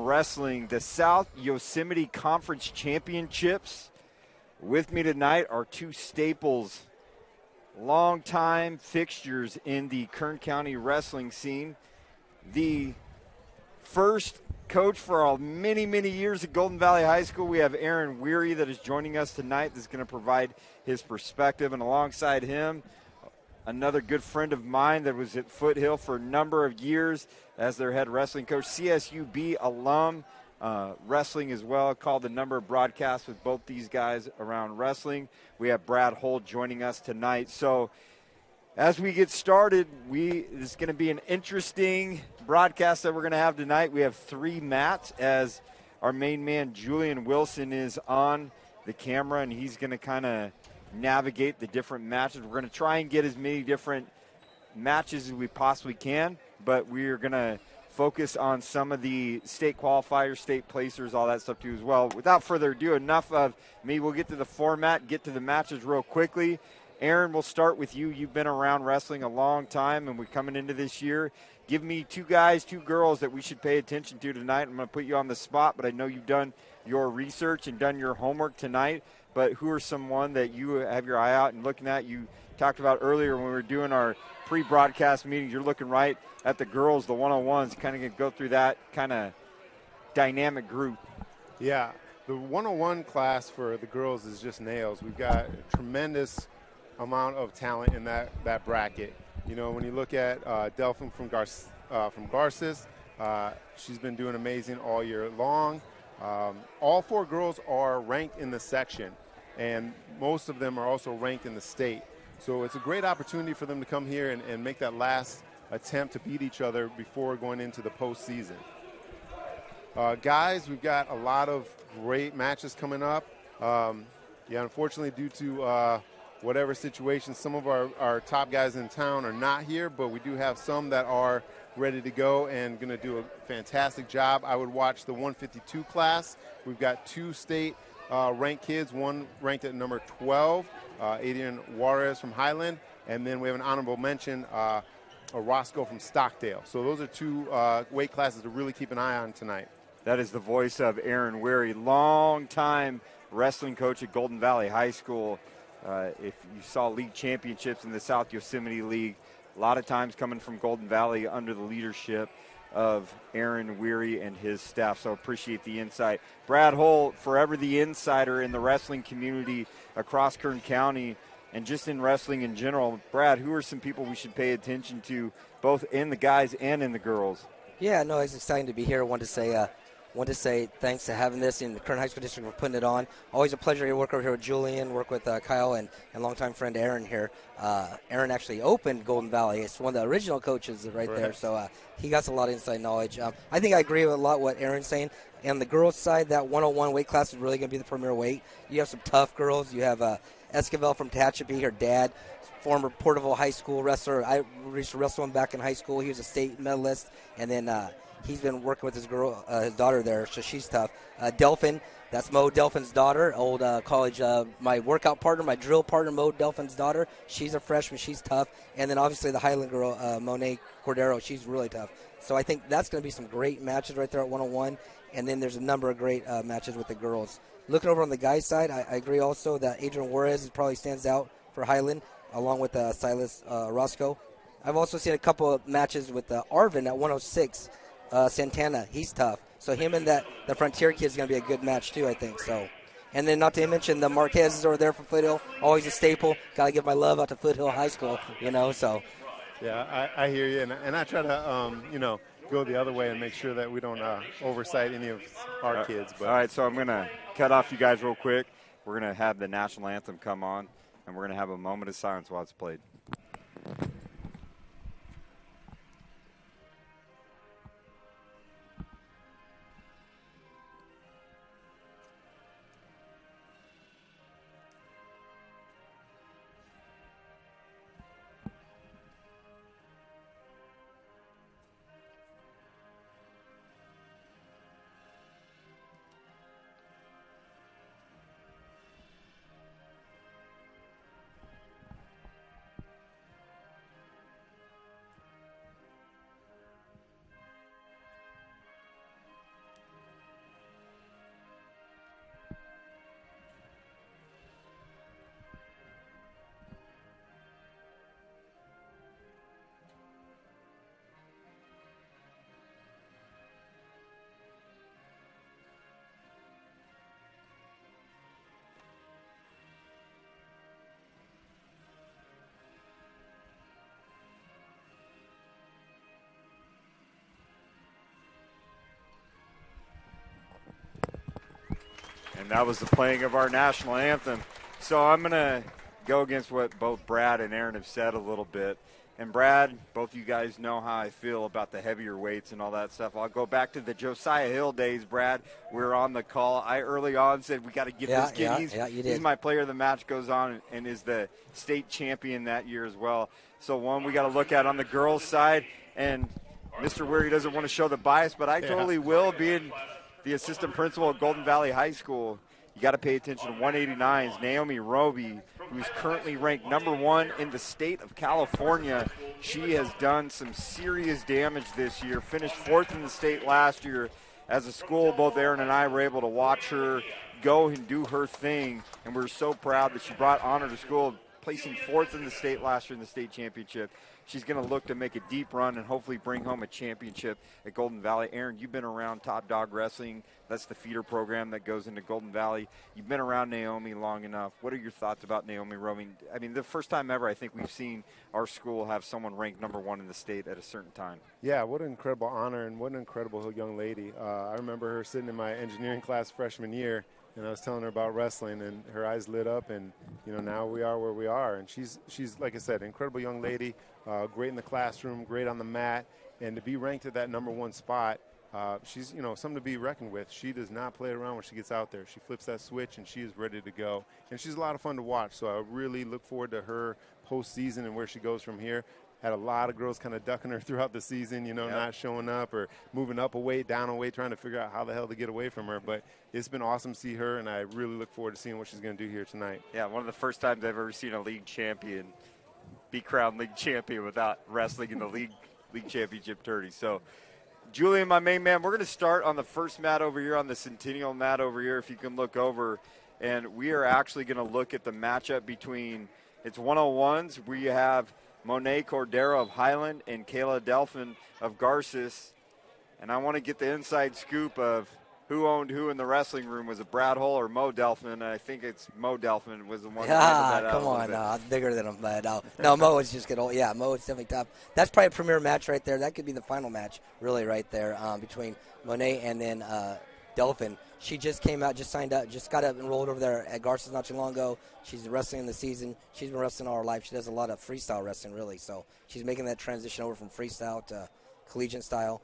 wrestling, the South Yosemite Conference Championships. With me tonight are two staples, longtime fixtures in the Kern County wrestling scene. The first coach for many, many years at Golden Valley High School, we have Aaron Weary that is joining us tonight. That's going to provide his perspective. And alongside him, another good friend of mine that was at Foothill for a number of years as their head wrestling coach, CSUB alum, wrestling as well, called a number of broadcasts with both these guys around wrestling. We have Brad Holt joining us tonight. So as we get started, this is going to be an interesting broadcast that we're going to have tonight. We have three mats as our main man, Julian Wilson, is on the camera, and he's going to kind of navigate the different matches. We're going to try and get as many different matches as we possibly can, but we're going to focus on some of the state qualifiers, state placers, all that stuff too as well. Without further ado, enough of me. We'll get to the format, get to the matches real quickly. Aaron, we'll start with you. You've been around wrestling a long time, and we're coming into this year. Give me two guys, two girls that we should pay attention to tonight. I'm going to put you on the spot, but I know you've done your research and done your homework tonight. But who are someone that you have your eye out and looking at? You talked about earlier when we were doing our pre-broadcast meetings, you're looking right at the girls, the 101s, kind of going to go through that kind of dynamic group. Yeah, the 101 class for the girls is just nails. We've got a tremendous amount of talent in that bracket. You know, when you look at Delphin from Garces, she's been doing amazing all year long. All four girls are ranked in the section, and most of them are also ranked in the state. So it's a great opportunity for them to come here and make that last attempt to beat each other before going into the postseason. Guys, we've got a lot of great matches coming up. Unfortunately, due to whatever situation, some of our top guys in town are not here, but we do have some that are ready to go and going to do a fantastic job. I would watch the 152 class. We've got two state ranked kids, one ranked at number 12, Adrian Juarez from Highland, and then we have an honorable mention, Roscoe from Stockdale. So those are two weight classes to really keep an eye on tonight. That is the voice of Aaron Weary, longtime wrestling coach at Golden Valley High School. If you saw league championships in the South Yosemite League, a lot of times coming from Golden Valley under the leadership of Aaron Weary and his staff, so appreciate the insight. Brad Holt, forever the insider in the wrestling community across Kern County and just in wrestling in general. Brad, who are some people we should pay attention to, both in the guys and in the girls? Yeah, no, it's exciting to be here. I want to say thanks to having this in the Kern High School District for putting it on. Always a pleasure to work over here with Julian, work with Kyle, and longtime friend Aaron here. Aaron actually opened Golden Valley. It's one of the original coaches right there, so he got a lot of inside knowledge. I think I agree with a lot what Aaron's saying. And the girls' side, that 101 weight class is really going to be the premier weight. You have some tough girls. You have Esquivel from Tehachapi, her dad, former Porterville High School wrestler. I used to wrestle him back in high school. He was a state medalist, and then he's been working with his daughter there, so she's tough. Delphin, that's Mo Delphin's daughter, old college, my workout partner, my drill partner, Mo Delphin's daughter. She's a freshman. She's tough. And then obviously the Highland girl, Monet Cordero, she's really tough. So I think that's going to be some great matches right there at 101. And then there's a number of great matches with the girls. Looking over on the guys' side, I agree also that Adrian Juarez probably stands out for Highland, along with Silas Roscoe. I've also seen a couple of matches with Arvin at 106. Santana, he's tough. So him and the Frontier kid is going to be a good match too, I think. So, and then not to mention the Marquez's over there from Foothill, always a staple. Got to give my love out to Foothill High School, So. Yeah, I hear you, and I try to go the other way and make sure that we don't oversight any of our kids. But. All right, so I'm going to cut off you guys real quick. We're going to have the national anthem come on, and we're going to have a moment of silence while it's played. And that was the playing of our national anthem. So I'm going to go against what both Brad and Aaron have said a little bit. And Brad, both you guys know how I feel about the heavier weights and all that stuff. I'll go back to the Josiah Hill days, Brad. We were on the call. I early on said we got to give this kid. He's my player of the match, goes on and is the state champion that year as well. So one we got to look at on the girls' side. And Mr. Weary doesn't want to show the bias, but I totally will, being the assistant principal at Golden Valley High School. You got to pay attention to 189's Naomi Roby, who's currently ranked number 1 in the state of California. She has done some serious damage this year, finished 4th in the state last year. As a school, both Aaron and I were able to watch her go and do her thing, and we're so proud that she brought honor to school, placing 4th in the state last year in the state championship. She's going to look to make a deep run and hopefully bring home a championship at Golden Valley. Aaron, you've been around Top Dog Wrestling. That's the feeder program that goes into Golden Valley. You've been around Naomi long enough. What are your thoughts about Naomi Roby? I mean, the first time ever I think we've seen our school have someone ranked number 1 in the state at a certain time. Yeah, what an incredible honor and what an incredible young lady. I remember her sitting in my engineering class freshman year, and I was telling her about wrestling, and her eyes lit up, and now we are where we are. And she's like I said, incredible young lady, great in the classroom, great on the mat, and to be ranked at that number 1 spot, she's something to be reckoned with. She does not play around when she gets out there. She flips that switch, and she is ready to go. And she's a lot of fun to watch. So I really look forward to her postseason and where she goes from here. Had a lot of girls kind of ducking her throughout the season, not showing up or moving up a weight, down a weight, trying to figure out how the hell to get away from her. But it's been awesome to see her, and I really look forward to seeing what she's going to do here tonight. Yeah, one of the first times I've ever seen a league champion be crowned league champion without wrestling in the league championship tourney. So, Julian, my main man, we're going to start on the first mat over here, on the Centennial mat over here, if you can look over. And we are actually going to look at the matchup between, it's 101s. We have Monet Cordero of Highland and Kayla Delphin of Garces. And I want to get the inside scoop of who owned who in the wrestling room. Was it Brad Hull or Mo Delphin? And I think it's Mo Delphin was the one that handled that come on, no, I'm bigger than him. But no, Mo is just good old. Yeah, Mo is definitely tough. That's probably a premier match right there. That could be the final match, really, right there, between Monet and then Delphin. She just came out, just signed up, just got up and rolled over there at Garces not too long ago. She's wrestling in the season. She's been wrestling all her life. She does a lot of freestyle wrestling, really. So she's making that transition over from freestyle to collegiate style.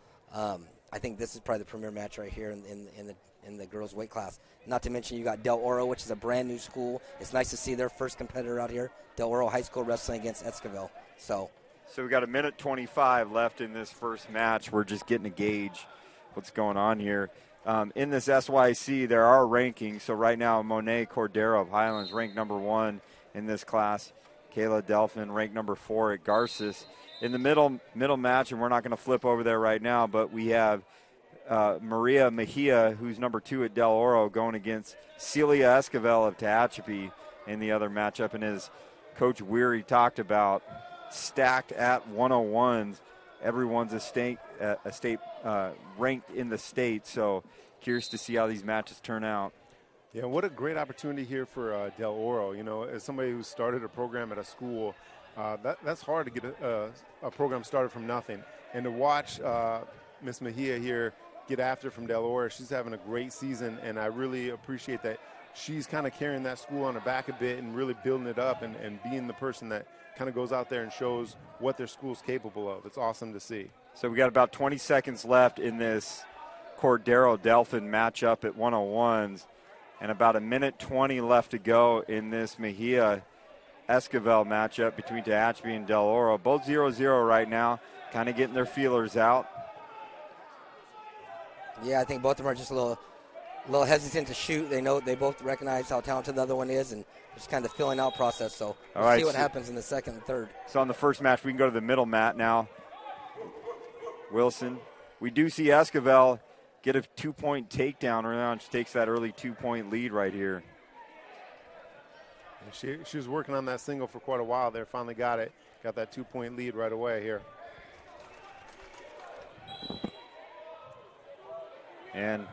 I think this is probably the premier match right here in the girls' weight class. Not to mention you got Del Oro, which is a brand new school. It's nice to see their first competitor out here. Del Oro High School wrestling against Esquivel. So we got 1:25 left in this first match. We're just getting a gauge what's going on here. In this SYC, there are rankings. So right now, Monet Cordero of Highlands ranked number 1 in this class. Kayla Delphin ranked number 4 at Garces. In the middle match, and we're not going to flip over there right now, but we have Maria Mejia, who's number 2 at Del Oro, going against Celia Esquivel of Tehachapi in the other matchup. And as Coach Weary talked about, stacked at 101s. Everyone's a state ranked in the state, so curious to see how these matches turn out. Yeah, what a great opportunity here for Del Oro. As somebody who started a program at a school, that's hard to get a program started from nothing. And to watch Miss Mejia here get after from Del Oro, she's having a great season, and I really appreciate that she's kind of carrying that school on her back a bit and really building it up and being the person that kind of goes out there and shows what their school's capable of. It's awesome to see. So we got about 20 seconds left in this Cordero-Delphin matchup at 101s, and about 1:20 left to go in this Mejia-Esquivel matchup between Tehachapi and Del Oro. Both 0-0 right now, kind of getting their feelers out. Yeah, I think both of them are just a little hesitant to shoot. They both recognize how talented the other one is, and just kind of filling out process. So we'll see what happens in the second and third. So on the first match, we can go to the middle mat now. Wilson. We do see Esquivel get a 2-point takedown early on. She takes that early 2-point lead right here. She was working on that single for quite a while there. Finally got it. Got that 2-point lead right away here. And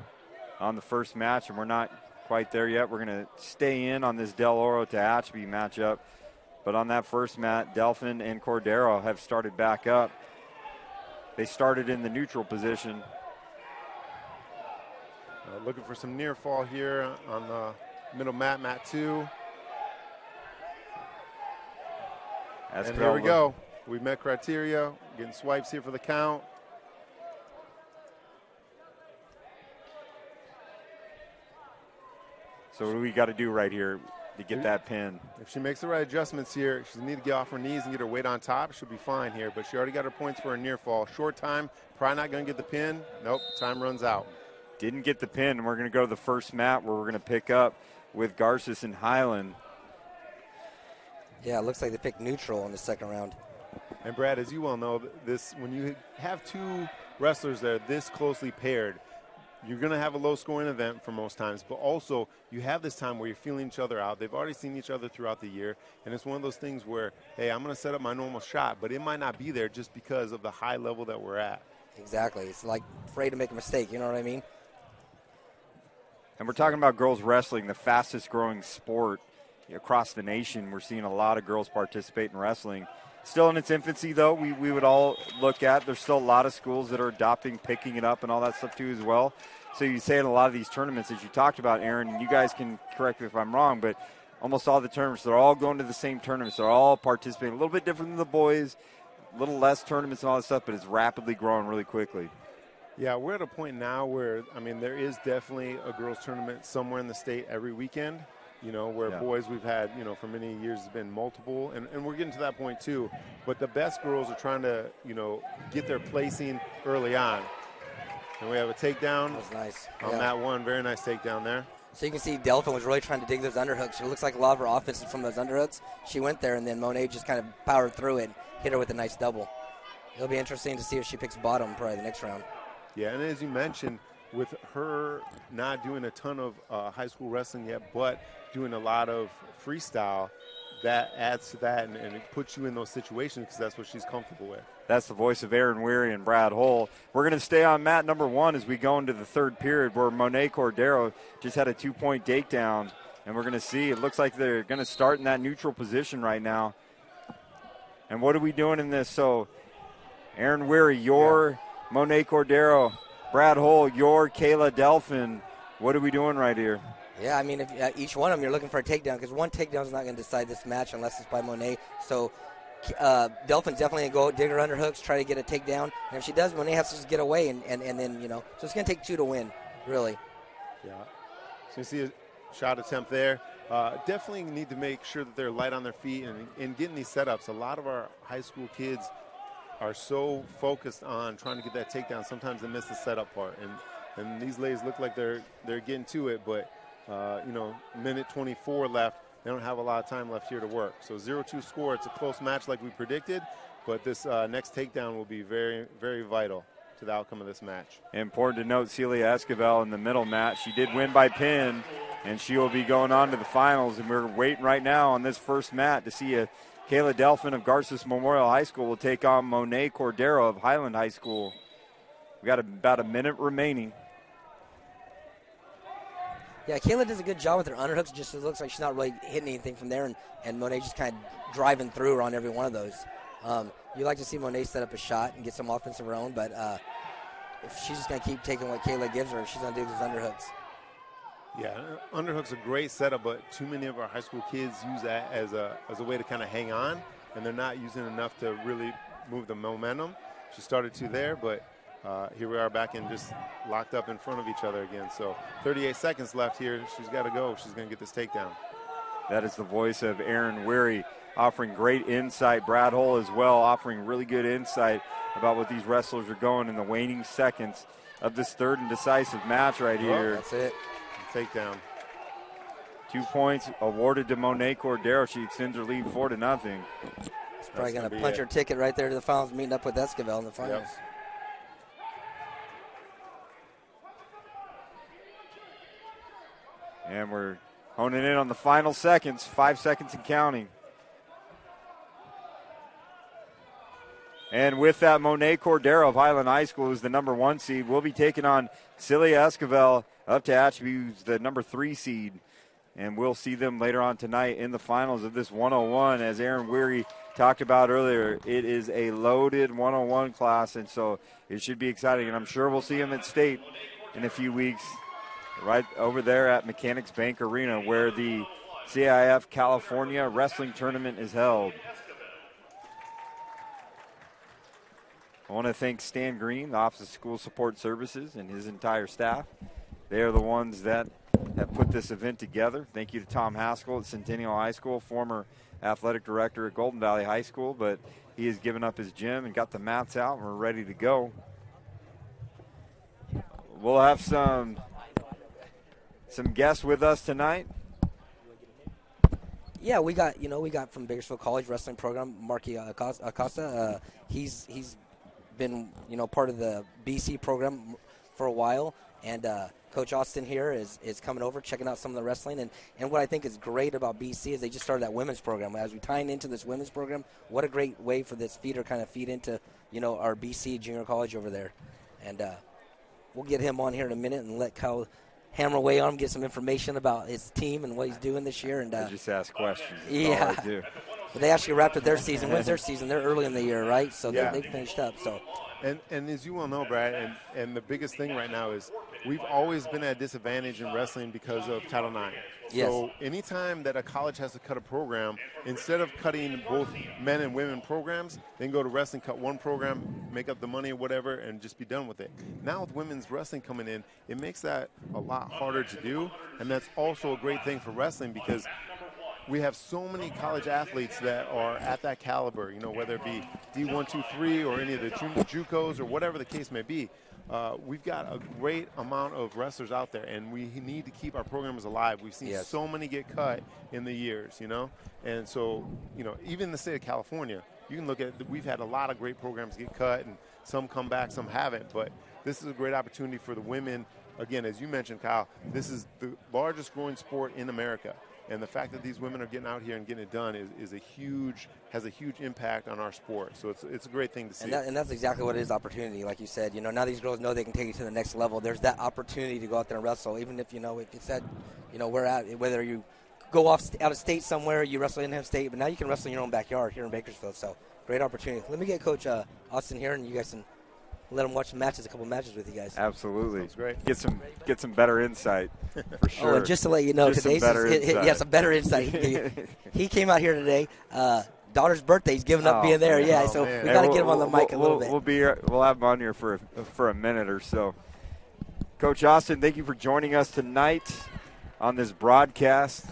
on the first match, and we're not quite there yet, we're going to stay in on this Del Oro Tehachapi matchup. But on that first mat, Delphin and Cordero have started back up. They started in the neutral position. Looking for some near fall here on the middle mat, mat 2. And here we go. We met criteria. Getting swipes here for the count. So what do we got to do right here to get that pin? If she makes the right adjustments here, she'll need to get off her knees and get her weight on top. She'll be fine here, but she already got her points for a near fall. Short time, probably not going to get the pin. Nope, time runs out. Didn't get the pin, and we're going to go to the first mat where we're going to pick up with Garces and Highland. Yeah, it looks like they picked neutral in the second round. And Brad, as you well know, this when you have two wrestlers that are this closely paired, you're going to have a low-scoring event for most times, but also you have this time where you're feeling each other out. They've already seen each other throughout the year, and it's one of those things where, hey, I'm going to set up my normal shot, but it might not be there just because of the high level that we're at. Exactly. It's like afraid to make a mistake, you know what I mean? And we're talking about girls wrestling, the fastest-growing sport across the nation. We're seeing a lot of girls participate in wrestling. Still in its infancy, though, we would all look at. There's still a lot of schools that are adopting, picking it up, and all that stuff, too, as well. So you say in a lot of these tournaments, as you talked about, Aaron, and you guys can correct me if I'm wrong, but almost all the tournaments, they're all going to the same tournaments. They're all participating. A little bit different than the boys, a little less tournaments and all that stuff, but it's rapidly growing really quickly. Yeah, we're at a point now where, I mean, there is definitely a girls' tournament somewhere in the state every weekend. You know, where boys we've had, you know, for many years has been multiple, and we're getting to that point too. But the best girls are trying to, you know, get their placing early on. And we have a takedown. That was nice. On that one, very nice takedown there. So you can see Delphin was really trying to dig those underhooks. It looks like a lot of her offense is from those underhooks. She went there, and then Monet just kind of powered through it and hit her with a nice double. It'll be interesting to see if she picks bottom probably the next round. Yeah, and as you mentioned, with her not doing a ton of high school wrestling yet, but doing a lot of freestyle, that adds to that and it puts you in those situations because that's what she's comfortable with. That's the voice of Aaron Weary and Brad Hull. We're going to stay on mat number 1 as we go into the third period where Monet Cordero just had a 2-point takedown. And we're going to see, it looks like they're going to start in that neutral position right now. And what are we doing in this? So, Aaron Weary, your Monet Cordero, Brad Hull, your Kayla Delphin. What are we doing right here? Yeah, I mean, if each one of them you're looking for a takedown because one takedown is not going to decide this match unless it's by Monet. So Delphin's definitely going to go dig her underhooks, try to get a takedown. And if she does, Monet has to just get away and then, you know. So it's going to take 2 to win, really. Yeah. So you see a shot attempt there. Definitely need to make sure that they're light on their feet and getting these setups. A lot of our high school kids are so focused on trying to get that takedown. Sometimes they miss the setup part. And these ladies look like they're getting to it, but you know, minute 24 left. They don't have a lot of time left here to work. So 0-2 score. It's a close match like we predicted, but this next takedown will be very, very vital to the outcome of this match. Important to note, Celia Esquivel in the middle match. She did win by pin, and she will be going on to the finals. And we're waiting right now on this first mat to see if Kayla Delphin of Garces Memorial High School will take on Monet Cordero of Highland High School. We got about a minute remaining. Yeah, Kayla does a good job with her underhooks. Just it looks like she's not really hitting anything from there, and Monet just kind of driving through her on every one of those. You like to see Monet set up a shot and get some offense of her own, but if she's just going to keep taking what Kayla gives her, she's going to do those underhooks. Yeah, underhook's a great setup, but too many of our high school kids use that as a way to kind of hang on, and they're not using enough to really move the momentum. She started to there, but here we are back and just locked up in front of each other again. So 38 seconds left here. She's got to go. She's going to get this takedown. That is the voice of Aaron Weary, offering great insight. Brad Hull as well, offering really good insight about what these wrestlers are going in the waning seconds of this third and decisive match right here. That's it. Takedown. 2 points awarded to Monet Cordero. She extends her lead 4-0. She's probably going to punch her ticket right there to the finals, meeting up with Esquivel in the finals. Yep. And we're honing in on the final seconds, 5 seconds and counting. And with that, Monet Cordero of Highland High School, who's the number 1 seed, will be taking on Celia Esquivel up to Ashby, who's the number 3 seed. And we'll see them later on tonight in the finals of this 101. As Aaron Weary talked about earlier, it is a loaded 101 class, and so it should be exciting. And I'm sure we'll see them at state in a few weeks right over there at Mechanics Bank Arena where the CIF California Wrestling Tournament is held. I want to thank Stan Green, the Office of School Support Services, and his entire staff. They are the ones that have put this event together. Thank you to Tom Haskell at Centennial High School, former athletic director at Golden Valley High School, but he has given up his gym and got the mats out, and we're ready to go. We'll have some guests with us tonight. Yeah, we got from Bakersfield College wrestling program, Marky Acosta. He's been part of the BC program for a while, and Coach Austin here is coming over, checking out some of the wrestling. And what I think is great about BC is they just started that women's program. As we tie into this women's program, what a great way for this feeder kind of feed into, our BC junior college over there. And we'll get him on here in a minute and let Kyle hammer away on him, get some information about his team and what he's doing this year. And I just ask questions. Yeah. All I do. But they actually wrapped up their season. When's their season? They're early in the year, right? So they finished up. So. And as you well know, Brad, and the biggest thing right now is we've always been at a disadvantage in wrestling because of Title IX. Yes. So anytime that a college has to cut a program, instead of cutting both men and women programs, they can go to wrestling, cut one program, make up the money or whatever, and just be done with it. Now with women's wrestling coming in, it makes that a lot harder to do, and that's also a great thing for wrestling because we have so many college athletes that are at that caliber, whether it be D1, 2, 3 or any of the JUCOs or whatever the case may be. We've got a great amount of wrestlers out there, and we need to keep our programs alive. We've seen so many get cut in the years, And so, even in the state of California, you can look at we've had a lot of great programs get cut, and some come back, some haven't. But this is a great opportunity for the women. Again, as you mentioned, Kyle, this is the largest growing sport in America. And the fact that these women are getting out here and getting it done has a huge impact on our sport. So it's a great thing to see. And that's exactly what it is, opportunity. Like you said, now these girls know they can take it to the next level. There's that opportunity to go out there and wrestle, even if if you said, we're at whether you go out of state somewhere, you wrestle in state, but now you can wrestle in your own backyard here in Bakersfield. So great opportunity. Let me get Coach Austin here, and you guys can let him watch a couple matches with you guys. Absolutely. That's great. Get some better insight for sure. Oh, and just to let you know, today's some better insight. He came out here today. Daughter's birthday. He's giving up being there. Yeah, so we got to get him on the mic a little bit. We'll have him on here for a minute or so. Coach Austin, thank you for joining us tonight on this broadcast.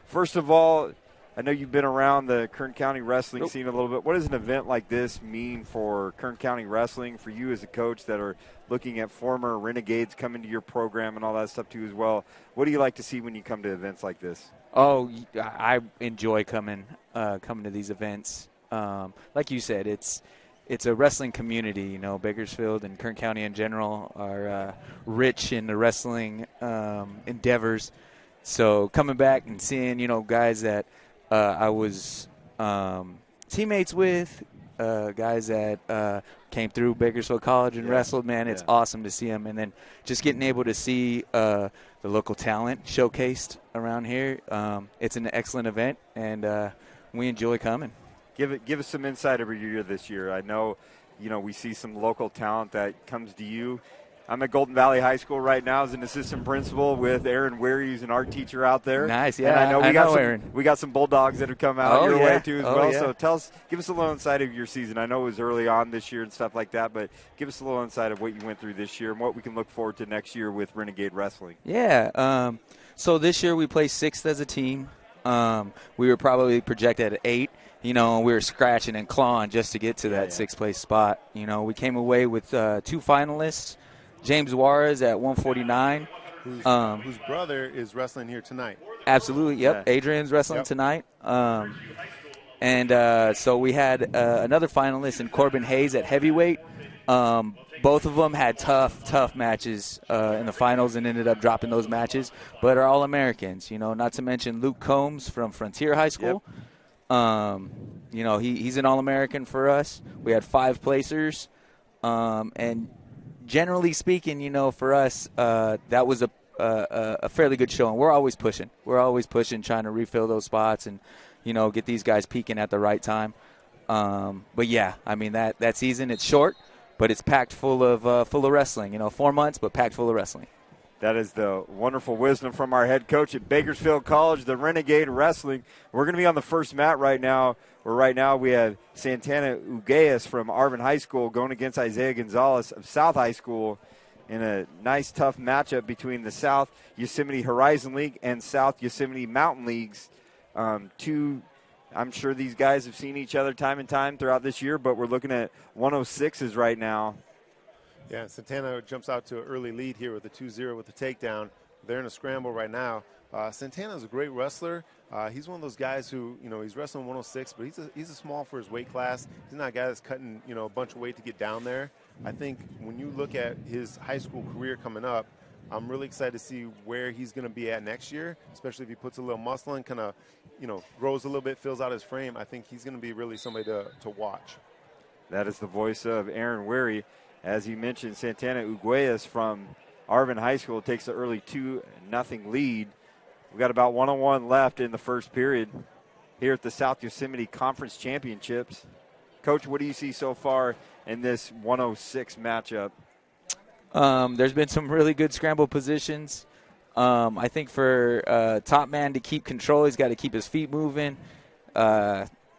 First of all, I know you've been around the Kern County wrestling scene a little bit. What does an event like this mean for Kern County wrestling, for you as a coach that are looking at former Renegades coming to your program and all that stuff too as well? What do you like to see when you come to events like this? Oh, I enjoy coming to these events. Like you said, it's a wrestling community. Bakersfield and Kern County in general are rich in the wrestling endeavors. So coming back and seeing, guys that I was teammates with, guys that came through Bakersfield College and wrestled, man, it's awesome to see them. And then just getting able to see the local talent showcased around here. It's an excellent event, and we enjoy coming. Give us some insight over your year this year. I know, we see some local talent that comes to you. I'm at Golden Valley High School right now as an assistant principal with Aaron Weary, who's an art teacher out there. Nice, yeah. And I know Aaron. We got some Bulldogs that have come out your way too as well. Yeah. So give us a little insight of your season. I know it was early on this year and stuff like that, but give us a little insight of what you went through this year and what we can look forward to next year with Renegade Wrestling. Yeah. So this year we placed 6th as a team. We were probably projected at 8. We were scratching and clawing just to get to that 6th place spot. We came away with 2 finalists. James Juarez at 149. Whose brother is wrestling here tonight. Absolutely, yep. Yeah. Adrian's wrestling tonight. So we had another finalist in Corbin Hayes at heavyweight. Both of them had tough matches in the finals and ended up dropping those matches, but are All-Americans. Not to mention Luke Combs from Frontier High School. Yep. He's an All-American for us. We had 5 placers, and generally speaking, for us, that was a fairly good show, and we're always pushing. We're always pushing, trying to refill those spots and, get these guys peaking at the right time. But yeah, I mean that season, it's short, but it's packed full of wrestling. 4 months, but packed full of wrestling. That is the wonderful wisdom from our head coach at Bakersfield College, the Renegade Wrestling. We're going to be on the first mat right now, where right now we have Santana Ugueas from Arvin High School going against Isaiah Gonzalez of South High School in a nice, tough matchup between the South Yosemite Horizon League and South Yosemite Mountain Leagues. I'm sure these guys have seen each other time and time throughout this year, but we're looking at 106s right now. Yeah, Santana jumps out to an early lead here with a 2-0 with the takedown. They're in a scramble right now. Santana's a great wrestler. He's one of those guys who, he's wrestling 106, but he's a small for his weight class. He's not a guy that's cutting, a bunch of weight to get down there. I think when you look at his high school career coming up, I'm really excited to see where he's going to be at next year, especially if he puts a little muscle in, kind of, grows a little bit, fills out his frame. I think he's going to be really somebody to watch. That is the voice of Aaron Weary. As you mentioned, Santana Ugueas from Arvin High School takes the early 2-0 lead. We've got about 1:01 left in the first period here at the South Yosemite Conference Championships. Coach, what do you see so far in this 106 matchup? There's been some really good scramble positions. I think for top man to keep control, he's got to keep his feet moving,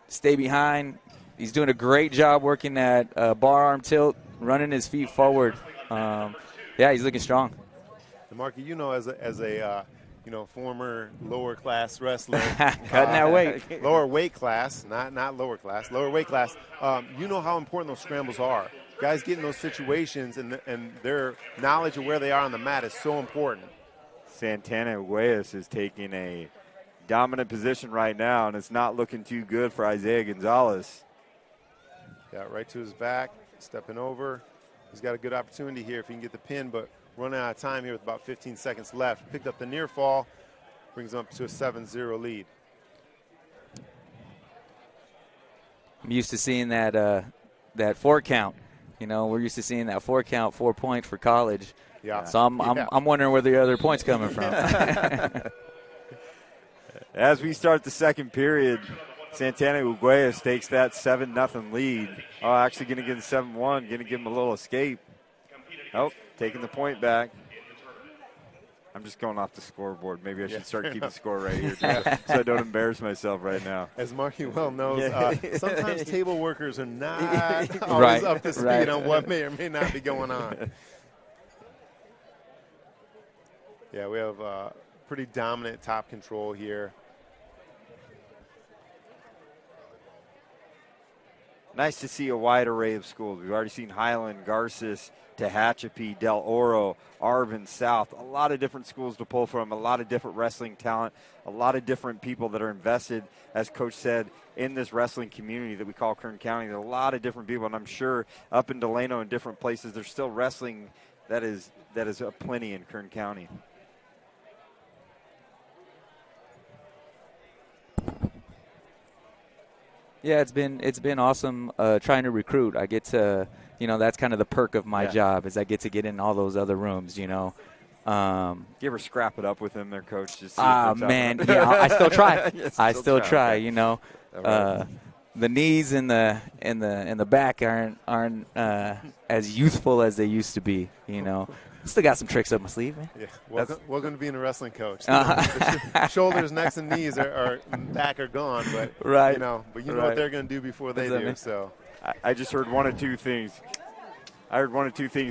stay behind. He's doing a great job working that bar arm tilt, running his feet forward. He's looking strong. And Marky, as a former lower class wrestler, cutting that weight, lower weight class, not lower class, lower weight class. You know how important those scrambles are. Guys get in those situations, and their knowledge of where they are on the mat is so important. Santana Ugueas is taking a dominant position right now, and it's not looking too good for Isaiah Gonzalez. Yeah, right to his back, stepping over. He's got a good opportunity here if he can get the pin, but running out of time here with about 15 seconds left. Picked up the near fall, brings him up to a 7-0 lead. I'm used to seeing that 4 count. We're used to seeing that 4 count, 4 points for college. Yeah. So I'm wondering where the other points coming from. As we start the second period, Santana Ugueas takes that 7-0 lead. Oh, actually going to give him 7-1, going to give him a little escape. Oh, taking the point back. I'm just going off the scoreboard. Maybe I should start keeping score right here so I don't embarrass myself right now. As Marky well knows, sometimes table workers are not always up to speed on what may or may not be going on. Yeah, we have pretty dominant top control here. Nice to see a wide array of schools. We've already seen Highland, Garces, Tehachapi, Del Oro, Arvin, South. A lot of different schools to pull from, a lot of different wrestling talent, a lot of different people that are invested, as Coach said, in this wrestling community that we call Kern County. There are a lot of different people, and I'm sure up in Delano and different places, there's still wrestling that is aplenty in Kern County. Yeah, it's been awesome trying to recruit. I get to, that's kind of the perk of my job is I get to get in all those other rooms, You ever scrap it up with him there, Coach? Man, I still try. I still try. Okay. The knees and the back aren't as youthful as they used to be. Still got some tricks up my sleeve, man. Yeah, welcome to being a wrestling coach. Shoulders, necks, and knees back are gone, but right. But what they're going to do before they do. So I just heard one of two things.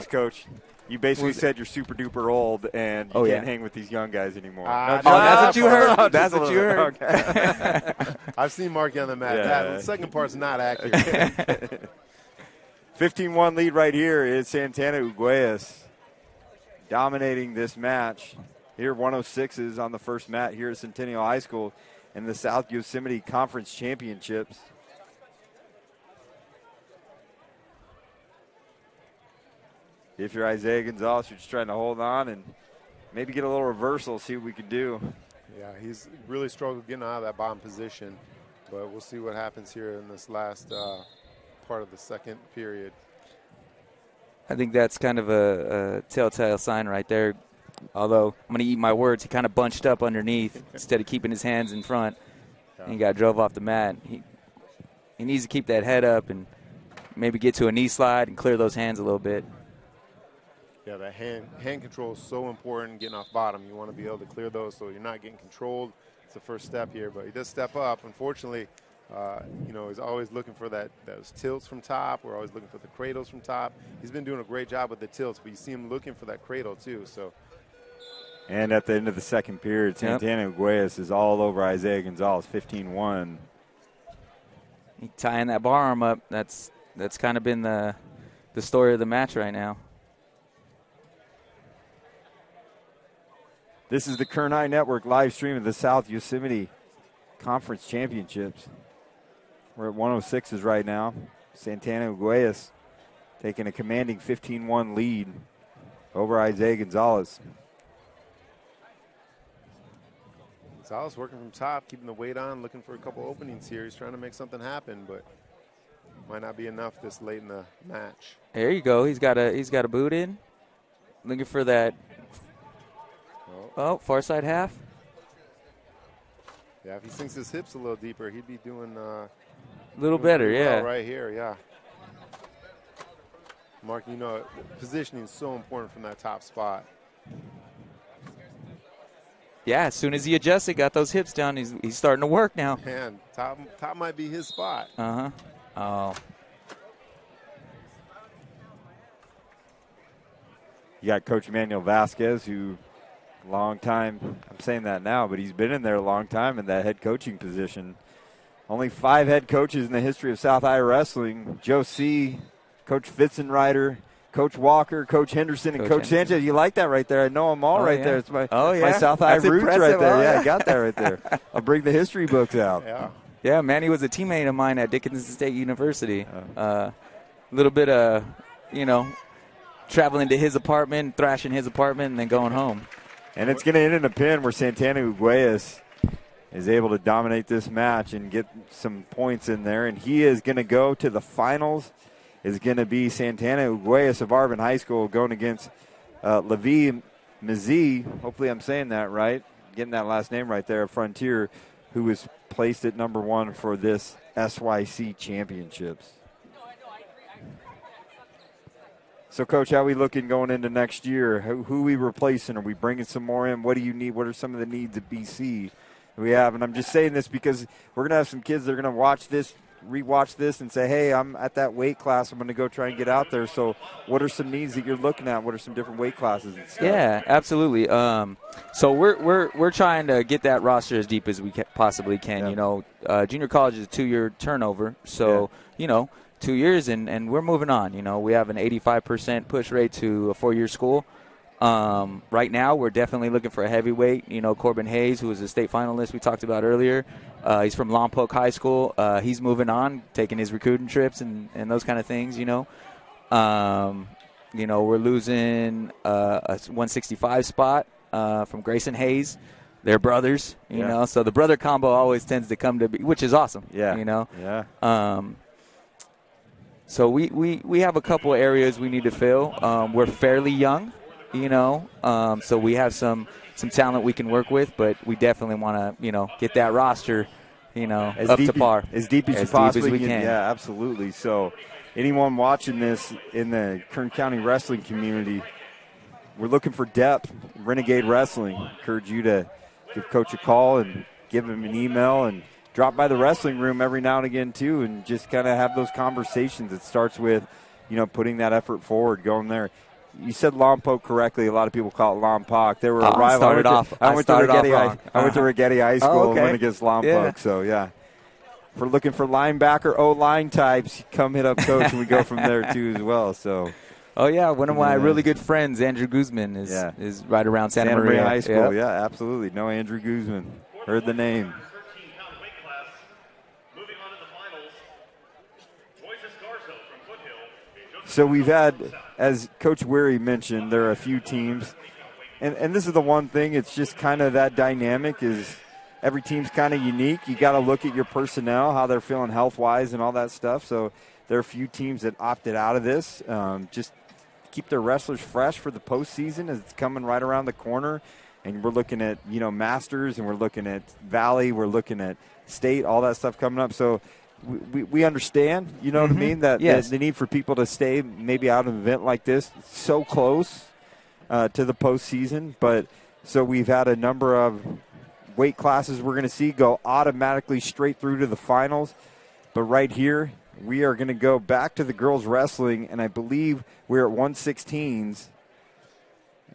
Coach. You basically said you're super duper old and you can't hang with these young guys anymore. That's what you heard. That's what you heard. Okay. I've seen Marky on the mat. That second part's not accurate. 15-1 lead right here is Santana Ugueas, dominating this match. Here, 106s on the first mat here at Centennial High School in the South Yosemite Conference Championships. If you're Isaiah Gonzalez, you're just trying to hold on and maybe get a little reversal, see what we can do. Yeah, he's really struggled getting out of that bottom position, but we'll see what happens here in this last part of the second period. I think that's kind of a telltale sign right there. Although I'm going to eat my words, he kind of bunched up underneath instead of keeping his hands in front, and he got drove off the mat. He needs to keep that head up and maybe get to a knee slide and clear those hands a little bit. Yeah, the hand control is so important getting off bottom. You want to be able to clear those so you're not getting controlled. It's the first step here, but he does step up. Unfortunately, he's always looking for those tilts from top. We're always looking for the cradles from top. He's been doing a great job with the tilts, but you see him looking for that cradle too. So. And at the end of the second period, Santana Uguayas is all over Isaiah Gonzalez, 15-1. He tying that bar arm up. That's kind of been the story of the match right now. This is the Kern High Network live stream of the South Yosemite Conference Championships. We're at 106s right now. Santana Uguayas taking a commanding 15-1 lead over Isaiah Gonzalez. Gonzalez working from top, keeping the weight on, looking for a couple openings here. He's trying to make something happen, but might not be enough this late in the match. There you go. He's got a boot in. Looking for that. Far side half. Yeah, if he sinks his hips a little deeper, he'd be doing a little better, yeah. Right here, yeah. Mark, positioning is so important from that top spot. Yeah, as soon as he adjusted, got those hips down, he's starting to work now. Man, top might be his spot. Uh-huh. Oh. You got Coach Emmanuel Vasquez, who long time, I'm saying that now, but he's been in there a long time in that head coaching position. Only 5 head coaches in the history of South Iowa Wrestling. Joe C., Coach Fitzenreiter, Coach Walker, Coach Henderson, and Coach Sanchez. You like that right there? I know them all there. It's my South Iowa roots right there. I got that right there. I'll bring the history books out. Yeah, Manny was a teammate of mine at Dickinson State University. A little bit of, traveling to his apartment, thrashing his apartment, and then going home. And it's going to end in a pin where Santana Uguayas is able to dominate this match and get some points in there. And he is going to go to the finals. Is going to be Santana Uguayas of Arvin High School going against Levi Mazie. Hopefully I'm saying that right. Getting that last name right there, Frontier, who was placed at number 1 for this SYC Championships. So, Coach, how are we looking going into next year? Who are we replacing? Are we bringing some more in? What do you need? What are some of the needs at BC we have? And I'm just saying this because we're going to have some kids that are going to watch this, rewatch this, and say, hey, I'm at that weight class. I'm going to go try and get out there. So what are some needs that you're looking at? What are some different weight classes and stuff? Yeah, absolutely. So we're trying to get that roster as deep as we possibly can. Yeah. Junior college is a 2-year turnover. So, 2 years, and we're moving on. We have an 85% push rate to a 4-year school. Right now, we're definitely looking for a heavyweight. Corbin Hayes, who was a state finalist we talked about earlier. He's from Lompoc High School. He's moving on, taking his recruiting trips and those kind of things, we're losing a 165 spot from Grayson Hayes. They're brothers, so the brother combo always tends to come to be, which is awesome. Yeah. So we have a couple of areas we need to fill. We're fairly young, so we have some talent we can work with, but we definitely want to, get that roster, up to par. As deep as you possibly can. Yeah, absolutely. So anyone watching this in the Kern County wrestling community, we're looking for depth. Renegade Wrestling. Encourage you to give Coach a call and give him an email and drop by the wrestling room every now and again, too, and just kind of have those conversations. It starts with, putting that effort forward, going there. You said Lompoc correctly. A lot of people call it Lompoc. They were a rival. I went to Rigetti High School and went against Lompoc. Yeah. So, yeah. If we're looking for linebacker, O-line types, come hit up Coach, and we go from there, too, as well. So. Oh, yeah. One of my really good friends, Andrew Guzman, is right around Santa Maria High School. Yeah, absolutely. No Andrew Guzman. Heard the name. So we've had, as Coach Weary mentioned, there are a few teams. And this is the one thing, it's just kind of that dynamic is every team's kind of unique. You got to look at your personnel, how they're feeling health-wise and all that stuff. So there are a few teams that opted out of this. Just keep their wrestlers fresh for the postseason as it's coming right around the corner. And we're looking at, Masters, and we're looking at Valley, we're looking at State, all that stuff coming up. So we understand, what I mean, that the need for people to stay maybe out of an event like this. It's so close. to the postseason. But so we've had a number of weight classes we're going to see go automatically straight through to the finals. But right here, we are going to go back to the girls wrestling, and I believe we're at 116s.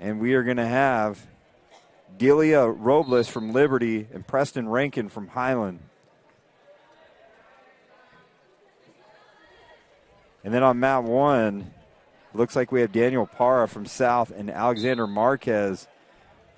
And we are going to have Delia Robles from Liberty and Preston Rankin from Highland. And then on mat 1, looks like we have Daniel Parra from South and Alexander Marquez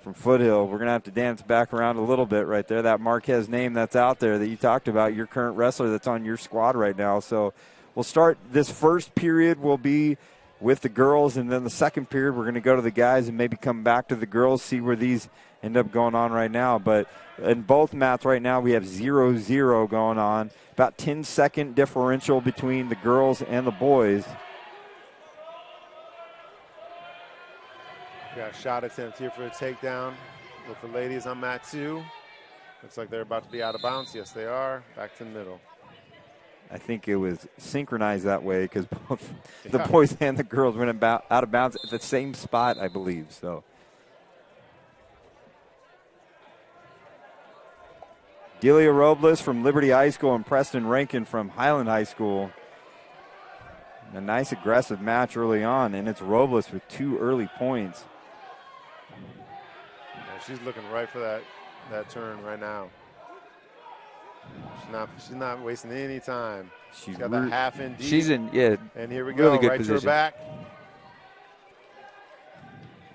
from Foothill. We're going to have to dance back around a little bit right there. That Marquez name that's out there that you talked about, your current wrestler that's on your squad right now. So we'll start this first period will be with the girls, and then the second period we're going to go to the guys and maybe come back to the girls, see where these end up going on right now. But in both mats right now we have 0-0 going on, about 10-second differential between the girls and the boys. Got a shot attempt here for a takedown with the ladies on mat 2. Looks like they're about to be out of bounds. Yes, they are. Back to the middle. I think it was synchronized that way because both the boys and the girls went out of bounds at the same spot, I believe. So Delia Robles from Liberty High School and Preston Rankin from Highland High School. A nice aggressive match early on, and it's Robles with 2 early points. Yeah, she's looking right for that turn right now. She's not wasting any time. She's got that half in deep. She's in, yeah. And here we really go, good right position. to her back.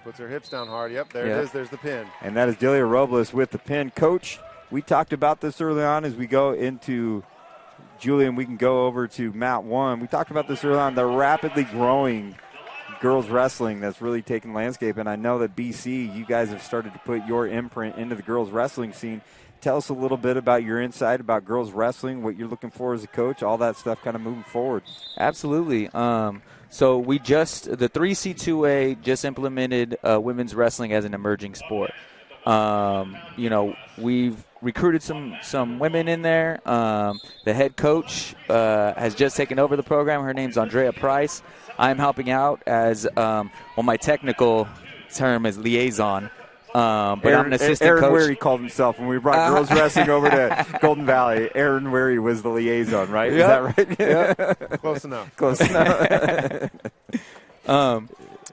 Puts her hips down hard. Yep, there it is. There's the pin. And that is Delia Robles with the pin. Coach, we talked about this early on as we go into Julian. We can go over to mat 1. We talked about this early on. The rapidly growing girls wrestling that's really taken landscape. And I know that BC, you guys have started to put your imprint into the girls wrestling scene. Tell us a little bit about your insight about girls wrestling, what you're looking for as a coach, all that stuff kind of moving forward. Absolutely. So we the 3C2A just implemented women's wrestling as an emerging sport. We've recruited some women in there. The head coach has just taken over the program. Her name's Andrea Price. I'm helping out as, my technical term is liaison. But I'm an assistant Aaron coach. Wary called himself when we brought girls wrestling over to Golden Valley. Aaron Wary was the liaison, right? Yep. Is that right? Yep. Close enough. Close enough.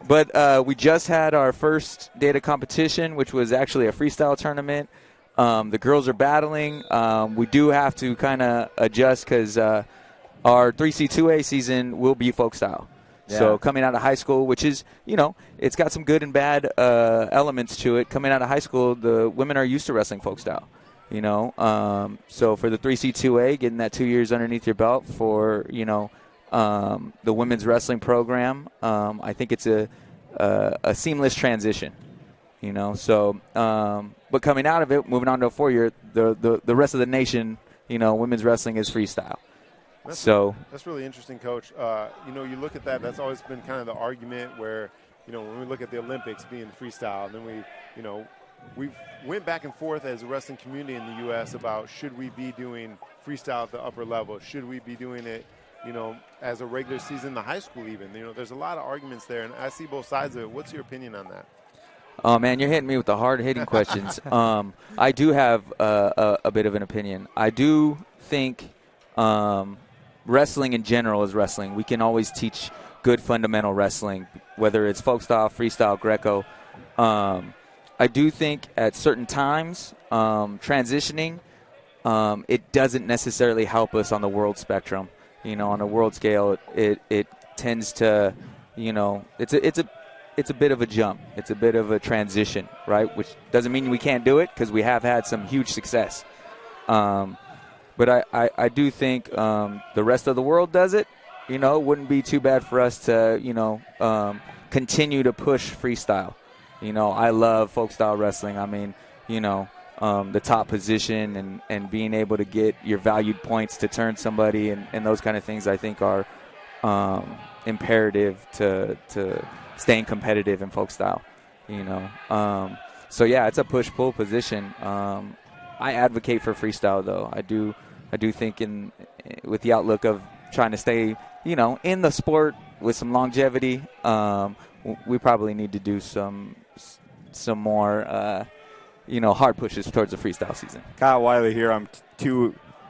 But we just had our first data competition, which was actually a freestyle tournament. The girls are battling. We do have to kind of adjust because our 3C2A season will be folk style. Yeah. So coming out of high school, which is, it's got some good and bad elements to it. Coming out of high school, the women are used to wrestling folk style, So for the 3C2A, getting that 2 years underneath your belt for, the women's wrestling program, I think it's a seamless transition, So, but coming out of it, moving on to a 4-year, the rest of the nation, women's wrestling is freestyle. That's really interesting, Coach. You look at that. That's always been kind of the argument where, when we look at the Olympics being freestyle, and then we went back and forth as a wrestling community in the U.S. about should we be doing freestyle at the upper level? Should we be doing it, as a regular season in the high school even? There's a lot of arguments there, and I see both sides of it. What's your opinion on that? Oh, man, you're hitting me with the hard-hitting questions. I do have a bit of an opinion. I do think wrestling in general is wrestling. We can always teach good fundamental wrestling, whether it's folk style, freestyle, Greco. I do think at certain times transitioning, it doesn't necessarily help us on the world spectrum. On a world scale, it tends to, it's a bit of a jump. It's a bit of a transition, right? Which doesn't mean we can't do it because we have had some huge success. But I do think the rest of the world does it. It wouldn't be too bad for us to, continue to push freestyle. I love folk style wrestling. I mean, the top position and being able to get your valued points to turn somebody and those kind of things I think are imperative to staying competitive in folk style. So, yeah, it's a push-pull position. I advocate for freestyle, though. I do think with the outlook of trying to stay, in the sport with some longevity. we probably need to do some more, hard pushes towards the freestyle season. Kyle Wiley here. I'm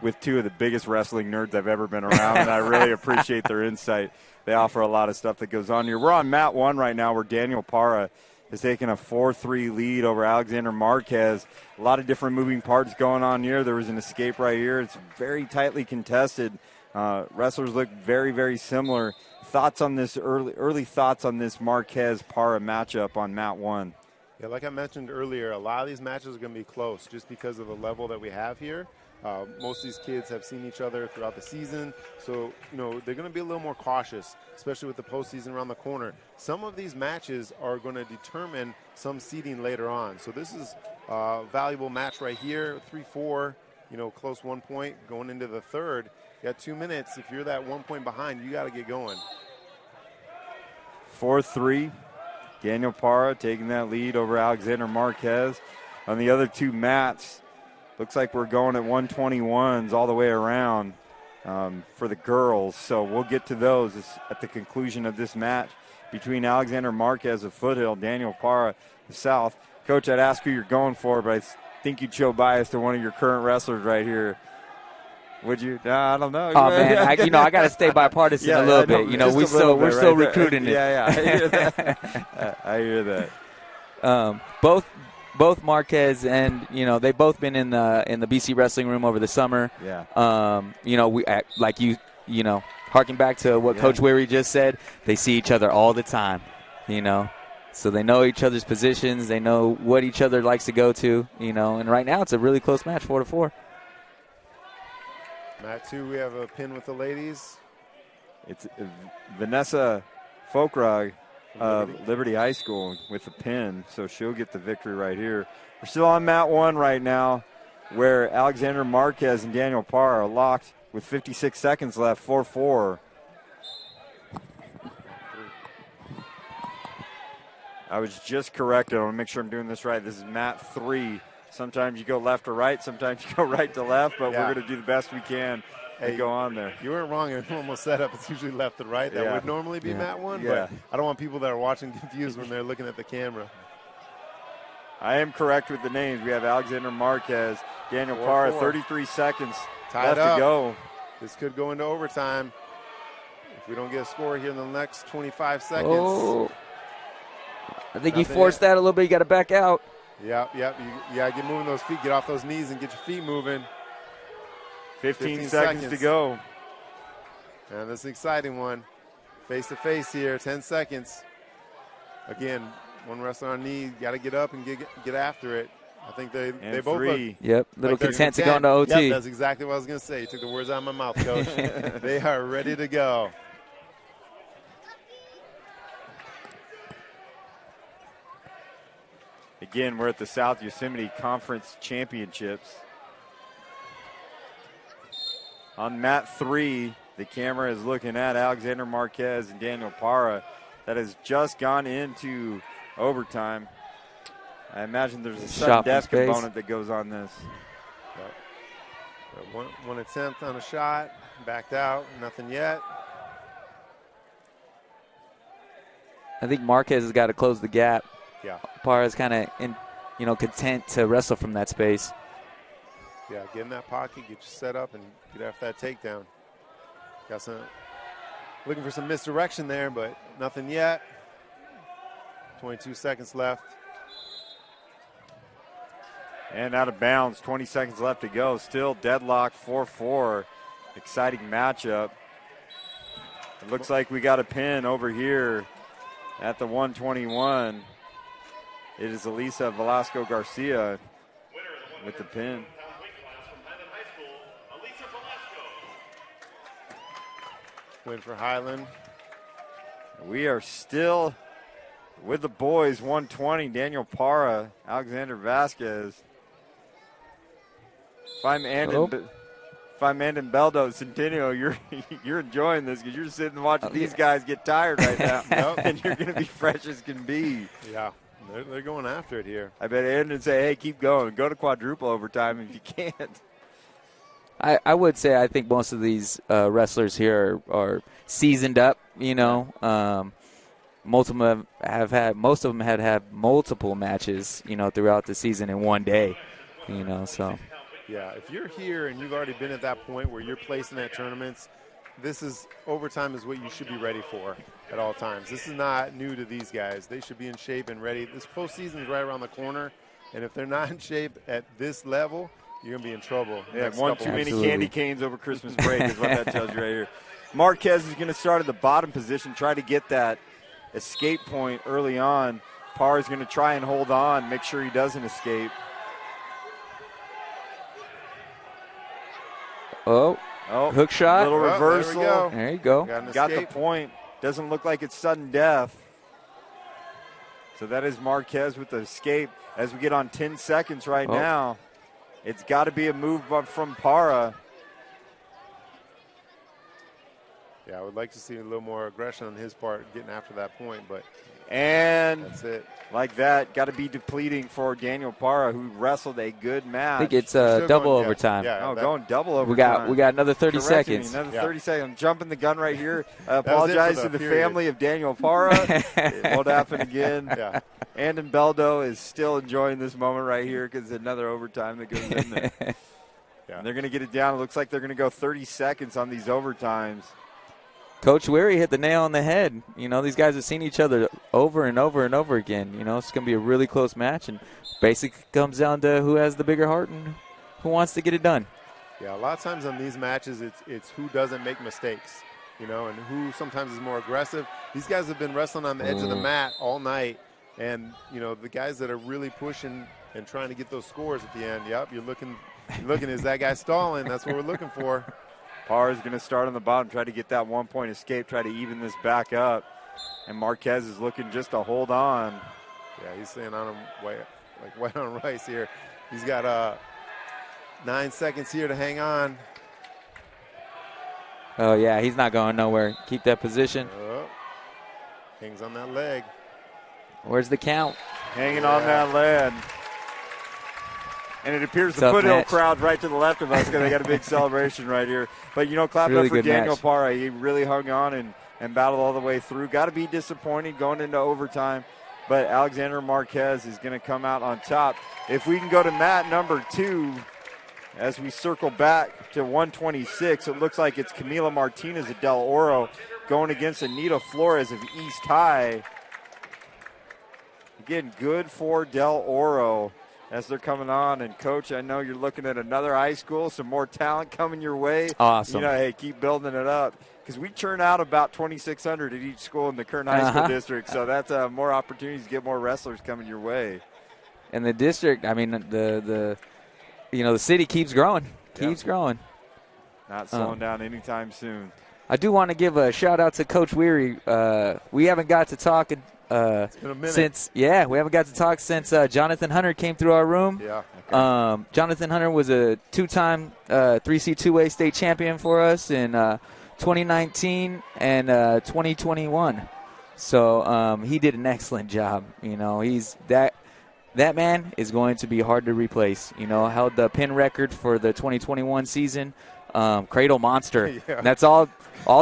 with two of the biggest wrestling nerds I've ever been around, and I really appreciate their insight. They offer a lot of stuff that goes on here. We're on mat 1 right now where Daniel Parra has taken a 4-3 lead over Alexander Marquez. A lot of different moving parts going on here. There was an escape right here. It's very tightly contested. Wrestlers look very, very similar. Thoughts on this early thoughts on this Marquez-Parra matchup on mat 1? Yeah, like I mentioned earlier, a lot of these matches are going to be close just because of the level that we have here. Most of these kids have seen each other throughout the season, so they're going to be a little more cautious, especially with the postseason around the corner. Some of these matches are going to determine some seeding later on. So this is a valuable match right here, 3-4, close 1 point going into the third. You got 2 minutes. If you're that 1 point behind, you got to get going. 4-3. Daniel Parra taking that lead over Alexander Marquez. On the other two mats, looks like we're going at 121s all the way around for the girls. So we'll get to those at the conclusion of this match between Alexander Marquez of Foothill, Daniel Parra of South. Coach, I'd ask who you're going for, but I think you'd show bias to one of your current wrestlers right here. Would you? No, I don't know. Oh man, I got to stay bipartisan a little bit. We're still recruiting it. Yeah, I hear that. I hear that. Both Marquez and they've both been in the BC wrestling room over the summer. Yeah. We harking back to what Coach Weary just said. They see each other all the time. So they know each other's positions. They know what each other likes to go to. And right now it's a really close match, 4-4. Mat 2, we have a pin with the ladies. It's Vanessa Folkrog of Liberty High School with the pin, so she'll get the victory right here. We're still on mat 1 right now where Alexander Marquez and Daniel Parra are locked with 56 seconds left, 4-4. I was just corrected. I want to make sure I'm doing this right. This is mat 3. Sometimes you go left or right. Sometimes you go right to left, but we're going to do the best we can and go on there. You weren't wrong. In a normal setup, it's usually left to right. That would normally be mat 1, but I don't want people that are watching confused when they're looking at the camera. I am correct with the names. We have Alexander Marquez, Daniel Parra, 33 seconds left to go. This could go into overtime if we don't get a score here in the next 25 seconds. Oh. I think you forced that a little bit. You got to back out. Yep. You got to get moving those feet. Get off those knees and get your feet moving. 15 seconds to go. And this is an exciting one. Face-to-face here, 10 seconds. Again, one wrestler on knee. Got to get up and get after it. I think they both look. Yep, little content to go into OT. Yep, that's exactly what I was going to say. You took the words out of my mouth, Coach. They are ready to go. Again, we're at the South Yosemite Conference Championships. On mat 3, the camera is looking at Alexander Marquez and Daniel Parra. That has just gone into overtime. I imagine there's a sudden death component that goes on this. One attempt on a shot, backed out, nothing yet. I think Marquez has got to close the gap. Yeah. Parra's kind of content to wrestle from that space. Yeah, get in that pocket, get you set up, and get after that takedown. Looking for some misdirection there, but nothing yet. 22 seconds left. And out of bounds, 20 seconds left to go. Still deadlock, 4-4. Exciting matchup. It looks like we got a pin over here at the 121. It is Elisa Velasco Garcia with the pin. Win for Highland. We are still with the boys, 120. Daniel Parra, Alexander Vasquez. If I'm Andon Beldo, Centennial, you're enjoying this because you're sitting watching these guys get tired right now, and you're going to be fresh as can be. Yeah. They're going after it here. I bet Andon say, hey, keep going. Go to quadruple overtime if you can't. I would say I think most of these wrestlers here are seasoned up, most of them had had multiple matches, throughout the season in one day, so. Yeah, if you're here and you've already been at that point where you're placing at tournaments, overtime is what you should be ready for at all times. This is not new to these guys. They should be in shape and ready. This postseason is right around the corner, and if they're not in shape at this level, you're going to be in trouble. Yeah, one too many candy canes over Christmas break is what that tells you right here. Marquez is going to start at the bottom position, try to get that escape point early on. Parr is going to try and hold on, make sure he doesn't escape. Oh, hook shot. Little reversal. There you go. Got the point. Doesn't look like it's sudden death. So that is Marquez with the escape. As we get on 10 seconds right now, it's got to be a move from Parra. Yeah, I would like to see a little more aggression on his part getting after that point, but that's it. Like that, got to be depleting for Daniel Parra, who wrestled a good match. I think it's double overtime. Yeah, going double overtime. We got another 30 seconds. Another 30 seconds. I'm jumping the gun right here. I apologize to the family of Daniel Parra. It won't happen again. Yeah. Andon Beldo is still enjoying this moment right here because another overtime that goes in there. And they're going to get it down. It looks like they're going to go 30 seconds on these overtimes. Coach Weary hit the nail on the head. These guys have seen each other over and over and over again. It's going to be a really close match, and basically comes down to who has the bigger heart and who wants to get it done. Yeah, a lot of times on these matches, it's who doesn't make mistakes, and who sometimes is more aggressive. These guys have been wrestling on the edge of the mat all night, and, the guys that are really pushing and trying to get those scores at the end, you're looking, is that guy stalling? That's what we're looking for. Parr is going to start on the bottom, try to get that one-point escape, try to even this back up. And Marquez is looking just to hold on. Yeah, he's staying on him white on rice here. He's got 9 seconds here to hang on. Oh, yeah, he's not going nowhere. Keep that position. Hangs on that leg. Where's the count? Hanging on that leg. And it appears the Foothill crowd right to the left of us because they got a big celebration right here. But, clap really up for Daniel match. Parra. He really hung on and battled all the way through. Got to be disappointed going into overtime. But Alexander Marquez is going to come out on top. If we can go to mat number 2 as we circle back to 126, it looks like it's Camila Martinez of Del Oro going against Anita Flores of East High. Again, good for Del Oro as they're coming on. And, Coach, I know you're looking at another high school, some more talent coming your way. Awesome. Hey, keep building it up. Because we churn out about 2,600 at each school in the Kern High School district. So that's more opportunities to get more wrestlers coming your way. And the district, the city keeps growing. Keeps growing. Not slowing down anytime soon. I do want to give a shout-out to Coach Weary. We haven't got to talk it's been a minute. we haven't got to talk since Jonathan Hunter came through our room. Yeah. Okay. Jonathan Hunter was a 2-time 3C2A state champion for us in 2019 and 2021. So he did an excellent job. He's that man is going to be hard to replace. Held the pin record for the 2021 season. Cradle monster. Yeah. That's all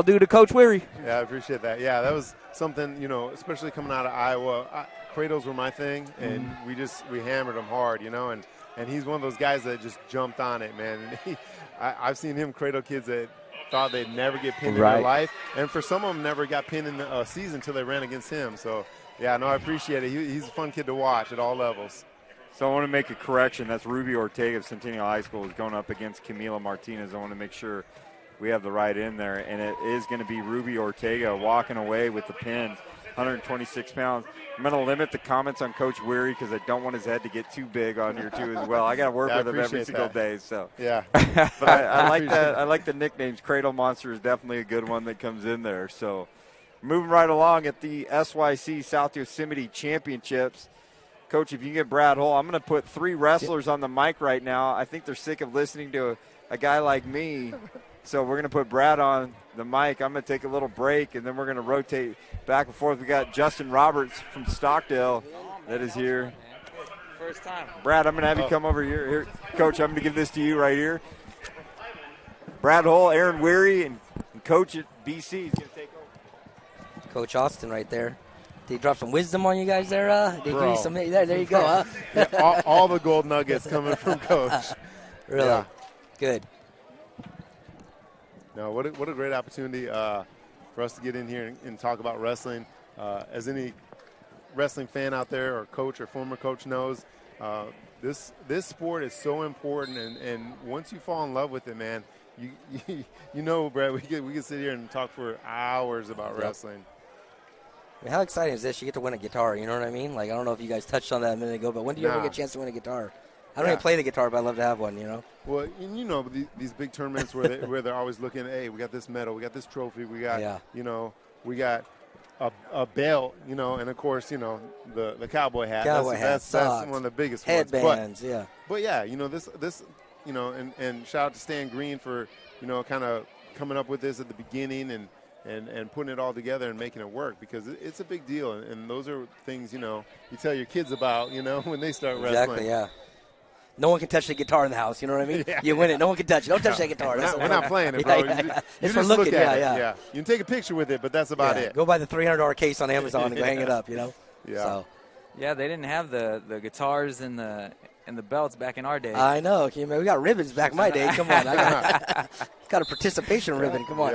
due to Coach Weary. Yeah, I appreciate that. Yeah, that was something, especially coming out of Iowa. Cradles were my thing, and we hammered him hard, and he's one of those guys that just jumped on it, man. And I've seen him cradle kids that thought they'd never get pinned in their life, and for some of them never got pinned in the season until they ran against him. So, yeah, no, I appreciate it. He's a fun kid to watch at all levels. So I want to make a correction. That's Ruby Ortega of Centennial High School is going up against Camila Martinez. I want to make sure we have the right in there. And it is going to be Ruby Ortega walking away with the pin, 126 pounds. I'm going to limit the comments on Coach Weary because I don't want his head to get too big on here, too, as well. I got to work with him every single day. So. Yeah. But I like that. I like the nicknames. Cradle Monster is definitely a good one that comes in there. So moving right along at the SYC South Yosemite Championships. Coach, if you get Brad Hull, I'm going to put 3 wrestlers on the mic right now. I think they're sick of listening to a guy like me. So we're going to put Brad on the mic. I'm going to take a little break, and then we're going to rotate back and forth. We got Justin Roberts from Stockdale that is here. First time. Brad, I'm going to have you come over here. Coach, I'm going to give this to you right here. Brad Hull, Aaron Weary, and Coach at BC is going to take over. Coach Austin right there. Did he drop some wisdom on you guys there? Did he give Bro. you some? There you go. Huh? Yeah, all the gold nuggets coming from Coach. Really? Yeah. Good. No, what a great opportunity for us to get in here and talk about wrestling. As any wrestling fan out there or coach or former coach knows, this sport is so important, and once you fall in love with it, man, you know, Brad, we could sit here and talk for hours about wrestling. I mean, how exciting is this? You get to win a guitar, you know what I mean? Like, I don't know if you guys touched on that a minute ago, but when do you ever get a chance to win a guitar? I don't even play the guitar, but I'd love to have one, you know? Well, and you know, these big tournaments where they're always looking, hey, we got this medal, we got this trophy, we got, you know, we got a belt, you know, and, of course, you know, the cowboy hat. That's one of the biggest headbands, ones. But, yeah, you know, this you know, and shout out to Stan Green for, you know, kind of coming up with this at the beginning and putting it all together and making it work, because it's a big deal. And those are things, you know, you tell your kids about, you know, when they start wrestling. Exactly, yeah. No one can touch the guitar in the house, you know what I mean? Yeah. You win it, no one can touch it. Don't touch that guitar. We're not playing it, bro. You it's just for looking, look at it. You can take a picture with it, but that's about it. Go buy the $300 case on Amazon and go hang it up, you know? Yeah. So. Yeah, they didn't have the guitars and the belts back in our day. I know. We got ribbons back in my day. Come on. I got a participation ribbon. Come on.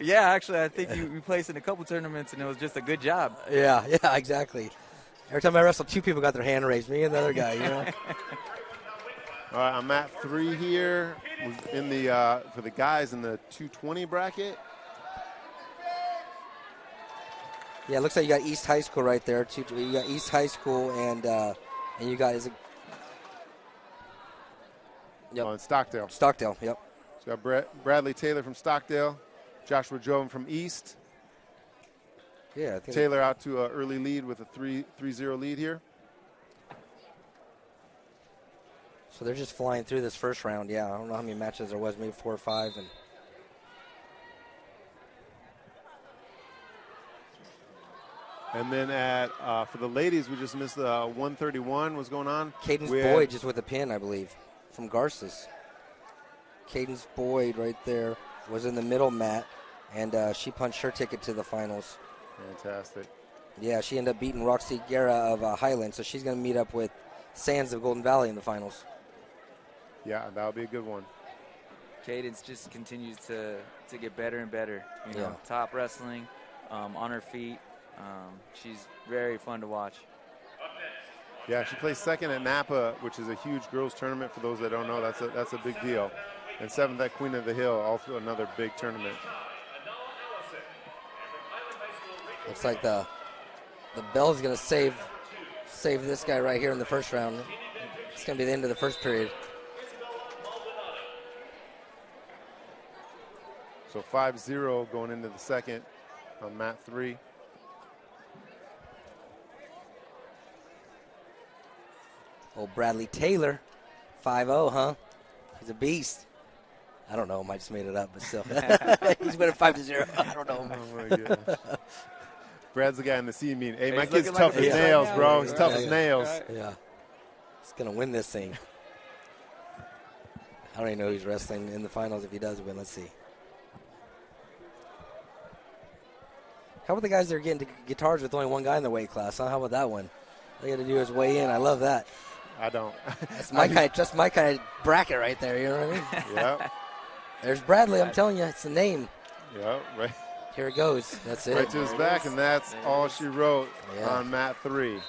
Yeah, actually, I think you placed in a couple tournaments, and it was just a good job. Yeah, exactly. Every time I wrestled, 2 people got their hand raised, me and the other guy, you know? All right, I'm at 3 here in the for the guys in the 220 bracket. Yeah, it looks like you got East High School right there. You got East High School, and you got in Stockdale. Stockdale, yep. So got Bradley Taylor from Stockdale, Joshua Joven from East. Yeah, I think Taylor out to an early lead with a 3-0 lead here. So they're just flying through this first round. Yeah, I don't know how many matches there was, maybe 4 or 5. And then for the ladies, we just missed 131. What's going on? Cadence Boyd just with a pin, I believe, from Garces. Cadence Boyd right there was in the middle mat, and she punched her ticket to the finals. Fantastic. Yeah, she ended up beating Roxy Guerra of Highland, so she's going to meet up with Sands of Golden Valley in the finals. Yeah, that'll be a good one. Cadence just continues to get better and better. You know, top wrestling, on her feet. She's very fun to watch. Yeah, she plays second at Napa, which is a huge girls tournament. For those that don't know, that's a big deal. And 7th at Queen of the Hill, also another big tournament. Looks like the bell's going to save this guy right here in the first round. It's going to be the end of the first period. So 5-0 going into the second on mat 3. Oh, Bradley Taylor, 5-0, huh? He's a beast. I don't know. I just made it up, but still. He's winning 5-0. I don't know. Oh, my goodness. Brad's the guy in the C meeting. Hey, my kid's tough as nails, bro. He's tough as nails. Yeah. He's going to win this thing. I don't even know who's wrestling in the finals if he does win. Let's see. How about the guys that are getting guitars with only one guy in the weight class, huh? How about that one? All you got to do is weigh in. I love that. I don't. That's my kind of bracket right there, you know what I mean? Yeah. There's Bradley. I'm telling you, it's the name. Yeah, right. Here it goes. That's it. Right to his back, and that's all she wrote on mat 3.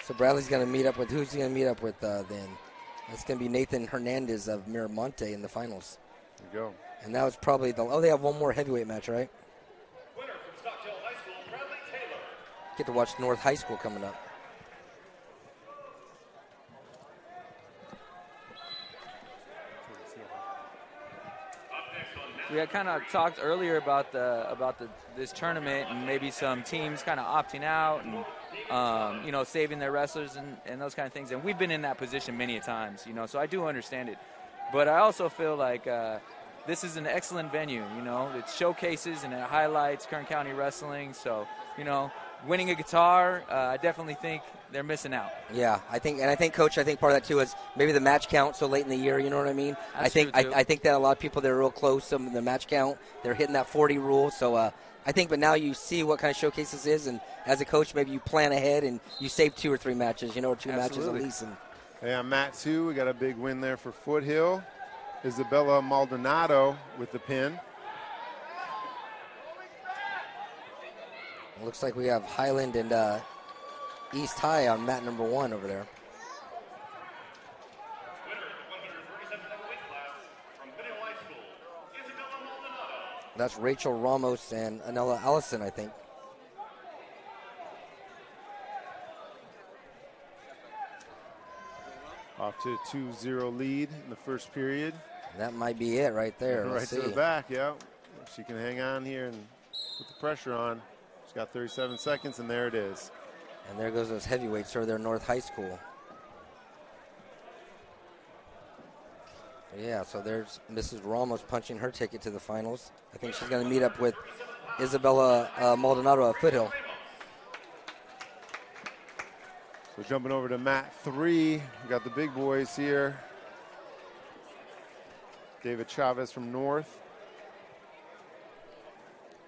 So Bradley's going to meet up with, who's he going to meet up with then? That's going to be Nathan Hernandez of Miramonte in the finals. There you go. And that was probably they have one more heavyweight match, right? Winner from Stockdale High School, Bradley Taylor. Get to watch North High School coming up. We had kind of talked earlier about this tournament and maybe some teams kind of opting out and saving their wrestlers and those kind of things. And we've been in that position many a times, so I do understand it. But I also feel like this is an excellent venue. It showcases and it highlights Kern County wrestling. So winning a guitar, I definitely think they're missing out. Yeah, I think, Coach, part of that too is maybe the match count so late in the year. You know what I mean? That's I think true too. I think that a lot of people that are real close, some of the match count, they're hitting that 40 rule. So I think, but now you see what kind of showcase this is, and as a coach, maybe you plan ahead and you save 2 or 3 matches, or 2 matches at least. And Yeah, Mat 2, we got a big win there for Foothill. Isabella Maldonado with the pin. it looks like we have Highland and East High on mat number 1 over there. That's Rachel Ramos and Anella Allison, I think. Off to a 2-0 lead in the first period. That might be it right there. Right Let's to see. the back, yeah. If she can hang on here and put the pressure on. She's got 37 seconds, and there it is. And there goes those heavyweights over there, North High School. Yeah, so there's Mrs. Ramos punching her ticket to the finals. I think she's going to meet up with Isabella Maldonado at Foothill. So jumping over to mat 3, we got the big boys here. David Chavez from North.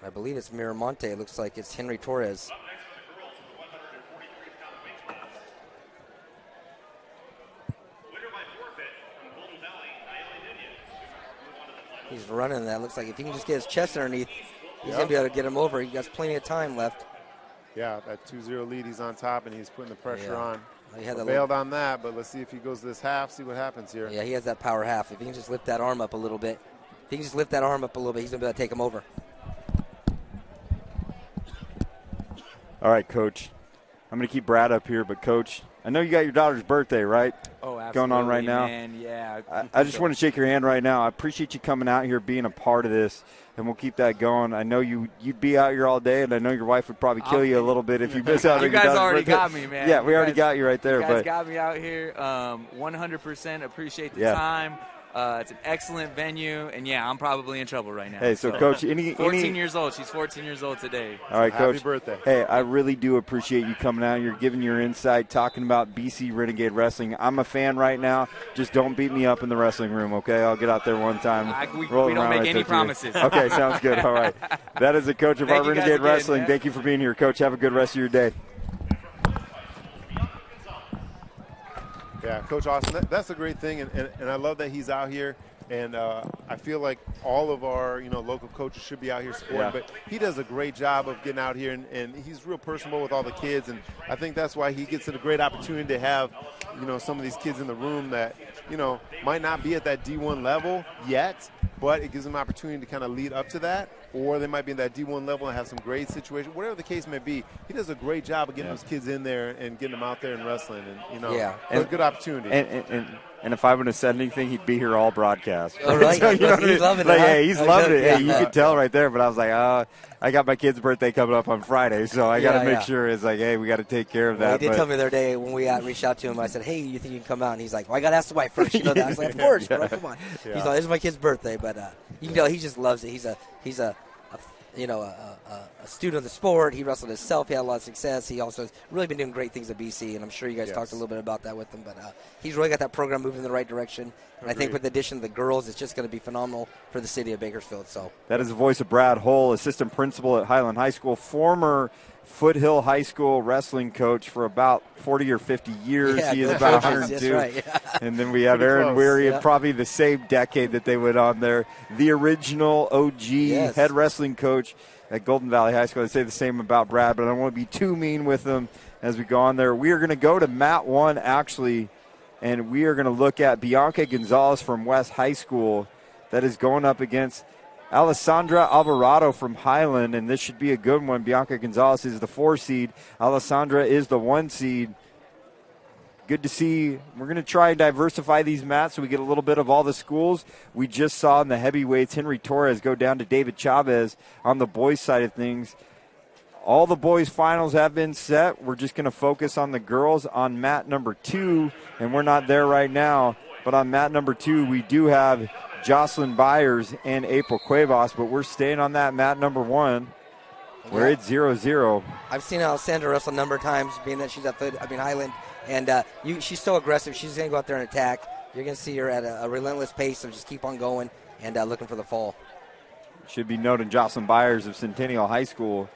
I believe it's Miramonte. It looks like it's Henry Torres. He's running that. Looks like if he can just get his chest underneath, he's going to be able to get him over. He got plenty of time left. Yeah, that 2-0 lead, he's on top, and he's putting the pressure on. He had Bailed on that, but let's see if he goes this half, see what happens here. Yeah, he has that power half. If he can just lift that arm up a little bit, he's going to be able to take him over. All right, Coach. I'm going to keep Brad up here, but, Coach, I know you got your daughter's birthday, right? Oh, absolutely, going on right now. Man. Yeah. I just want to shake your hand right now. I appreciate you coming out here, being a part of this, and we'll keep that going. I know you'd be out here all day, and I know your wife would probably kill you a little bit if you miss out on your daughter's birthday. You guys already got me, man. Yeah, we already got you right there. You guys got me out here. 100% appreciate the time. It's an excellent venue, and I'm probably in trouble right now. Hey, so Coach, 14 years old. She's 14 years old today. All right, Coach. Happy birthday. Hey, I really do appreciate you coming out here, giving your insight, talking about BC Renegade Wrestling. I'm a fan right now. Just don't beat me up in the wrestling room, okay? I'll get out there one time. We don't make any promises. Okay, sounds good. All right. That is the coach of our Renegade Wrestling. Man. Thank you for being here, Coach. Have a good rest of your day. Yeah, Coach Austin, that's a great thing, and I love that he's out here. And I feel like all of our, local coaches should be out here supporting. But he does a great job of getting out here, and he's real personable with all the kids. And I think that's why he gets a great opportunity to have, some of these kids in the room that, might not be at that D1 level yet, but it gives them an opportunity to kind of lead up to that. Or they might be in that D1 level and have some great situation. Whatever the case may be, he does a great job of getting those kids in there and getting them out there and wrestling. And, it's a good opportunity. And if I would have said anything, he'd be here all broadcast. All right. So, he's loving it. Like, hey, he's loving it. Yeah. Hey, you could tell right there. But I was like, I got my kid's birthday coming up on Friday, so I got to make sure it's like, hey, we got to take care of that. He did tell me the other day when we reached out to him, I said, hey, you think you can come out? And he's like, well, I got to ask the wife first. That. I was like, of course, bro, come on. Yeah. He's like, this is my kid's birthday. But you can tell he just loves it. He's a student of the sport. He wrestled himself. He had a lot of success. He also has really been doing great things at BC, and I'm sure you guys talked a little bit about that with him. But he's really got that program moving in the right direction. And I think with the addition of the girls, it's just going to be phenomenal for the city of Bakersfield. So that is the voice of Brad Hull, assistant principal at Highland High School, former Foothill High School wrestling coach for about 40 or 50 years. Yeah, he is about coaches, 102. Right. And then we have Aaron Weary, yeah. probably the same decade that they went on there. The original OG head wrestling coach at Golden Valley High School. I say the same about Brad, but I don't want to be too mean with him as we go on there. We are going to go to mat 1, actually, and we are going to look at Bianca Gonzalez from West High School that is going up against Alessandra Alvarado from Highland, and this should be a good one. Bianca Gonzalez is the 4 seed. Alessandra is the 1 seed. Good to see. We're going to try and diversify these mats so we get a little bit of all the schools. We just saw in the heavyweights Henry Torres go down to David Chavez on the boys' side of things. All the boys' finals have been set. We're just going to focus on the girls on mat number 2, and we're not there right now. But on mat number 2, we do have Jocelyn Byers and April Cuevas, but we're staying on that mat number 1. We're at 0-0. I've seen Alessandra wrestle a number of times, being that she's at Highland. And she's so aggressive. She's going to go out there and attack. You're going to see her at a relentless pace of just keep on going and looking for the fall. Should be noted Jocelyn Byers of Centennial High School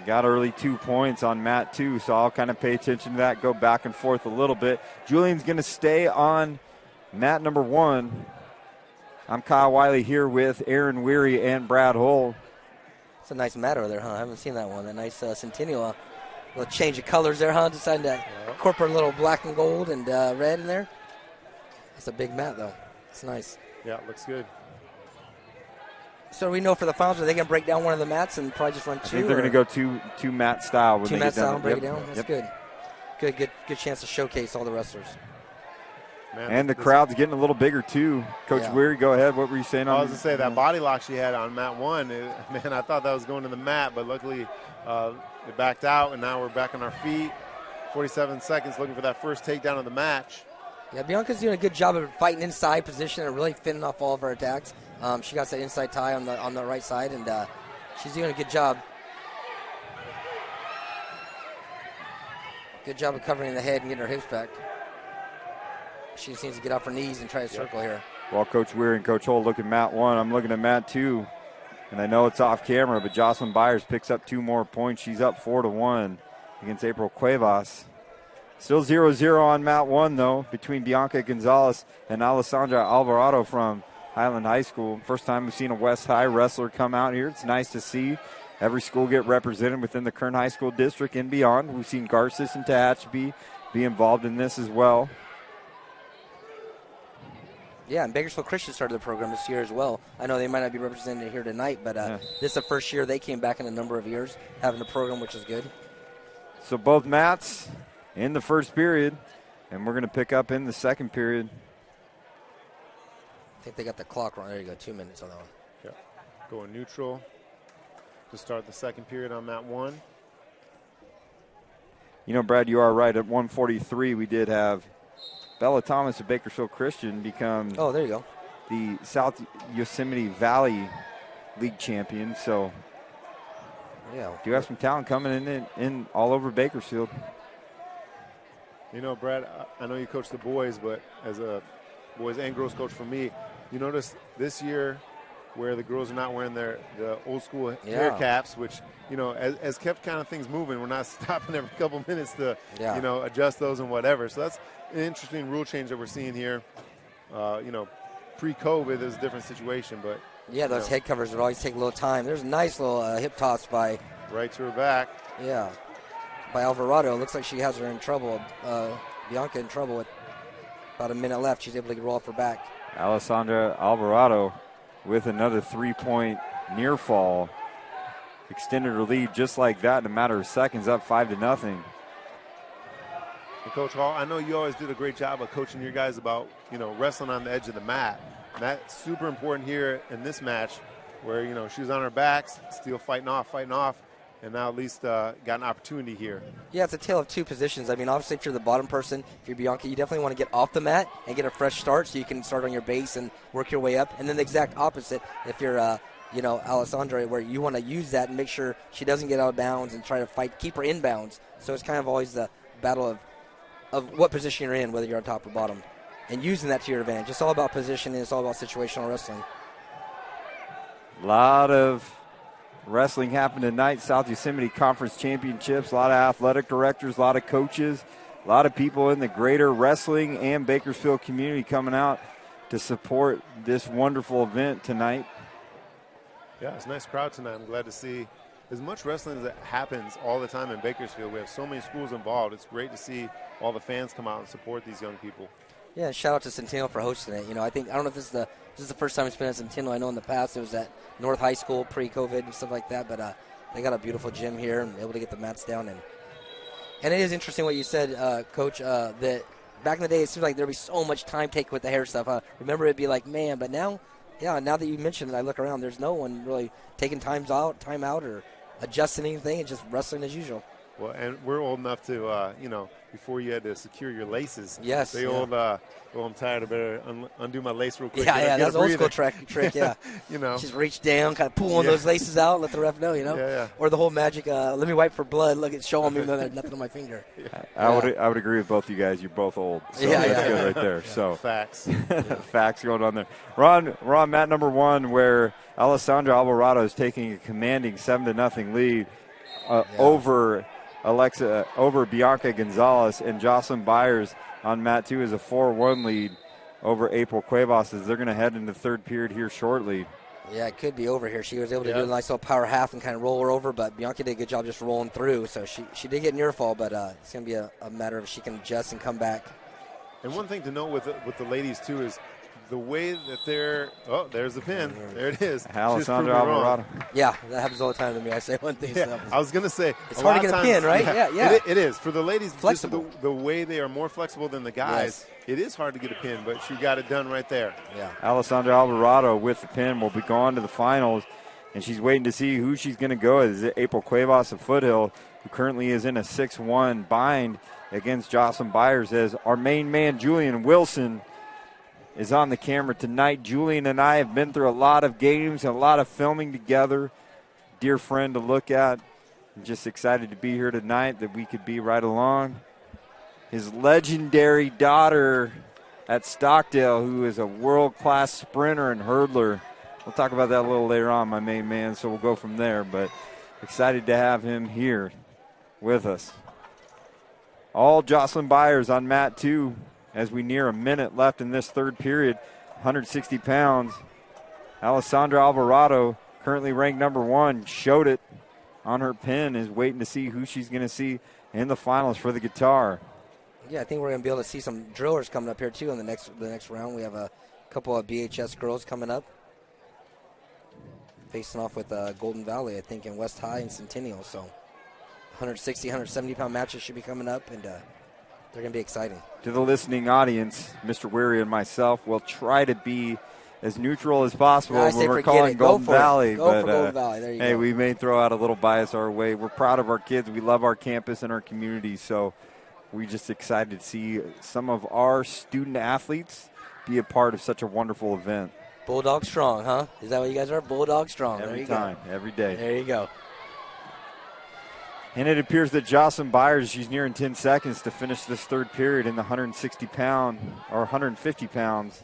got early 2 points on mat 2, so I'll kind of pay attention to that, go back and forth a little bit. Julian's going to stay on mat number 1. I'm Kyle Wiley here with Aaron Weary and Brad Hull. It's a nice mat over there, huh? I haven't seen that one. That nice Centennial. A little change of colors there, huh? Decided to incorporate a little black and gold and red in there. It's a big mat, though. It's nice. Yeah, looks good. So we know for the finals, are they going to break down one of the mats and probably just run 2? I think they're going to go two mat style. When 2 they mat get style down. and break Yep. it down? That's good. Good chance to showcase all the wrestlers. Man, and the crowd's getting a little bigger, too. Coach Weary, go ahead. What were you saying? I was going to say that body lock she had on mat 1, man, I thought that was going to the mat, but luckily it backed out, and now we're back on our feet. 47 seconds looking for that first takedown of the match. Yeah, Bianca's doing a good job of fighting inside position and really fending off all of her attacks. She got that inside tie on the right side, and she's doing a good job. Good job of covering the head and getting her hips back. She just needs to get off her knees and try to circle here. While Coach Weir and Coach Hull look at mat 1, I'm looking at mat 2. And I know it's off camera, but Jocelyn Byers picks up 2 more points. She's up 4-1 against April Cuevas. Still 0-0 on mat 1, though, between Bianca Gonzalez and Alessandra Alvarado from Highland High School. First time we've seen a West High wrestler come out here. It's nice to see every school get represented within the Kern High School district and beyond. We've seen Garces and Tehachapi be involved in this as well. Yeah, and Bakersfield Christian started the program this year as well. I know they might not be represented here tonight, but this is the first year they came back in a number of years having a program, which is good. So both mats in the first period, and we're going to pick up in the second period. I think they got the clock wrong. There you go, 2 minutes on that one. Yeah. Going neutral to start the second period on mat 1. You know, Brad, you are right. At 1:43, we did have Bella Thomas of Bakersfield Christian become there you go. the South Yosemite Valley League champion. So, yeah, do have some talent coming in all over Bakersfield. You know, Brad, I know you coach the boys, but as a boys and girls coach for me, you notice this year where the girls are not wearing the old school hair caps, which, you know, has kept kind of things moving. We're not stopping every couple minutes to, you know, adjust those and whatever. So that's an interesting rule change that we're seeing here. You know, pre-COVID, there's a different situation, but. Yeah, those head covers would always take a little time. There's a nice little hip toss by. Right to her back. Yeah, by Alvarado. It looks like she has her in trouble. Bianca in trouble with about a minute left. She's able to roll off her back. Alessandra Alvarado with another 3-point near fall. Extended her lead just like that in a matter of seconds, up 5-0. And Coach Hall, I know you always did a great job of coaching your guys about, you know, wrestling on the edge of the mat. And that's super important here in this match where, you know, she was on her backs, still fighting off, and now at least got an opportunity here. Yeah, it's a tale of two positions. I mean, obviously, if you're the bottom person, if you're Bianca, you definitely want to get off the mat and get a fresh start so you can start on your base and work your way up. And then the exact opposite, if you're, you know, Alessandra, where you want to use that and make sure she doesn't get out of bounds and try to fight, keep her in bounds. So it's kind of always the battle of what position you're in, whether you're on top or bottom, and using that to your advantage. It's all about position, and it's all about situational wrestling. A lot of wrestling happened tonight. South Yosemite Conference Championships. A lot of athletic directors, a lot of coaches, a lot of people in the greater wrestling and Bakersfield community coming out to support this wonderful event tonight. Yeah, it's a nice crowd tonight. I'm glad to see as much wrestling as it happens all the time in Bakersfield. We have so many schools involved. It's great to see all the fans come out and support these young people. Yeah, shout out to Centennial for hosting it. You know, I don't know if this is the first time it's been at Centennial. I know in the past it was at North High School pre-COVID and stuff like that, but they got a beautiful gym here and able to get the mats down. And it is interesting what you said, Coach, that back in the day it seemed like there'd be so much time taken with the hair stuff. Remember it'd be like, man, but now that you mentioned it, I look around, there's no one really taking time out or adjusting anything. It's just wrestling as usual. Well, and we're old enough to, before you had to secure your laces. Yes. The old, I'm tired. I better undo my lace real quick. Yeah, that's old school trick, yeah. Just reach down, kind of pull on those laces out, let the ref know, Yeah. Or the whole magic, let me wipe for blood, look, show them even though there's nothing on my finger. I would agree with both of you guys. You're both old. So that's good right there. So Facts. Facts going on there. We're on mat number 1 where Alessandra Alvarado is taking a commanding 7-0 lead over Bianca Gonzalez, and Jocelyn Byers on mat 2 is a 4-1 lead over April Cuevas as they're going to head into the third period here shortly. Yeah, it could be over here. She was able to do a nice little power half and kind of roll her over, but Bianca did a good job just rolling through. So she did get near fall, but it's going to be a matter of if she can adjust and come back. And one thing to note with the ladies, too, is the way that they're – there's the pin. There it is. Alessandra Alvarado. Yeah, that happens all the time to me. I say one thing. Yeah, I was going to say – it's hard to get a pin, right? Yeah. It is. For the ladies, flexible. The way they are more flexible than the guys, it is hard to get a pin, but she got it done right there. Yeah. Alessandra Alvarado with the pin will be going to the finals, and she's waiting to see who she's going to go as. Is it April Cuevas of Foothill, who currently is in a 6-1 bind against Jocelyn Byers, as our main man, Julian Wilson, is on the camera tonight. Julian and I have been through a lot of games and a lot of filming together. Dear friend to look at. I'm just excited to be here tonight, that we could be right along. His legendary daughter at Stockdale, who is a world-class sprinter and hurdler. We'll talk about that a little later on, my main man, so we'll go from there. But excited to have him here with us. All Jocelyn Byers on mat 2 as we near a minute left in this third period. 160 pounds. Alessandra Alvarado, currently ranked number 1, showed it on her pin, is waiting to see who she's going to see in the finals for the guitar. Yeah, I think we're going to be able to see some drillers coming up here, too, in the next round. We have a couple of BHS girls coming up, facing off with Golden Valley, I think, in West High and Centennial. So 160, 170-pound matches should be coming up, and they're going to be exciting. To the listening audience, Mr. Weary and myself will try to be as neutral as possible when we're calling Golden Valley. Go for Golden Valley. There you go. We may throw out a little bias our way. We're proud of our kids. We love our campus and our community, so we're just excited to see some of our student athletes be a part of such a wonderful event. Bulldog strong, huh? Is that what you guys are? Bulldog strong. Every time, every day. There you go. And it appears that Jocelyn Byers, she's nearing 10 seconds to finish this third period in the 160-pound or 150 pounds.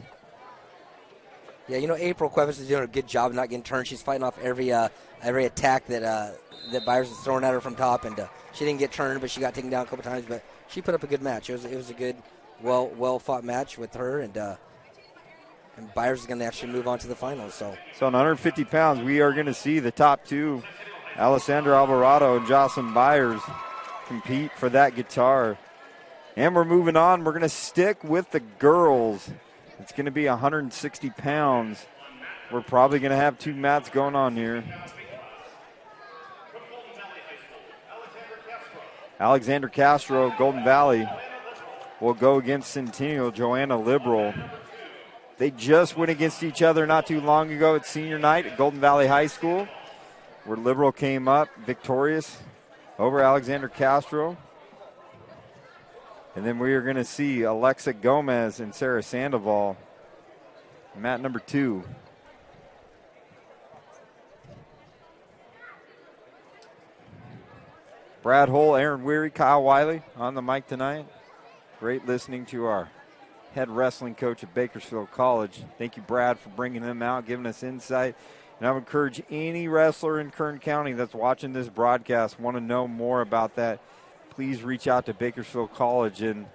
Yeah, April Cuevas is doing a good job of not getting turned. She's fighting off every attack that Byers is throwing at her from top, and she didn't get turned, but she got taken down a couple times. But she put up a good match. It was a good, well fought match with her, and Byers is going to actually move on to the finals. So in 150 pounds, we are going to see the top two, Alessandra Alvarado and Jocelyn Byers, compete for that guitar. And we're moving on. We're going to stick with the girls. It's going to be 160 pounds. We're probably going to have two mats going on here. Alexander Castro, Golden Valley, will go against Centennial, Joanna Liberal. They just went against each other not too long ago at senior night at Golden Valley High School, where Liberal came up victorious over Alexander Castro. And then we are going to see Alexa Gomez and Sarah Sandoval, mat number 2. Brad Hull, Aaron Weary, Kyle Wiley on the mic tonight. Great listening to our head wrestling coach at Bakersfield College. Thank you, Brad, for bringing them out, giving us insight. And I would encourage any wrestler in Kern County that's watching this broadcast, want to know more about that, please reach out to Bakersfield College and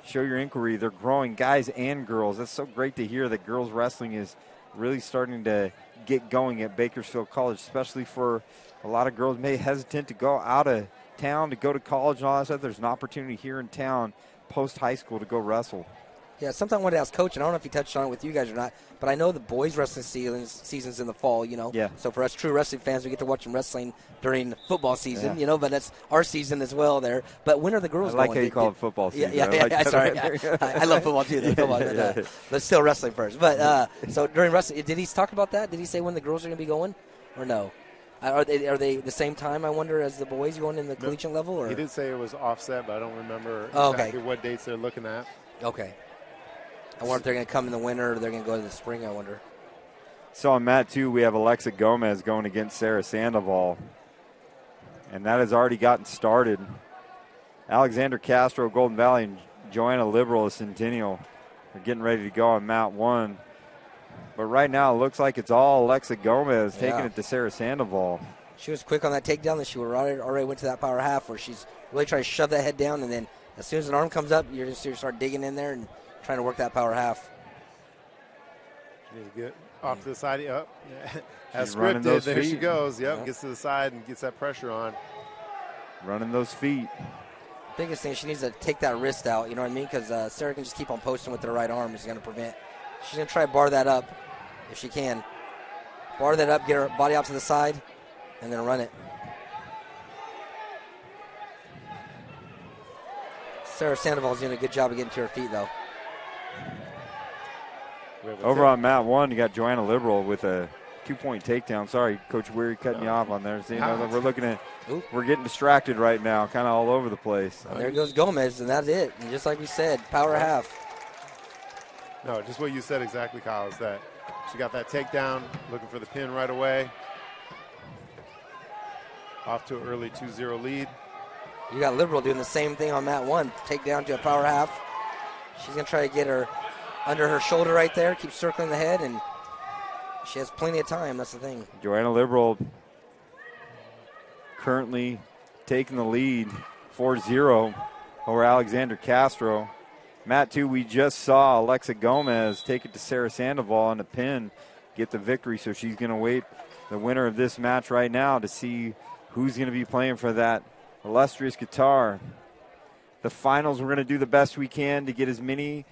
show your inquiry. They're growing, guys and girls. That's so great to hear that girls wrestling is really starting to get going at Bakersfield College, especially for a lot of girls may hesitant to go out of town to go to college and all that stuff. There's an opportunity here in town post-high school to go wrestle. Yeah, something I wanted to ask Coach, and I don't know if he touched on it with you guys or not, but I know the boys' wrestling season's in the fall, Yeah. So for us true wrestling fans, we get to watch them wrestling during football season, but that's our season as well there. But when are the girls going? I like going? how you call it football season. Sorry. I love football too, but still wrestling first. But so during wrestling, did he talk about that? Did he say when the girls are going to be going or no? Are they the same time, I wonder, as the boys going in the collegiate level? Or? He did say it was offset, but I don't remember Oh, exactly what dates they're looking at. Okay. I wonder if they're going to come in the winter or they're going to go to the spring, I wonder. So on mat 2, we have Alexa Gomez going against Sarah Sandoval. And that has already gotten started. Alexander Castro, Golden Valley, and Joanna Liberal of Centennial are getting ready to go on mat 1. But right now it looks like it's all Alexa Gomez taking it to Sarah Sandoval. She was quick on that takedown, and she already went to that power half where she's really trying to shove that head down, and then as soon as an arm comes up, you start digging in there and trying to work that power half. She needs to get off to the side. Yep. As She's running scripted, those there she feet. goes. Yep, gets to the side and gets that pressure on. Running those feet. Biggest thing, she needs to take that wrist out, you know what I mean? Because Sarah can just keep on posting with her right arm. She's going to try to bar that up if she can. Bar that up, get her body out to the side, and then run it. Sarah Sandoval's doing a good job of getting to her feet, though. Over on mat 1, you got Joanna Liberal with a 2-point takedown. Sorry, Coach Weary, cutting you off on there. So, we're looking at, we're getting distracted right now, kind of all over the place. And there goes Gomez, and that's it. And just like we said, power half. No, just what you said exactly, Kyle, is that she got that takedown, looking for the pin right away. Off to an early 2-0 lead. You got Liberal doing the same thing on mat 1. Take down to a power half. She's going to try to get her under her shoulder right there, keep circling the head, and she has plenty of time. That's the thing. Joanna Liberal currently taking the lead 4-0 over Alexander Castro. Mat 2, we just saw Alexa Gomez take it to Sarah Sandoval on a pin, get the victory. So she's going to wait the winner of this match right now to see who's going to be playing for that illustrious guitar. The finals, we're going to do the best we can to get as many,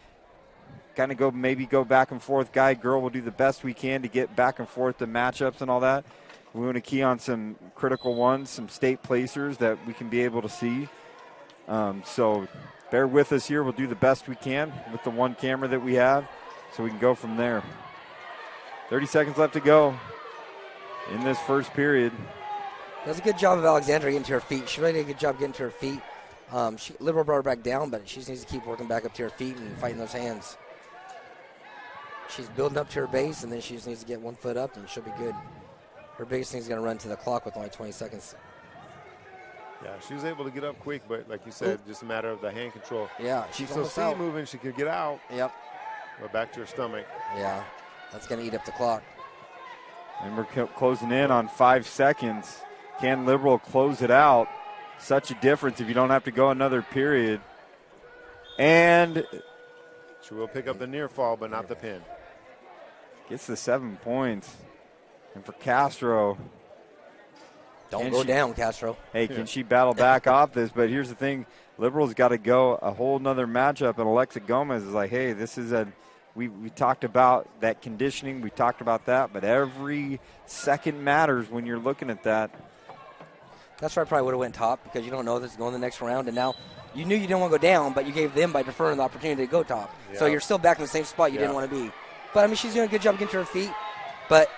kind of go back and forth. Guy, girl, we'll do the best we can to get back and forth the matchups and all that. We want to key on some critical ones, some state placers that we can be able to see. So bear with us here. We'll do the best we can with the one camera that we have so we can go from there. 30 seconds left to go in this first period. Does a good job of Alexandra getting to her feet. She really did a good job getting to her feet. Liberal brought her back down, but she just needs to keep working back up to her feet and fighting those hands. She's building up to her base, and then she just needs to get one foot up, and she'll be good. Her biggest thing is going to run to the clock with only 20 seconds. Yeah, she was able to get up quick, but like you said, just a matter of the hand control. Yeah, she's so almost feet out. moving, she could get out. Yep. But back to her stomach. Yeah, that's going to eat up the clock. And we're closing in on 5 seconds. Can Liberal close it out? Such a difference if you don't have to go another period. And she will pick up the near fall, but not the pin. Gets the 7 points. And for Castro. Don't go down, Castro. Hey, can she battle back off this? But here's the thing. Liberal's got to go a whole nother matchup. And Alexa Gomez is like, hey, this is we talked about that conditioning. We talked about that. But every second matters when you're looking at that. That's why I probably would have went top, because you don't know if this is going the next round. And now you knew you didn't want to go down, but you gave them by deferring the opportunity to go top. Yeah. So you're still back in the same spot you didn't want to be. But, I mean, she's doing a good job getting to her feet. But,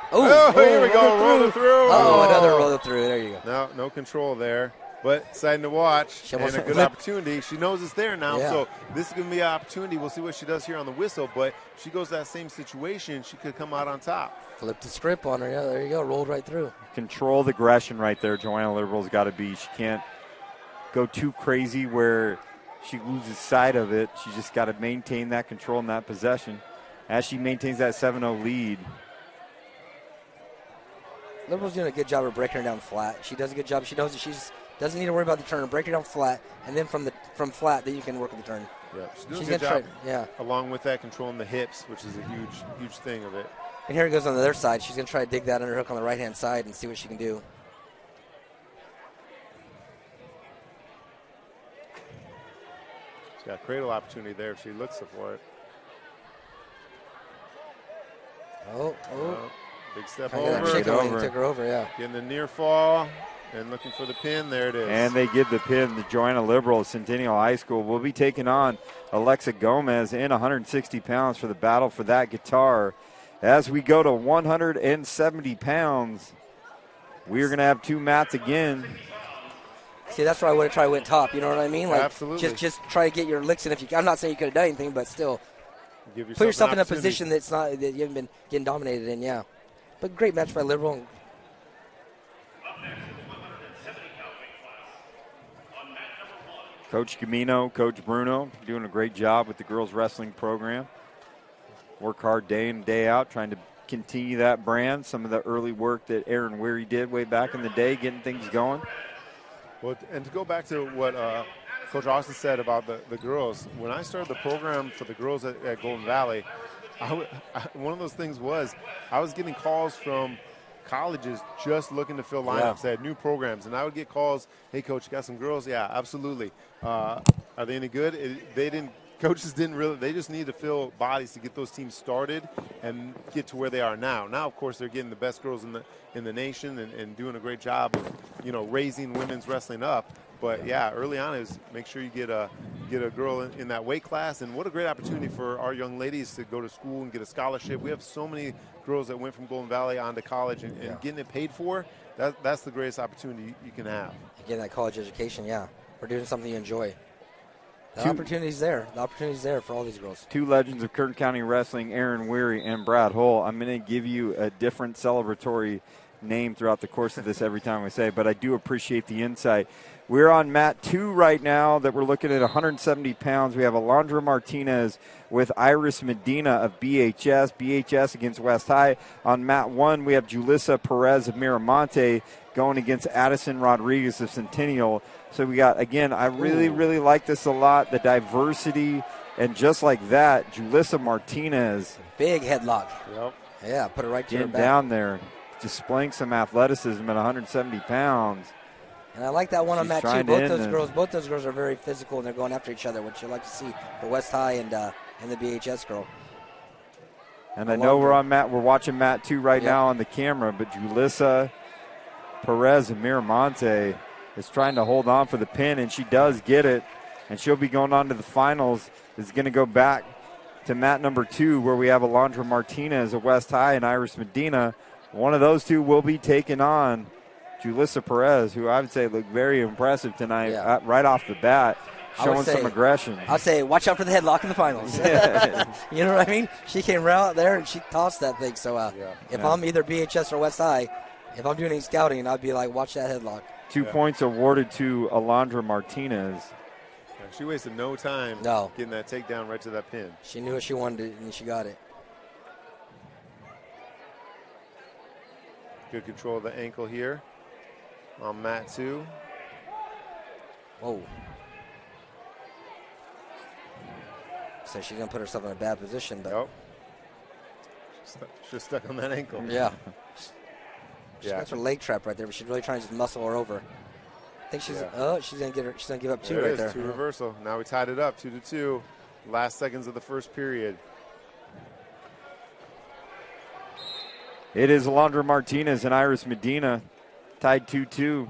here we go. Roll it through. Another roll it through. There you go. No control there. But exciting to watch and a good opportunity. She knows it's there now, so this is going to be an opportunity. We'll see what she does here on the whistle, but if she goes to that same situation, she could come out on top. Flip the script on her. Yeah, there you go. Rolled right through. Control the aggression right there. Joanna Liberal's got to be. She can't go too crazy where she loses sight of it. She just got to maintain that control and that possession as she maintains that 7-0 lead. Liberal's doing a good job of breaking her down flat. She does a good job. She knows that she doesn't need to worry about the turn. Break her down flat, and then from flat, then you can work with the turn. Yeah, she's doing a good job. Along with that, controlling the hips, which is a huge thing of it. And here it goes on the other side. She's going to try to dig that underhook on the right-hand side and see what she can do. She's got a cradle opportunity there if she looks for it. Big step over. Took her over, yeah. Getting the near fall and looking for the pin. There it is. And they give the pin to Joanna Liberal of Centennial High School. We'll be taking on Alexa Gomez in 160 pounds for the battle for that guitar. As we go to 170 pounds, We are going to have 2 mats again. See, that's where I would have tried went top. You know what I mean? Like, Absolutely. Just try to get your licks in. I'm not saying you could have done anything, but still, Give put yourself an in a opportunity. position that you haven't been getting dominated in. Yeah, but great match by Liberal. Coach Camino, Coach Bruno doing a great job with the girls wrestling program. Work hard day in and day out, trying to continue that brand. Some of the early work that Aaron Weary did way back in the day, getting things going. Well, and to go back to what Coach Austin said about the girls, when I started the program for the girls at Golden Valley, one of those things was I was getting calls from colleges just looking to fill lineups. They had new programs, and I would get calls, hey, Coach, you got some girls? Yeah, absolutely. Are they any good? Coaches didn't really. They just need to fill bodies to get those teams started and get to where they are now. Now, of course, they're getting the best girls in the nation and doing a great job of raising women's wrestling up. But yeah, early on is make sure you get a girl in that weight class. And what a great opportunity for our young ladies to go to school and get a scholarship. We have so many girls that went from Golden Valley on to college and getting it paid for. That's the greatest opportunity you can have. Getting that college education, or doing something you enjoy. The opportunity's there. The opportunity's there for all these girls. 2 legends of Kern County Wrestling, Aaron Weary and Brad Hull. I'm going to give you a different celebratory name throughout the course of this every time we say, but I do appreciate the insight. We're on mat 2 right now that we're looking at 170 pounds. We have Alondra Martinez with Iris Medina of BHS against West High. On mat 1, we have Julissa Perez of Miramonte going against Addison Rodriguez of Centennial. So we got, again, I really like this a lot, the diversity, and just like that, Julissa Martinez. Big headlock. Yep. Yeah, put it right to her Getting back. down there, displaying some athleticism at 170 pounds. And I like that one on She's mat 2. trying Both those girls are very physical, and they're going after each other, which you like to see for West High and the BHS girl. And I know we're watching mat 2 right now on the camera, but Julissa Perez and Miramonte is trying to hold on for the pin, and she does get it, and she'll be going on to the finals. Is going to go back to mat number 2, where we have Alondra Martinez of West High and Iris Medina. One of those two will be taking on Julissa Perez, who I would say looked very impressive tonight right off the bat, showing some aggression. I'll say watch out for the headlock in the finals. You know what I mean? She came right out there and she tossed that thing. So if I'm either BHS or West High, if I'm doing any scouting, I'd be like, watch that headlock. 2 points awarded to Alondra Martinez. She wasted no time getting that takedown right to that pin. She knew what she wanted and she got it. Good control of the ankle here on mat 2. Whoa. So she's going to put herself in a bad position. But She's stuck on that ankle. Yeah. She got her leg trap right there, but she's really trying to just muscle her over. I think she's she's gonna give up 2 right there. 2 reversal. Now we tied it up 2-2. Last seconds of the first period. It is Alondra Martinez and Iris Medina tied 2-2.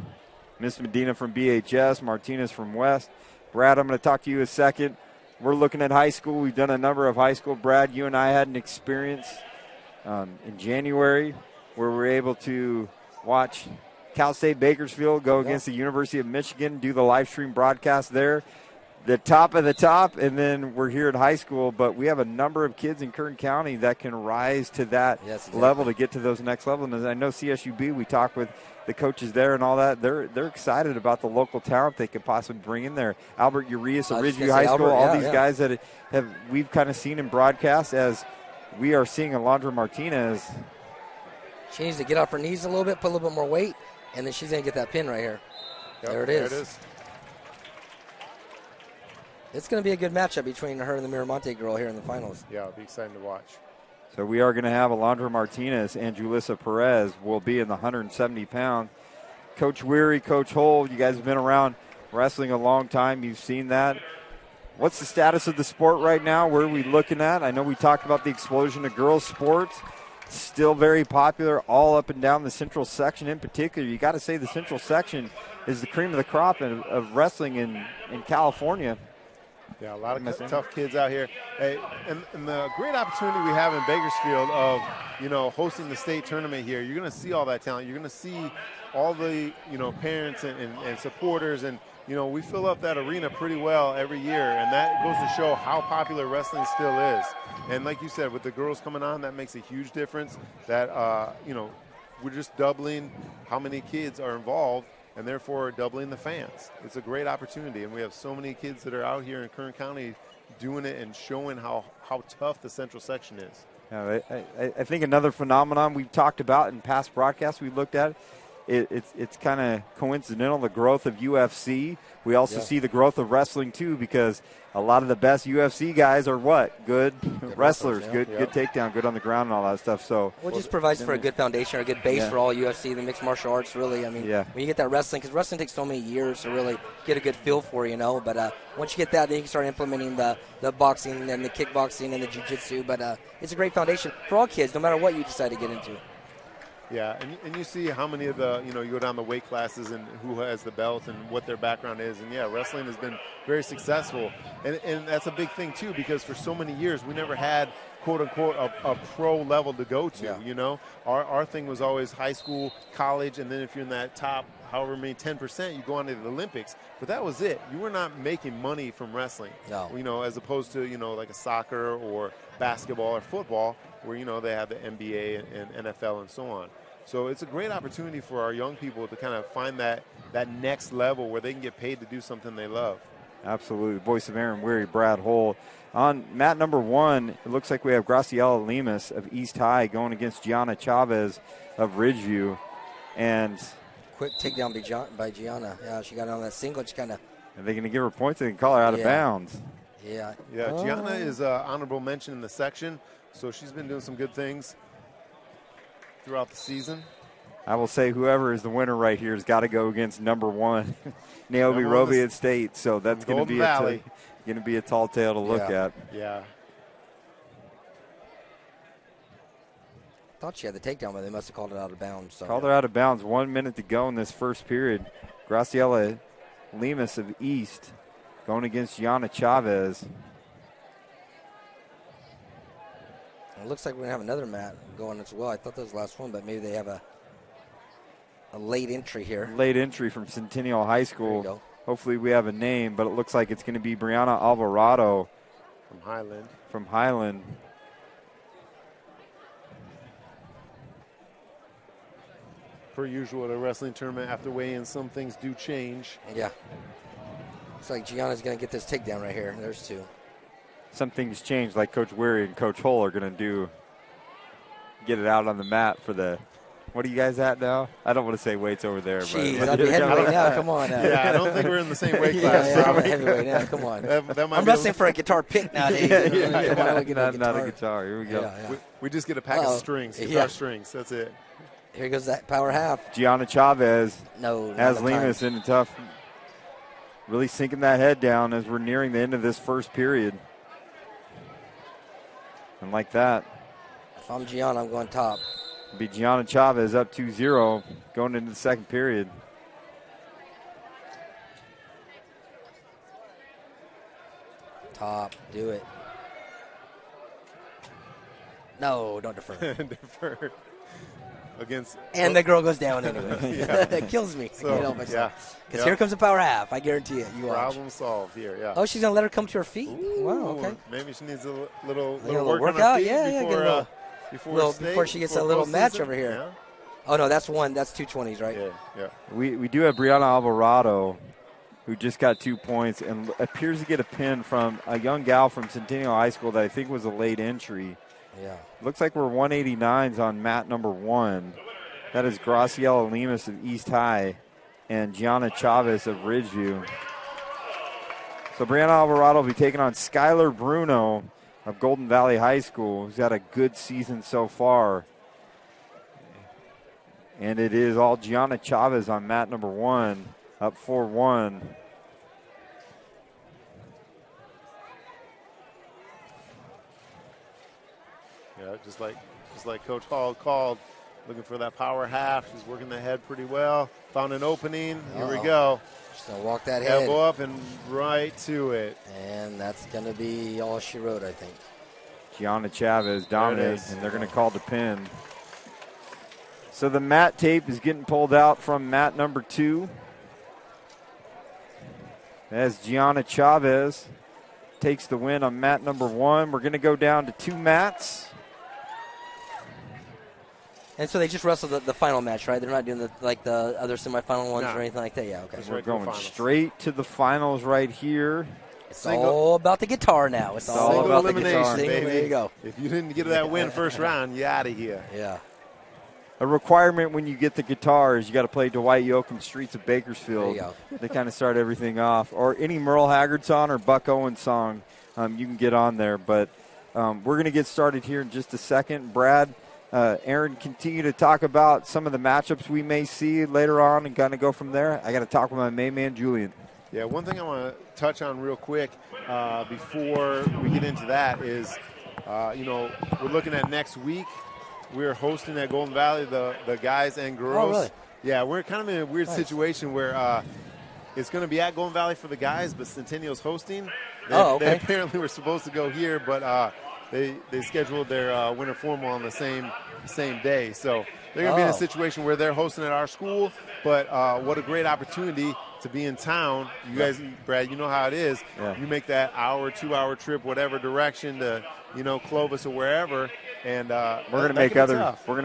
Miss Medina from BHS, Martinez from West. Brad, I'm going to talk to you in a second. We're looking at high school. We've done a number of high school. Brad, you and I had an experience in January where we were able to watch Cal State Bakersfield go against the University of Michigan, do the live stream broadcast there. The top of the top, and then we're here at high school, but we have a number of kids in Kern County that can rise to that level to get to those next levels. And I know CSUB, we talked with the coaches there and all that. They're excited about the local talent they could possibly bring in there. Albert Urias of Ridgeview High School, all these guys that we've kind of seen in broadcast as we are seeing Alondra Martinez. She needs to get off her knees a little bit, put a little bit more weight, and then she's going to get that pin right here. There it is. It's going to be a good matchup between her and the Miramonte girl here in the finals. Yeah, it'll be exciting to watch. So we are going to have Alondra Martinez and Julissa Perez will be in the 170-pound. Coach Weary, Coach Hull, you guys have been around wrestling a long time. You've seen that. What's the status of the sport right now? Where are we looking at? I know we talked about the explosion of girls' sports. Still very popular all up and down the central section in particular. You got to say the central section is the cream of the crop of wrestling in California. Yeah, a lot of tough kids out here. Hey, and the great opportunity we have in Bakersfield of, hosting the state tournament here, you're going to see all that talent. You're going to see all the, parents and supporters, and, we fill up that arena pretty well every year, and that goes to show how popular wrestling still is. And like you said, with the girls coming on, that makes a huge difference. That, we're just doubling how many kids are involved, and therefore doubling the fans. It's a great opportunity, and we have so many kids that are out here in Kern County doing it and showing how tough the Central section is. Yeah, I think another phenomenon we've talked about in past broadcasts we've looked at, it's kind of coincidental, the growth of UFC. We also see the growth of wrestling, too, because a lot of the best UFC guys are what? Good wrestlers, good takedown, good on the ground and all that stuff. So it just provides for a good foundation, or a good base for all UFC, the mixed martial arts, really. I mean, when you get that wrestling, because wrestling takes so many years to really get a good feel for, But once you get that, then you can start implementing the boxing and the kickboxing and the jiu-jitsu. But it's a great foundation for all kids, no matter what you decide to get into. Yeah, and you see how many of the, you go down the weight classes and who has the belt and what their background is. And, wrestling has been very successful. And that's a big thing, too, because for so many years we never had, quote-unquote, a pro level to go to, Our thing was always high school, college, and then if you're in that top, however many, 10%, you go on to the Olympics. But that was it. You were not making money from wrestling, as opposed to, like a soccer or basketball or football where, they have the NBA and NFL and so on. So it's a great opportunity for our young people to kind of find that next level where they can get paid to do something they love. Absolutely. Voice of Aaron Weary, Brad Hull. On mat number 1, it looks like we have Graciela Lemus of East High going against Gianna Chavez of Ridgeview. And quick takedown by Gianna. Yeah, she got on that single. Just kind of. Are they going to give her points? They can call her out of bounds. Yeah. Gianna is an honorable mention in the section, so she's been doing some good things throughout the season. I will say whoever is the winner right here has got to go against number 1, Naomi Roby at State. So that's going to be a tall tale to look at. Yeah. Thought she had the takedown, but they must have called it out of bounds. So. Called her out of bounds. 1 minute to go in this first period. Graciela Lemus of East going against Gianna Chavez. It looks like we're going to have another mat going as well. I thought that was the last one, but maybe they have a late entry here. Late entry from Centennial High School. There you go. Hopefully we have a name, but it looks like it's going to be Brianna Alvarado. From Highland. Per usual at a wrestling tournament, after weigh-in, some things do change. Yeah. Looks like Gianna's going to get this takedown right here. There's 2. Some things change, like Coach Weary and Coach Hull are going to do. Get it out on the mat for the. What are you guys at now? I don't want to say weights over there. Jeez, I'd be heavyweight now. Come on. Yeah, I don't think we're in the same weight class. I'm heavyweight now. Come on. I'm wrestling for a guitar pick nowadays. Not a guitar. Here we go. Yeah. We just get a pack of strings, guitar strings. That's it. Here goes that power half. Gianna Chavez has Lemus Lemus in a tough. Really sinking that head down as we're nearing the end of this first period. And like that. If I'm Gianna, I'm going top. Be Gianna Chavez up 2-0 going into the second period. Top. Do it. No, don't defer. Defer. And the girl goes down anyway. That kills me. So, I can't help myself. Because here comes the power half. I guarantee it. You watch. Problem solved here, yeah. Oh, she's going to let her come to her feet? Ooh, wow, okay. Maybe she needs a little workout. On her feet Yeah, before she gets a little match over here. Yeah. Oh, no, that's 220s, right? Yeah. We do have Brianna Alvarado, who just got 2 points and appears to get a pin from a young gal from Centennial High School that I think was a late entry. Yeah. Looks like we're 189s on mat number 1. That is Graciela Lemus of East High and Gianna Chavez of Ridgeview. So Brianna Alvarado will be taking on Skylar Bruno of Golden Valley High School, who's had a good season so far. And it is all Gianna Chavez on mat number 1, up 4-1. Yeah, just like Coach Hall called, looking for that power half. She's working the head pretty well. Found an opening. Here we go. She's going to walk that head. Elbow up and right to it. And that's going to be all she wrote, I think. Gianna Chavez dominates, and they're going to call the pin. So the mat tape is getting pulled out from mat number 2. As Gianna Chavez takes the win on mat number 1. We're going to go down to 2 mats. And so they just wrestled the final match, right? They're not doing the other semifinal ones or anything like that? Yeah, okay. We're going straight to the finals right here. It's all about the guitar now. It's all about the guitar. Baby. There you go. If you didn't get that win first round, you're out of here. Yeah. A requirement when you get the guitar is you got to play Dwight Yoakam Streets of Bakersfield. There you go. They kind of start everything off. Or any Merle Haggard song or Buck Owens song, you can get on there. But we're going to get started here in just a second. Brad, Aaron, continue to talk about some of the matchups we may see later on and kind of go from there. I got to talk with my main man, Julian. Yeah, one thing I want to touch on real quick before we get into that is, we're looking at next week. We're hosting at Golden Valley the guys and girls. Oh, really? Yeah, we're kind of in a weird situation where it's going to be at Golden Valley for the guys, but Centennial's hosting. They apparently were supposed to go here, but they scheduled their winter formal on the same day. So they're going to be in a situation where they're hosting at our school, but what a great opportunity to be in town. You guys, Brad, you know how it is. Yeah. You make that 2-hour trip, whatever direction to, Clovis or wherever, and we're going to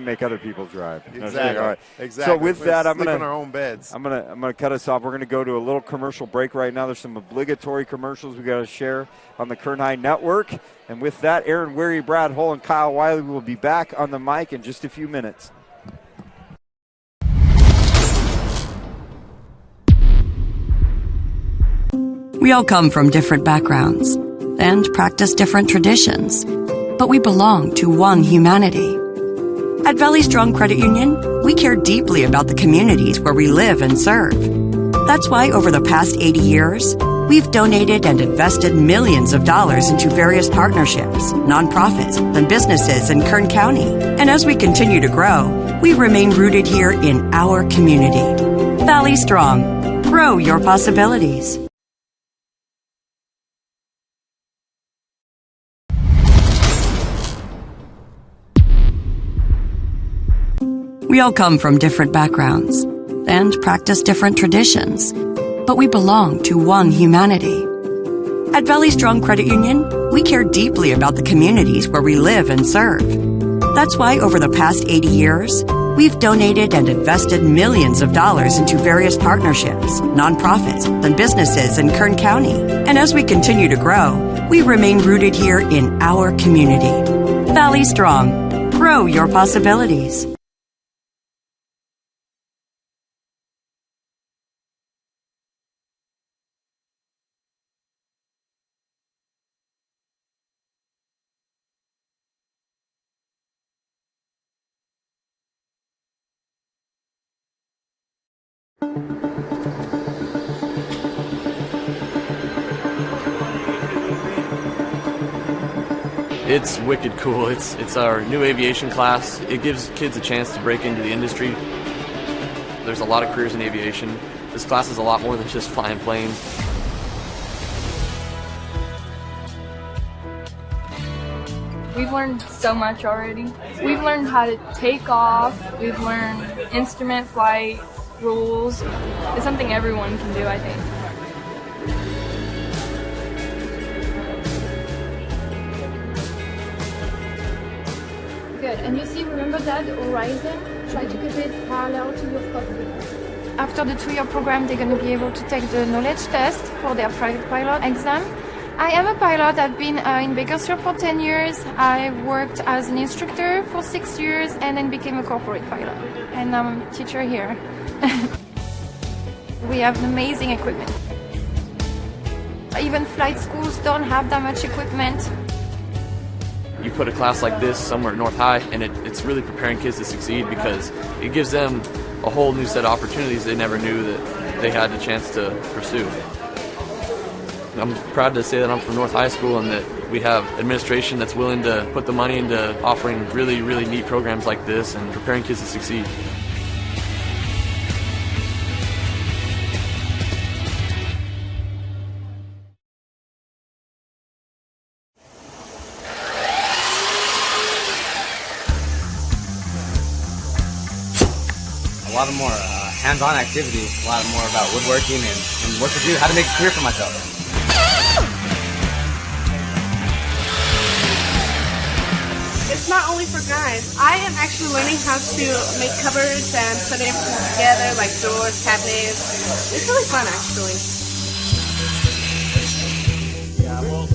make other people drive. Exactly. All right. Exactly. So with that, I'm sleep going in our own beds. I'm gonna cut us off. We're gonna go to a little commercial break right now. There's some obligatory commercials we got to share on the Kern High Network. And with that, Aaron Weary, Brad Hull, and Kyle Wiley will be back on the mic in just a few minutes. We all come from different backgrounds and practice different traditions, but we belong to one humanity. At Valley Strong Credit Union, we care deeply about the communities where we live and serve. That's why over the past 80 years, we've donated and invested millions of dollars into various partnerships, nonprofits, and businesses in Kern County. And as we continue to grow, we remain rooted here in our community. Valley Strong. Grow your possibilities. We all come from different backgrounds and practice different traditions, but we belong to one humanity. At Valley Strong Credit Union, we care deeply about the communities where we live and serve. That's why over the past 80 years, we've donated and invested millions of dollars into various partnerships, nonprofits, and businesses in Kern County. And as we continue to grow, we remain rooted here in our community. Valley Strong. Grow your possibilities. It's wicked cool. It's our new aviation class. It gives kids a chance to break into the industry. There's a lot of careers in aviation. This class is a lot more than just flying planes. We've learned so much already. We've learned how to take off. We've learned instrument flight rules. It's something everyone can do, I think. Good. And you see, remember that horizon? Try to keep it parallel to your cockpit. After the 2-year program, they're going to be able to take the knowledge test for their private pilot exam. I am a pilot. I've been in Bakersfield for 10 years. I worked as an instructor for 6 years and then became a corporate pilot. And I'm a teacher here. We have amazing equipment. Even flight schools don't have that much equipment. You put a class like this somewhere at North High, and it's really preparing kids to succeed because it gives them a whole new set of opportunities they never knew that they had the chance to pursue. I'm proud to say that I'm from North High School and that we have administration that's willing to put the money into offering really, really neat programs like this and preparing kids to succeed. lot of more hands-on activity, a lot more about woodworking and what to do, how to make a career for myself. It's not only for guys. I am actually learning how to make cupboards and put everything together, like doors, cabinets. It's really fun, actually. Yeah, well,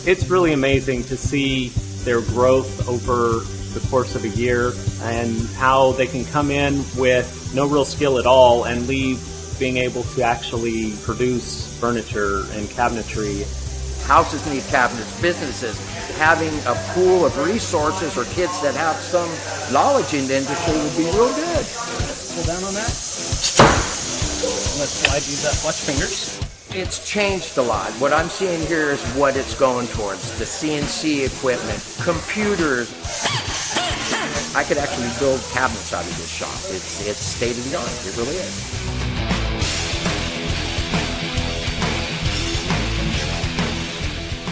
it's really amazing to see their growth over the course of a year and how they can come in with no real skill at all and leave being able to actually produce furniture and cabinetry. Houses need cabinets, businesses. Having a pool of resources or kids that have some knowledge in the industry would be real good. Pull down on that. Let's slide these up. Watch fingers. It's changed a lot. What I'm seeing here is what it's going towards. The CNC equipment, computers. I could actually build cabinets out of this shop. It's state of the art. It really is.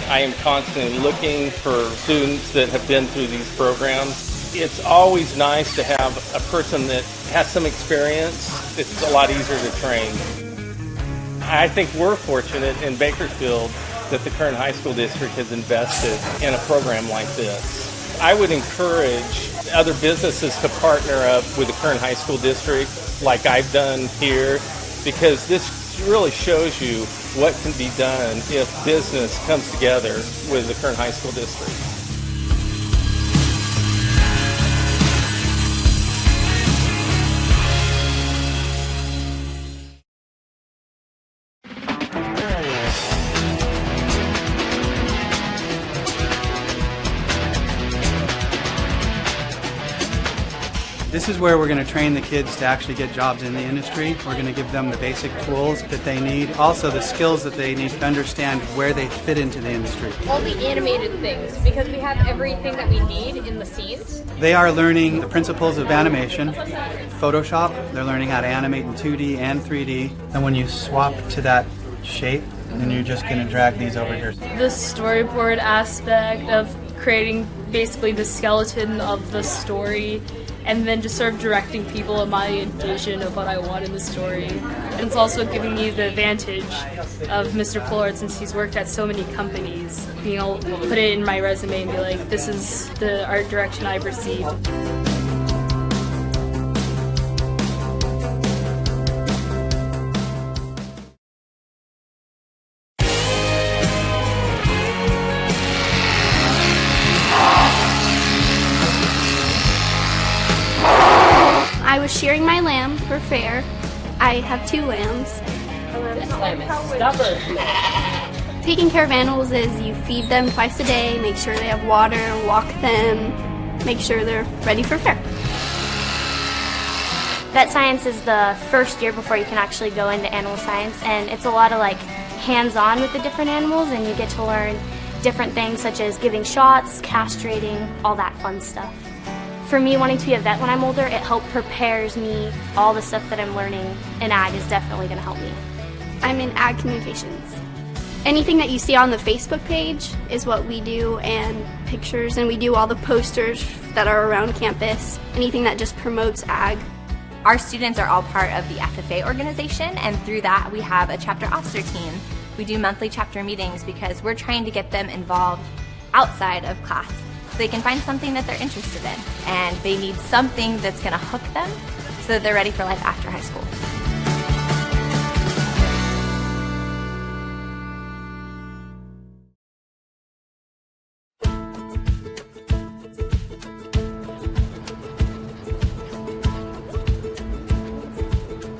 I am constantly looking for students that have been through these programs. It's always nice to have a person that has some experience. It's a lot easier to train. I think we're fortunate in Bakersfield that the Kern High School District has invested in a program like this. I would encourage other businesses to partner up with the Kern High School District like I've done here, because this really shows you what can be done if business comes together with the Kern High School District. This is where we're going to train the kids to actually get jobs in the industry. We're going to give them the basic tools that they need, also the skills that they need to understand where they fit into the industry. All the animated things, because we have everything that we need in the scenes. They are learning the principles of animation, Photoshop. They're learning how to animate in 2D and 3D. And when you swap to that shape, then you're just going to drag these over here. The storyboard aspect of creating basically the skeleton of the story, and then just sort of directing people in my vision of what I want in the story. And it's also giving me the advantage of Mr. Plord, since he's worked at so many companies, being able to put it in my resume and be like, this is the art direction I've received. I was shearing my lamb for fair. I have 2 lambs. Taking care of animals is you feed them twice a day, make sure they have water, walk them, make sure they're ready for fair. Vet science is the first year before you can actually go into animal science, and it's a lot of like hands-on with the different animals, and you get to learn different things such as giving shots, castrating, all that fun stuff. For me, wanting to be a vet when I'm older, it prepares me. All the stuff that I'm learning in ag is definitely going to help me. I'm in ag communications. Anything that you see on the Facebook page is what we do, and pictures, and we do all the posters that are around campus, anything that just promotes ag. Our students are all part of the FFA organization, and through that we have a chapter officer team. We do monthly chapter meetings because we're trying to get them involved outside of class, so they can find something that they're interested in, and they need something that's going to hook them so that they're ready for life after high school.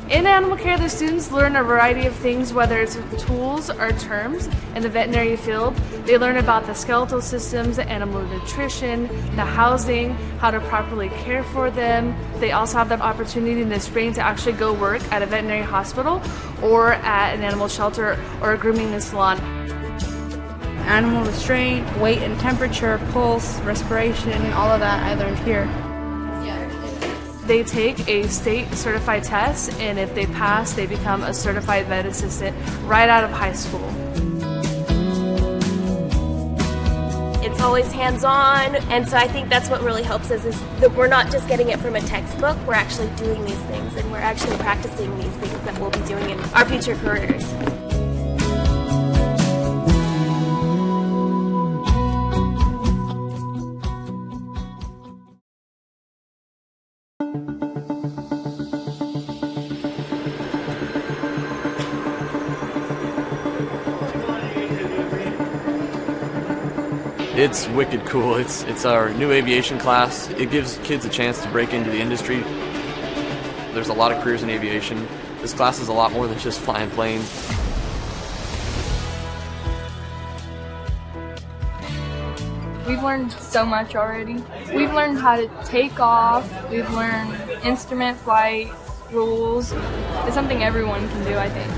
In animal care, the students learn a variety of things, whether it's tools or terms. In the veterinary field, they learn about the skeletal systems, the animal nutrition, the housing, how to properly care for them. They also have the opportunity in the spring to actually go work at a veterinary hospital or at an animal shelter or a grooming salon. Animal restraint, weight and temperature, pulse, respiration, all of that I learned here. They take a state certified test, and if they pass, they become a certified vet assistant right out of high school. It's a always hands-on, and so I think that's what really helps us, is that we're not just getting it from a textbook, we're actually doing these things, and we're actually practicing these things that we'll be doing in our future careers. It's wicked cool. It's our new aviation class. It gives kids a chance to break into the industry. There's a lot of careers in aviation. This class is a lot more than just flying planes. We've learned so much already. We've learned how to take off. We've learned instrument flight rules. It's something everyone can do, I think.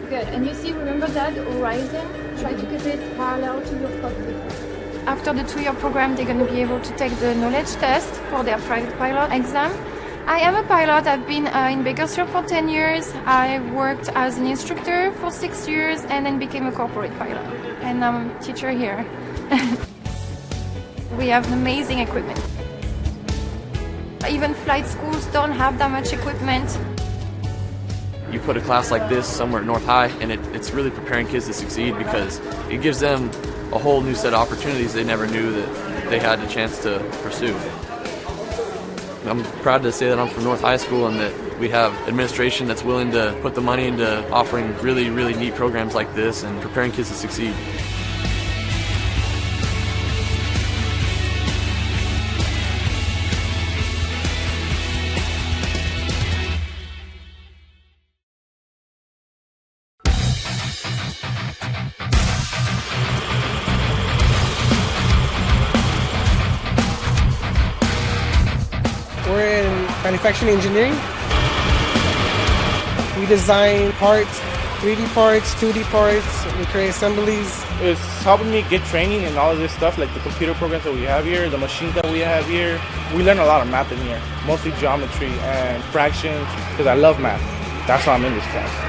Good. And you see, remember that horizon? Try to keep it parallel to your cockpit. After the 2-year program, they're going to be able to take the knowledge test for their private pilot exam. I am a pilot. I've been in Bakersfield for 10 years. I worked as an instructor for 6 years and then became a corporate pilot. And I'm a teacher here. We have amazing equipment. Even flight schools don't have that much equipment. You put a class like this somewhere at North High, and it's really preparing kids to succeed because it gives them a whole new set of opportunities they never knew that they had a chance to pursue. I'm proud to say that I'm from North High School and that we have administration that's willing to put the money into offering really, really neat programs like this and preparing kids to succeed. We're in manufacturing engineering. We design parts, 3D parts, 2D parts, we create assemblies. It's helping me get training and all of this stuff, like the computer programs that we have here, the machines that we have here. We learn a lot of math in here, mostly geometry and fractions, because I love math. That's why I'm in this class.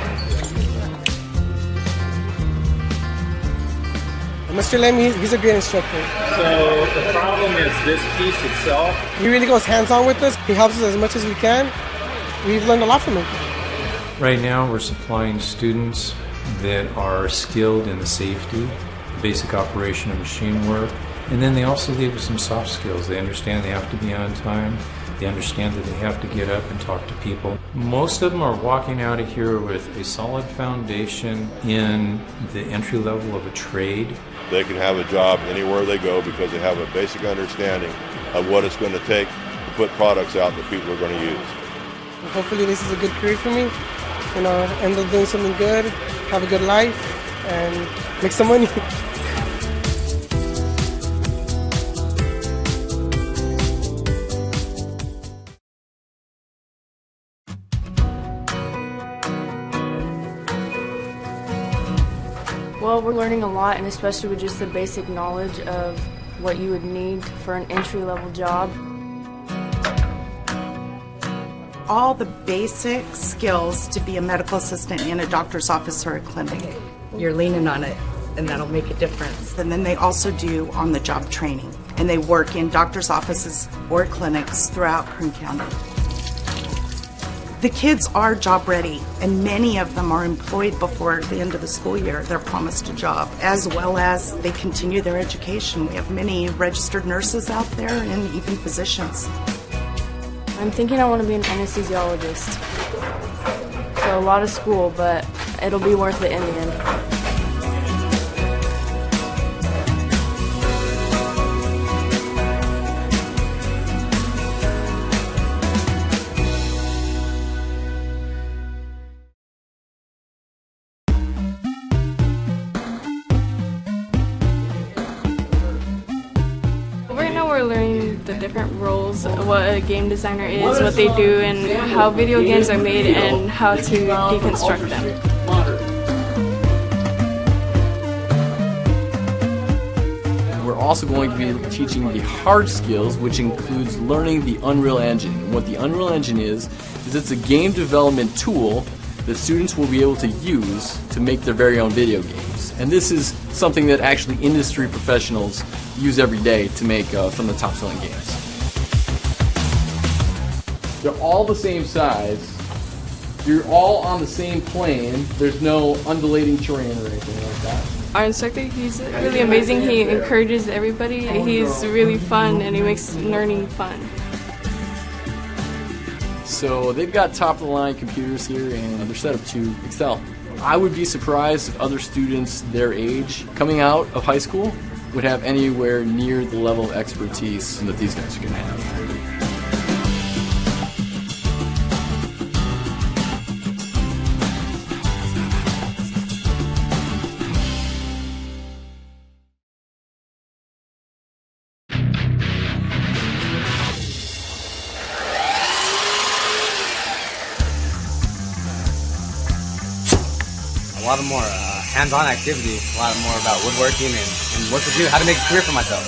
Mr. Lemmy, he's a great instructor. So the problem is this piece itself. He really goes hands-on with us. He helps us as much as we can. We've learned a lot from him. Right now we're supplying students that are skilled in the safety, basic operation of machine work, and then they also leave with some soft skills. They understand they have to be on time. They understand that they have to get up and talk to people. Most of them are walking out of here with a solid foundation in the entry level of a trade. They can have a job anywhere they go because they have a basic understanding of what it's going to take to put products out that people are going to use. Hopefully this is a good career for me. You know, end up doing something good, have a good life, and make some money. Well, we're learning a lot, and especially with just the basic knowledge of what you would need for an entry-level job. All the basic skills to be a medical assistant in a doctor's office or a clinic. You're leaning on it, and that'll make a difference. And then they also do on-the-job training, and they work in doctor's offices or clinics throughout Kern County. The kids are job ready, and many of them are employed before the end of the school year. They're promised a job, as well as they continue their education. We have many registered nurses out there and even physicians. I'm thinking I want to be an anesthesiologist. So a lot of school, but it'll be worth it in the end. We're learning the different roles, what a game designer is, what they do, and how video games are made, and how to deconstruct them. We're also going to be teaching the hard skills, which includes learning the Unreal Engine. What the Unreal Engine is it's a game development tool that students will be able to use to make their very own video games. And this is something that actually industry professionals use every day to make some of the top-selling games. They're all the same size. You're all on the same plane. There's no undulating terrain or anything like that. Our instructor, he's really amazing. He encourages everybody. He's really fun and he makes learning fun. So they've got top-of-the-line computers here and they're set up to excel. I would be surprised if other students their age coming out of high school would have anywhere near the level of expertise that these guys are going to have. A lot of more hands-on activity, a lot more about woodworking and what to do, how to make a career for myself.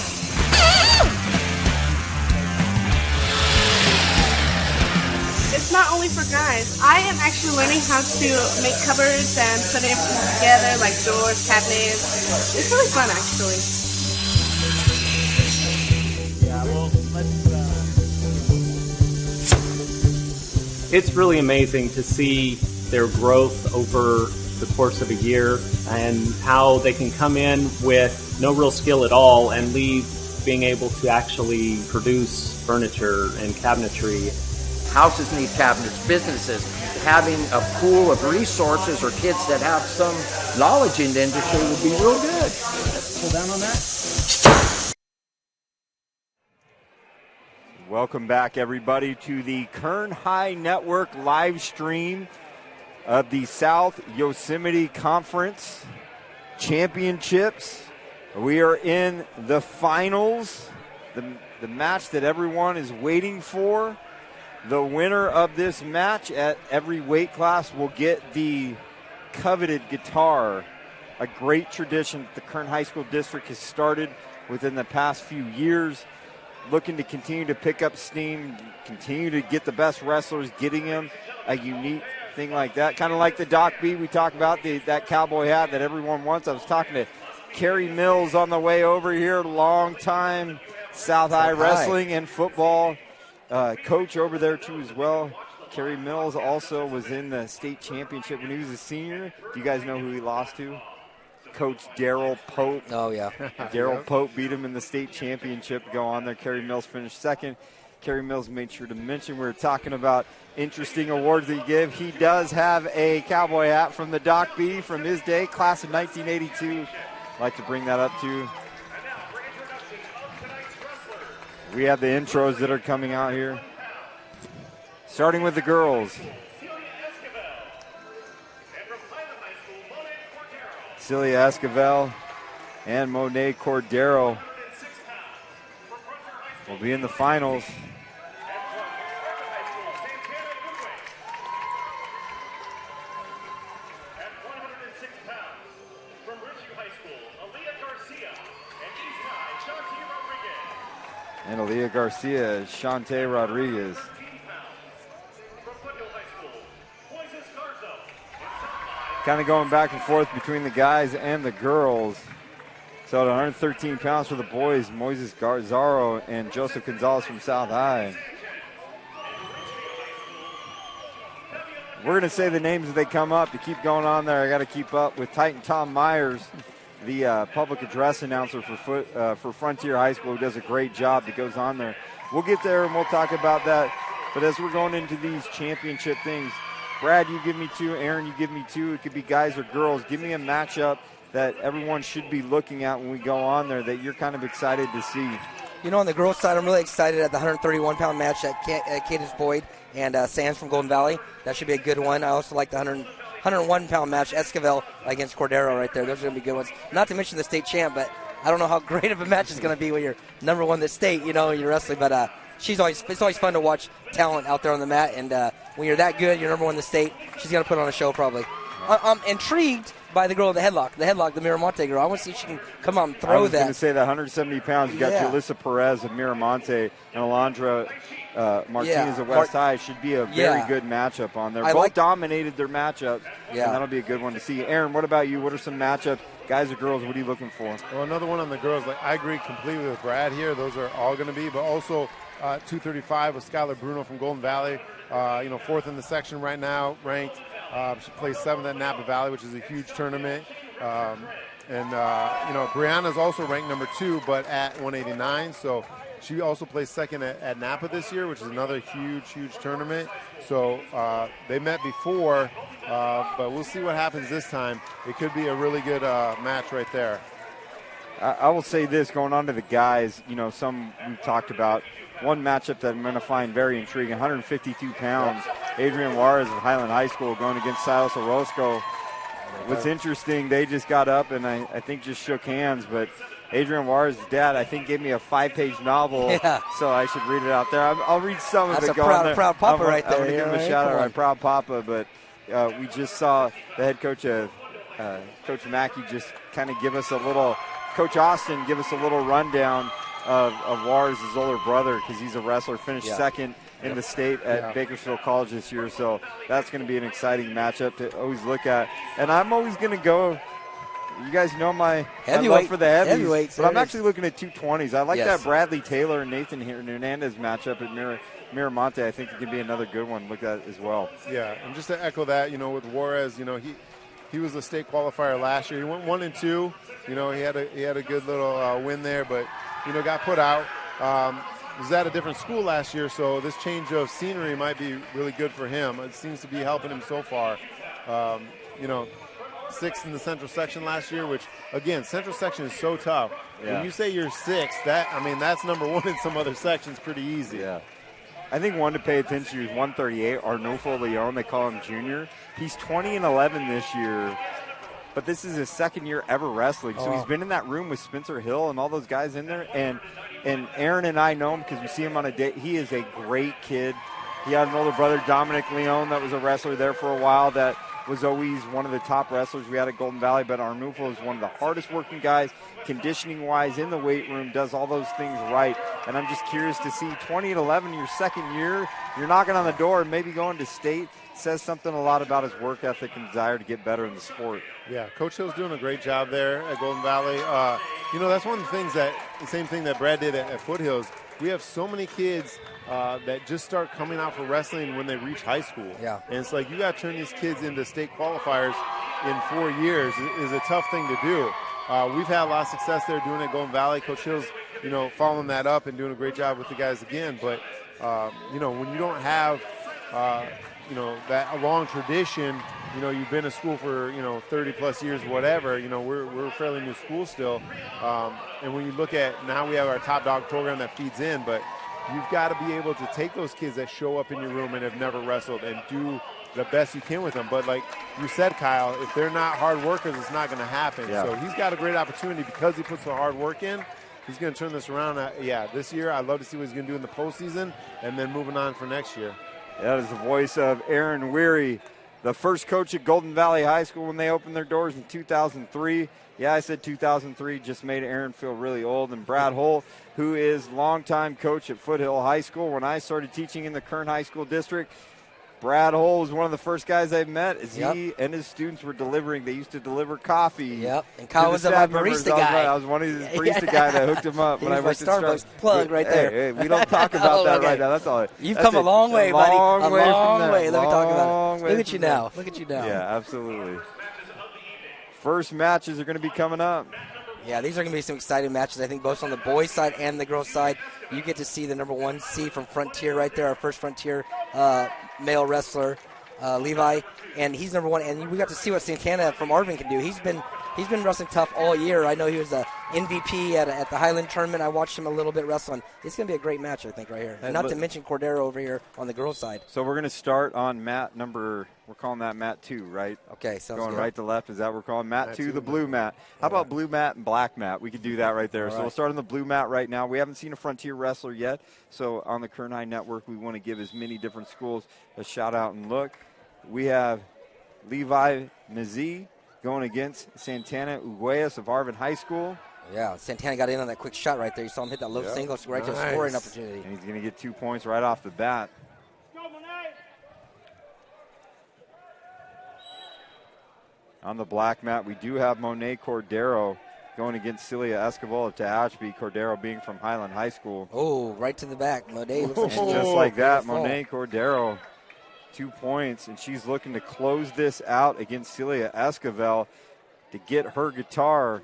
It's not only for guys. I am actually learning how to make cupboards and put everything together, like doors, cabinets. It's really fun, actually. Yeah, well, It's really amazing to see their growth over the course of a year and how they can come in with no real skill at all and leave being able to actually produce furniture and cabinetry. Houses need cabinets, businesses. Having a pool of resources or kids that have some knowledge in the industry would be real good. Let's pull down on that. Welcome back, everybody, to the Kern High Network live stream of the South Yosemite Conference Championships. We are in the finals, the match that everyone is waiting for. The winner of this match at every weight class will get the coveted guitar, a great tradition that the Kern High School District has started within the past few years, looking to continue to pick up steam, continue to get the best wrestlers, getting them a unique thing like that. Kind of like the Doc B we talked about, that cowboy hat that everyone wants. I was talking to Kerry Mills on the way over here, long-time South High wrestling and football coach over there too as well. Kerry Mills also was in the state championship when he was a senior. Do you guys know who he lost to? Coach Daryl Pope. Oh, yeah. Daryl Pope beat him in the state championship. Go on there. Kerry Mills finished second. Kerry Mills made sure to mention we were talking about interesting awards that he gave. He does have a cowboy hat from the Doc B from his day, class of 1982. I'd like to bring that up too. We have the intros that are coming out here. Starting with the girls. Celia Esquivel and Monet Cordero will be in the finals. And Aaliyah Garcia, Shante Rodriguez. Kind of going back and forth between the guys and the girls. So at 113 pounds for the boys, Moises Garzaro and Joseph Gonzalez from South High. We're going to say the names as they come up to keep going on there. I got to keep up with Titan Tom Myers, the public address announcer for Frontier High School, who does a great job that goes on there. We'll get there and we'll talk about that. But as we're going into these championship things, Brad, you give me two. Aaron, you give me two. It could be guys or girls. Give me a matchup that everyone should be looking at when we go on there that you're kind of excited to see. You know, on the girls' side, I'm really excited at the 131-pound match at Cadence Boyd and Sands from Golden Valley. That should be a good one. I also like the 101-pound match, Esquivel against Cordero right there. Those are going to be good ones. Not to mention the state champ, but I don't know how great of a match it's going to be when you're number one in the state, you know, and you're wrestling. But it's always fun to watch talent out there on the mat. And when you're that good, you're number one in the state, she's going to put on a show probably. I'm intrigued by the girl with the headlock, the Miramonte girl. I want to see if she can come out and throw that. I was going to say that 170 pounds. You got Julissa Perez of Miramonte and Alondra Martinez of West High. Should be a very good matchup on there. Both dominated their matchups, and that'll be a good one to see. Aaron, what about you? What are some matchups? Guys or girls, what are you looking for? Well, another one on the girls. I agree completely with Brad here. Those are all going to be, but also 235 with Skylar Bruno from Golden Valley. Fourth in the section right now, ranked. She plays 7th at Napa Valley, which is a huge tournament. Brianna's also ranked number 2, but at 189. So she also plays 2nd at Napa this year, which is another huge tournament. So they met before, but we'll see what happens this time. It could be a really good match right there. I will say this, going on to the guys, some we've talked about. One matchup that I'm going to find very intriguing, 152 pounds. Adrian Juarez of Highland High School going against Silas Orozco. What's interesting, they just got up and I think just shook hands, but Adrian Juarez's dad, I think, gave me a 5-page novel, so I should read it out there. I'll read some of it. That's a proud papa right there. I'm going to give him a shout-out, right, proud papa, but we just saw the head coach of Coach Mackey just kind of give us a little, Coach Austin give us a little rundown of Juarez's older brother, because he's a wrestler, finished 2nd in the state at Bakersfield College this year. So that's going to be an exciting matchup to always look at. And I'm always going to go, you guys know my love for the heavyweights, but I'm actually looking at 220s. I like that Bradley Taylor and Nathan Hernandez matchup at Miramonte. I think it could be another good one to look at as well. Yeah, and just to echo that, with Juarez, he was a state qualifier last year. He went 1-2. He had a good little win there, but got put out. Was at a different school last year, so this change of scenery might be really good for him. It seems to be helping him so far. 6th in the Central Section last year, which, again, Central Section is so tough. Yeah. When you say you're 6th, that's number 1 in some other sections pretty easy. Yeah. I think one to pay attention to is 138, Arnulfo Leon. They call him Junior. He's 20-11 this year. But this is his 2nd year ever wrestling. So he's been in that room with Spencer Hill and all those guys in there. And Aaron and I know him because we see him on a date. He is a great kid. He had an older brother, Dominic Leon, that was a wrestler there for a while that was always one of the top wrestlers we had at Golden Valley. But Arnulfo is one of the hardest working guys, conditioning-wise, in the weight room, does all those things right. And I'm just curious to see 20-11, your 2nd year, you're knocking on the door and maybe going to state. Says something a lot about his work ethic and desire to get better in the sport. Yeah, Coach Hill's doing a great job there at Golden Valley. That's one of the things the same thing that Brad did at Foothills. We have so many kids that just start coming out for wrestling when they reach high school. Yeah. And it's like you got to turn these kids into state qualifiers in 4 years is a tough thing to do. We've had a lot of success there doing it at Golden Valley. Coach Hill's, following that up and doing a great job with the guys again. But, when you don't have that a long tradition, you've been at school for, 30 plus years, whatever, we're a fairly new school still. And when you look at, now we have our top dog program that feeds in, but you've got to be able to take those kids that show up in your room and have never wrestled and do the best you can with them. But like you said, Kyle, if they're not hard workers, it's not going to happen. Yeah. So he's got a great opportunity because he puts the hard work in. He's going to turn this around. This year, I'd love to see what he's going to do in the postseason and then moving on for next year. That is the voice of Aaron Weary, the first coach at Golden Valley High School when they opened their doors in 2003. Yeah, I said 2003, just made Aaron feel really old. And Brad Holt, who is longtime coach at Foothill High School. When I started teaching in the Kern High School district, Brad Holt was one of the first guys I met as he and his students were delivering. They used to deliver coffee. Yep, and Kyle was a barista guy. I was one of these barista guy that hooked him up when I worked at Starbucks. Plug right there. Hey, we don't talk about that right now. That's all. You've come a long way, buddy. A long way. Let me talk about it. Look at you now. Look at you now. Yeah, absolutely. First matches are going to be coming up. Yeah, these are going to be some exciting matches, I think, both on the boys' side and the girls' side. You get to see the number 1 seed from Frontier right there, our first Frontier male wrestler, Levi, and he's number 1. And we got to see what Santana from Arvin can do. He's been wrestling tough all year. I know he was a MVP at the Highland tournament. I watched him a little bit wrestling. It's going to be a great match, I think, right here. And not to mention Cordero over here on the girls' side. So we're going to start on mat number, we're calling that mat 2, right? Okay, sounds Going good. right to left, is that what we're calling mat 2, the blue mat. How about blue mat and black mat? We could do that right there. So we'll start on the blue mat right now. We haven't seen a Frontier wrestler yet, so on the Kern High Network, we want to give as many different schools a shout-out and look. We have Levi Mazie going against Santana Uguayas of Arvin High School. Yeah, Santana got in on that quick shot right there. You saw him hit that low single right to a scoring opportunity. And he's going to get 2 points right off the bat. On the black mat, we do have Monet Cordero going against Celia Escobar of Tehachapi, Cordero being from Highland High School. Oh, right to the back. Monet looks like and just like that, Monet Cordero, 2 points, and she's looking to close this out against Celia Escobar to get her guitar.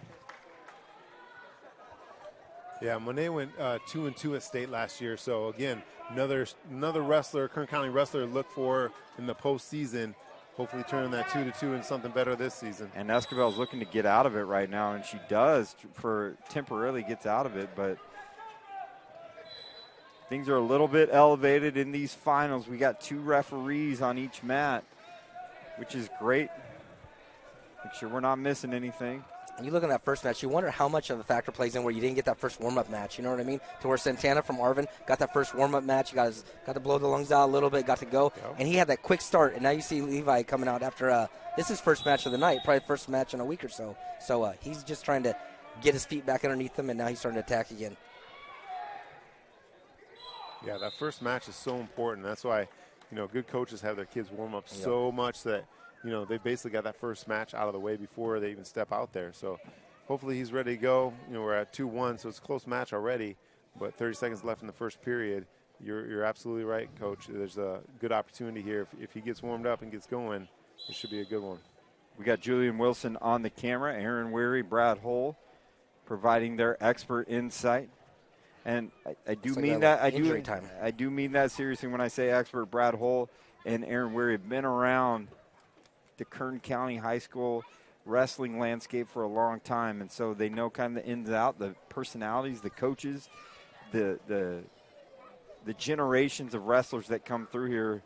Yeah, Monet went 2-2 at state last year. So again, another wrestler, Kern County wrestler, to look for in the postseason. Hopefully turning that 2-2 into something better this season. And Escobar's looking to get out of it right now, and she does for temporarily gets out of it, but things are a little bit elevated in these finals. We got 2 referees on each mat, which is great. Make sure we're not missing anything. And you look at that first match, you wonder how much of a factor plays in where you didn't get that first warm-up match. You know what I mean? To where Santana from Arvin got that first warm-up match. He got to blow the lungs out a little bit, got to go. Yep. And he had that quick start. And now you see Levi coming out after this is his first match of the night, probably first match in a week or so. So he's just trying to get his feet back underneath him, and now he's starting to attack again. Yeah, that first match is so important. That's why, good coaches have their kids warm up so much that, they basically got that first match out of the way before they even step out there. So hopefully he's ready to go. We're at 2-1, so it's a close match already, but 30 seconds left in the first period. You're absolutely right, Coach. There's a good opportunity here. If he gets warmed up and gets going, it should be a good one. We got Julian Wilson on the camera, Aaron Weary, Brad Hull, providing their expert insight. And I do mean that. I do mean that seriously when I say expert. Brad Hull and Aaron Weary have been around the Kern County High School wrestling landscape for a long time, and so they know kind of the ins and outs, the personalities, the coaches, the generations of wrestlers that come through here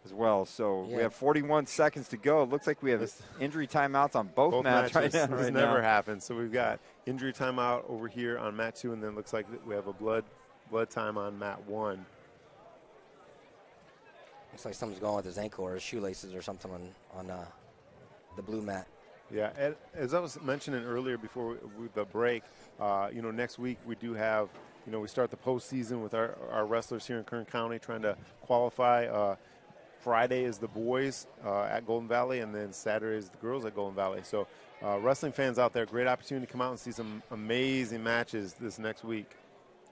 as well. So we have 41 seconds to go. It looks like we have injury timeouts on both matches right now. This never happens. So we've got injury timeout over here on mat 2, and then it looks like we have a blood time on mat 1. Looks like someone's going with his ankle or his shoelaces or something on the blue mat. Yeah, as I was mentioning earlier before the break, next week we do have, we start the postseason with our wrestlers here in Kern County trying to qualify. Friday is the boys at Golden Valley, and then Saturday is the girls at Golden Valley. So wrestling fans out there, great opportunity to come out and see some amazing matches this next week.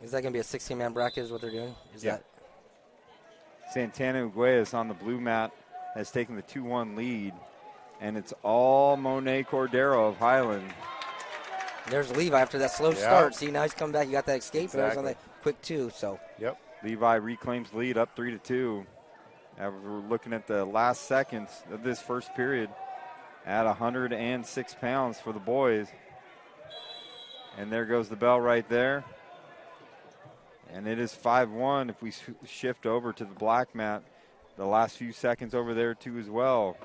Is that going to be a 16-man bracket is what they're doing? Santana Uguayas on the blue mat has taken the 2-1 lead, and it's all Monet Cordero of Highland. There's Levi after that slow start. See, now he's coming back. You got that escape, but it was on that quick 2. So. Yep. Levi reclaims lead up 3-2. We're looking at the last seconds of this first period at 106 pounds for the boys. And there goes the bell right there. And it is 5-1 if we shift over to the black mat. The last few seconds over there, too, as well.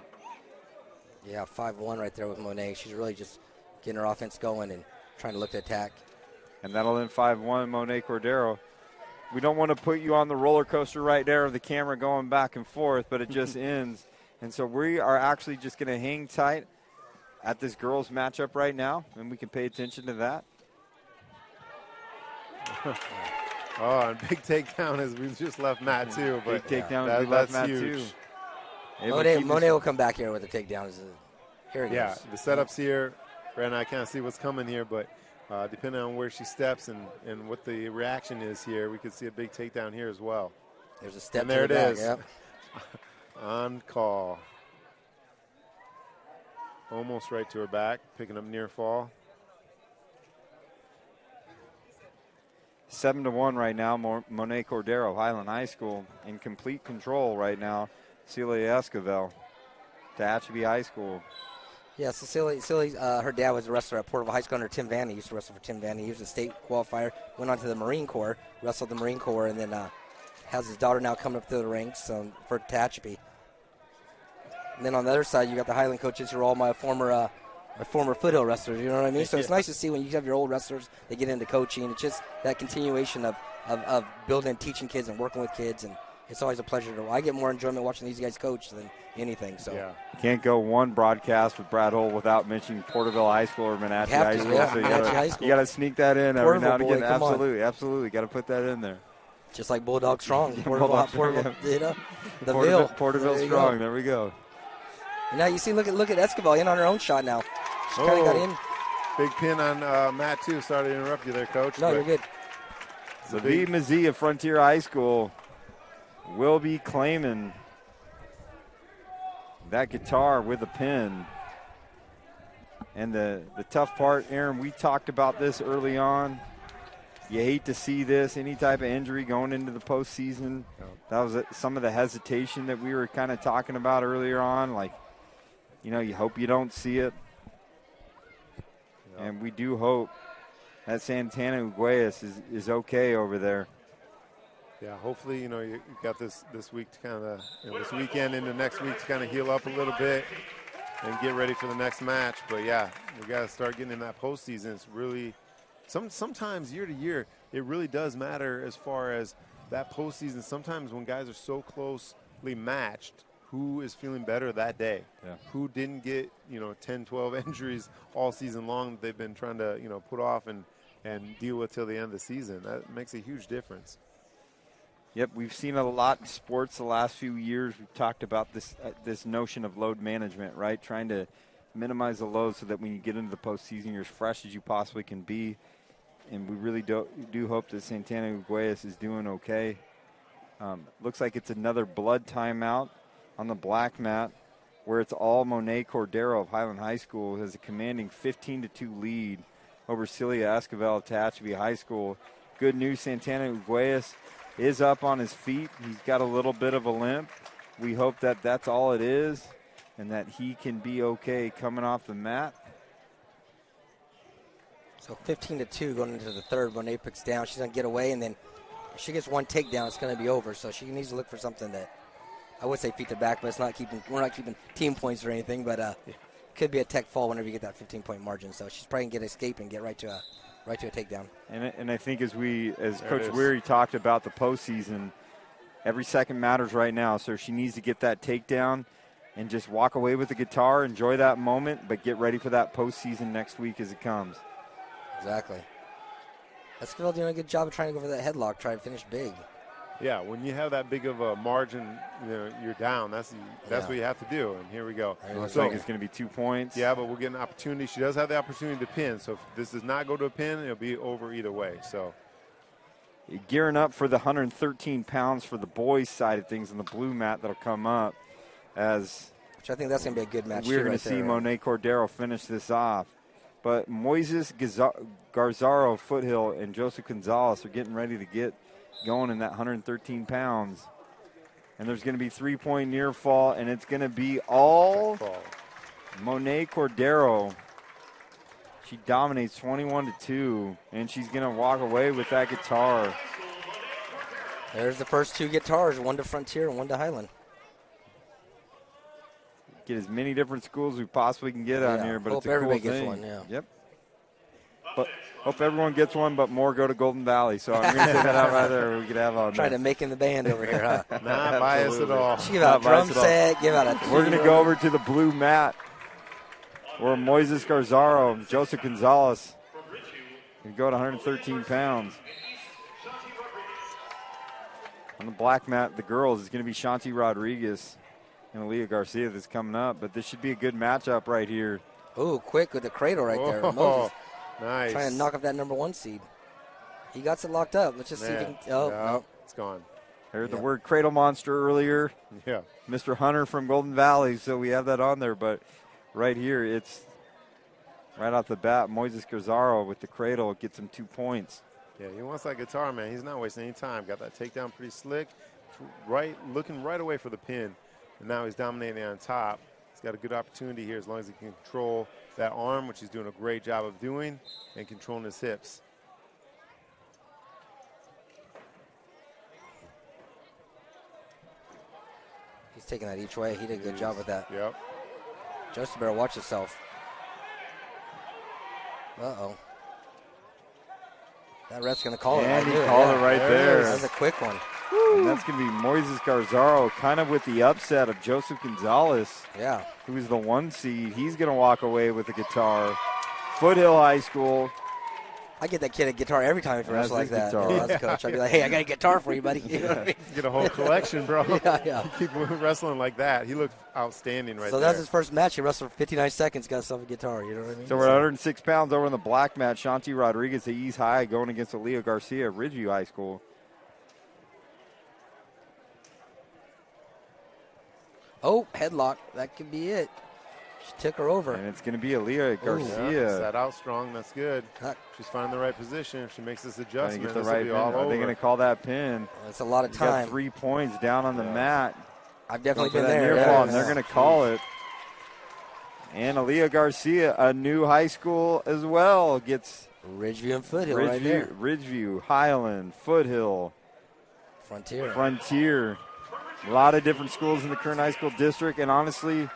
Yeah, 5-1 right there with Monet. She's really just getting her offense going and trying to look to attack. And that'll end 5-1, Monet Cordero. We don't want to put you on the roller coaster right there of the camera going back and forth, but it just ends. And so we are actually just going to hang tight at this girls' matchup right now, and we can pay attention to that. Oh, and big takedown as we just left mat 2. But big takedown as we left mat 2. Monet will come back here with a takedown. Here he goes. The setup's here. Right now I can't see what's coming here, but depending on where she steps and what the reaction is here, we could see a big takedown here as well. There's a step and there to the it back, is. Yep. On call. Almost right to her back, picking up near fall. 7-1 right now, Monet Cordero, Highland High School, in complete control right now. Celia Escobar, Tehachapi High School. Yeah, so Celia, her dad was a wrestler at Porterville High School under Tim Vanny. He used to wrestle for Tim Vanny. He was a state qualifier, went on to the Marine Corps, wrestled the Marine Corps, and then has his daughter now coming up through the ranks for Tehachapi. And then on the other side, you got the Highland coaches who are all my former foothill wrestlers, you know what I mean? So it's nice to see when you have your old wrestlers, they get into coaching. It's just that continuation of building and teaching kids and working with kids and it's always a pleasure to. I get more enjoyment watching these guys coach than anything. So Can't go one broadcast with Brad Holt without mentioning Porterville High School or Menachie High School. Yeah, So Menachie High School. you got to sneak that in every now and again. Absolutely. Got to put that in there. Just like Bulldog Strong, Porterville, the Porterville Strong. There we go. And now you see, look at Escobar in on her own shot now. She kind of got in. Big pin on Matt too. Sorry to interrupt you there, Coach. No, you're good. So V. Mazzee of Frontier High School will be claiming that guitar with a pin. And the tough part, Aaron, we talked about this early on. You hate to see this, any type of injury going into the postseason. That was some of the hesitation that we were kind of talking about earlier on. Like, you hope you don't see it. And we do hope that Santana Uguayas is okay over there. Yeah, hopefully, you got this week to kind of, this weekend into next week to kind of heal up a little bit and get ready for the next match. But, yeah, we got to start getting in that postseason. It's really sometimes year to year, it really does matter as far as that postseason. Sometimes when guys are so closely matched, who is feeling better that day? Yeah. Who didn't get, 10, 12 injuries all season long that they've been trying to, put off and deal with till the end of the season. That makes a huge difference. Yep, we've seen a lot in sports the last few years. We've talked about this notion of load management, right? Trying to minimize the load so that when you get into the postseason, you're as fresh as you possibly can be. And we really do hope that Santana Uguayas is doing okay. Looks like it's another blood timeout on the black mat, where it's all Monet Cordero of Highland High School, who has a commanding 15-2 lead over Celia Esquivel of Tehachapi High School. Good news, Santana Uguayas is up on his feet. He's got a little bit of a limp. We hope that that's all it is and that he can be okay coming off the mat. So 15-2 going into the third. Monet picks down. She's going to get away, and then if she gets one takedown, it's going to be over. So she needs to look for something that, I would say feet to back, but we're not keeping team points or anything, but could be a tech fall whenever you get that 15-point margin. So she's probably going to get escape and get right to a takedown. And I think as Coach Weary talked about the postseason, every second matters right now. So she needs to get that takedown and just walk away with the guitar, enjoy that moment, but get ready for that postseason next week as it comes. Exactly. Esquivel doing a good job of trying to go for that headlock, try to finish big. Yeah, when you have that big of a margin, you're down. That's what you have to do. And here we go. Looks like it's going to be 2 points. Yeah, but we'll get an opportunity. She does have the opportunity to pin. So if this does not go to a pin, it'll be over either way. So gearing up for the 113 pounds for the boys' side of things on the blue mat that'll come up. Which I think that's going to be a good match. We're going to see Monet Cordero finish this off. But Moises Garzaro Foothill and Joseph Gonzalez are getting ready to get going in that 113 pounds. And there's going to be 3-point near fall, and it's going to be all Monet Cordero. She dominates 21-2, and she's going to walk away with that guitar. There's the first two guitars, one to Frontier and one to Highland. Get as many different schools we possibly can get on here, but hope it's a cool everybody thing. Gets one, yeah. Yep. But hope everyone gets one, but more go to Golden Valley. So I'm going to say that out right there. We could have on. Trying to make in the band over here, huh? Not biased at all. She give out a drum set, give out a. We're going to go over to the blue mat, where Moises Garzaro and Joseph Gonzalez can go to 113 pounds. On the black mat, the girls is going to be Shanti Rodriguez and Aaliyah Garcia that's coming up, but this should be a good matchup right here. Ooh, quick with the cradle right there. Moses nice. Trying to knock off that number 1 seed. He got it locked up. Let's just see if he can. Oh, no. It's gone. Heard the word cradle monster earlier. Yeah. Mr. Hunter from Golden Valley, so we have that on there, but right here, it's right off the bat, Moises Garzaro with the cradle gets him 2 points. Yeah, he wants that guitar, man. He's not wasting any time. Got that takedown pretty slick. Looking right away for the pin. And now he's dominating on top. He's got a good opportunity here as long as he can control that arm, which he's doing a great job of doing, and controlling his hips. He's taking that each way. He did a good job with that. Yep. Joseph better watch himself. Uh-oh. That ref's going to call it. And he called it right there. That was a quick one. And that's going to be Moises Garzaro, kind of with the upset of Joseph Gonzalez. Yeah. Who is the 1 seed. He's going to walk away with a guitar. Foothill High School. I get that kid a guitar every time if he wrestles like that. Guitar. Yeah, as a coach, I'd be like, hey, I got a guitar for you, buddy. You know what I mean? Get a whole collection, bro. Yeah. You keep wrestling like that. He looked outstanding right there. So that's his first match. He wrestled for 59 seconds, got himself a guitar. You know what I mean? So we're at 106 pounds over in the black mat. Shanti Rodriguez, the East High, going against Aaliyah Garcia at Ridgeview High School. Oh, headlock. That could be it. She took her over. And it's going to be Aaliyah Garcia. Yeah, sat out strong. That's good. She's finding the right position. If she makes this adjustment, Get the this right will be pin. all Are over. they going to call that pin? That's a lot of He's time. got 3 points down on the mat. I've definitely Going been for that there. near fall, and Yeah. they're going to call it. And Aaliyah Garcia, a new high school as well, gets Ridgeview and Foothill right there. Ridgeview, Highland, Foothill, Frontier. A lot of different schools in the Kern High School district, and honestly,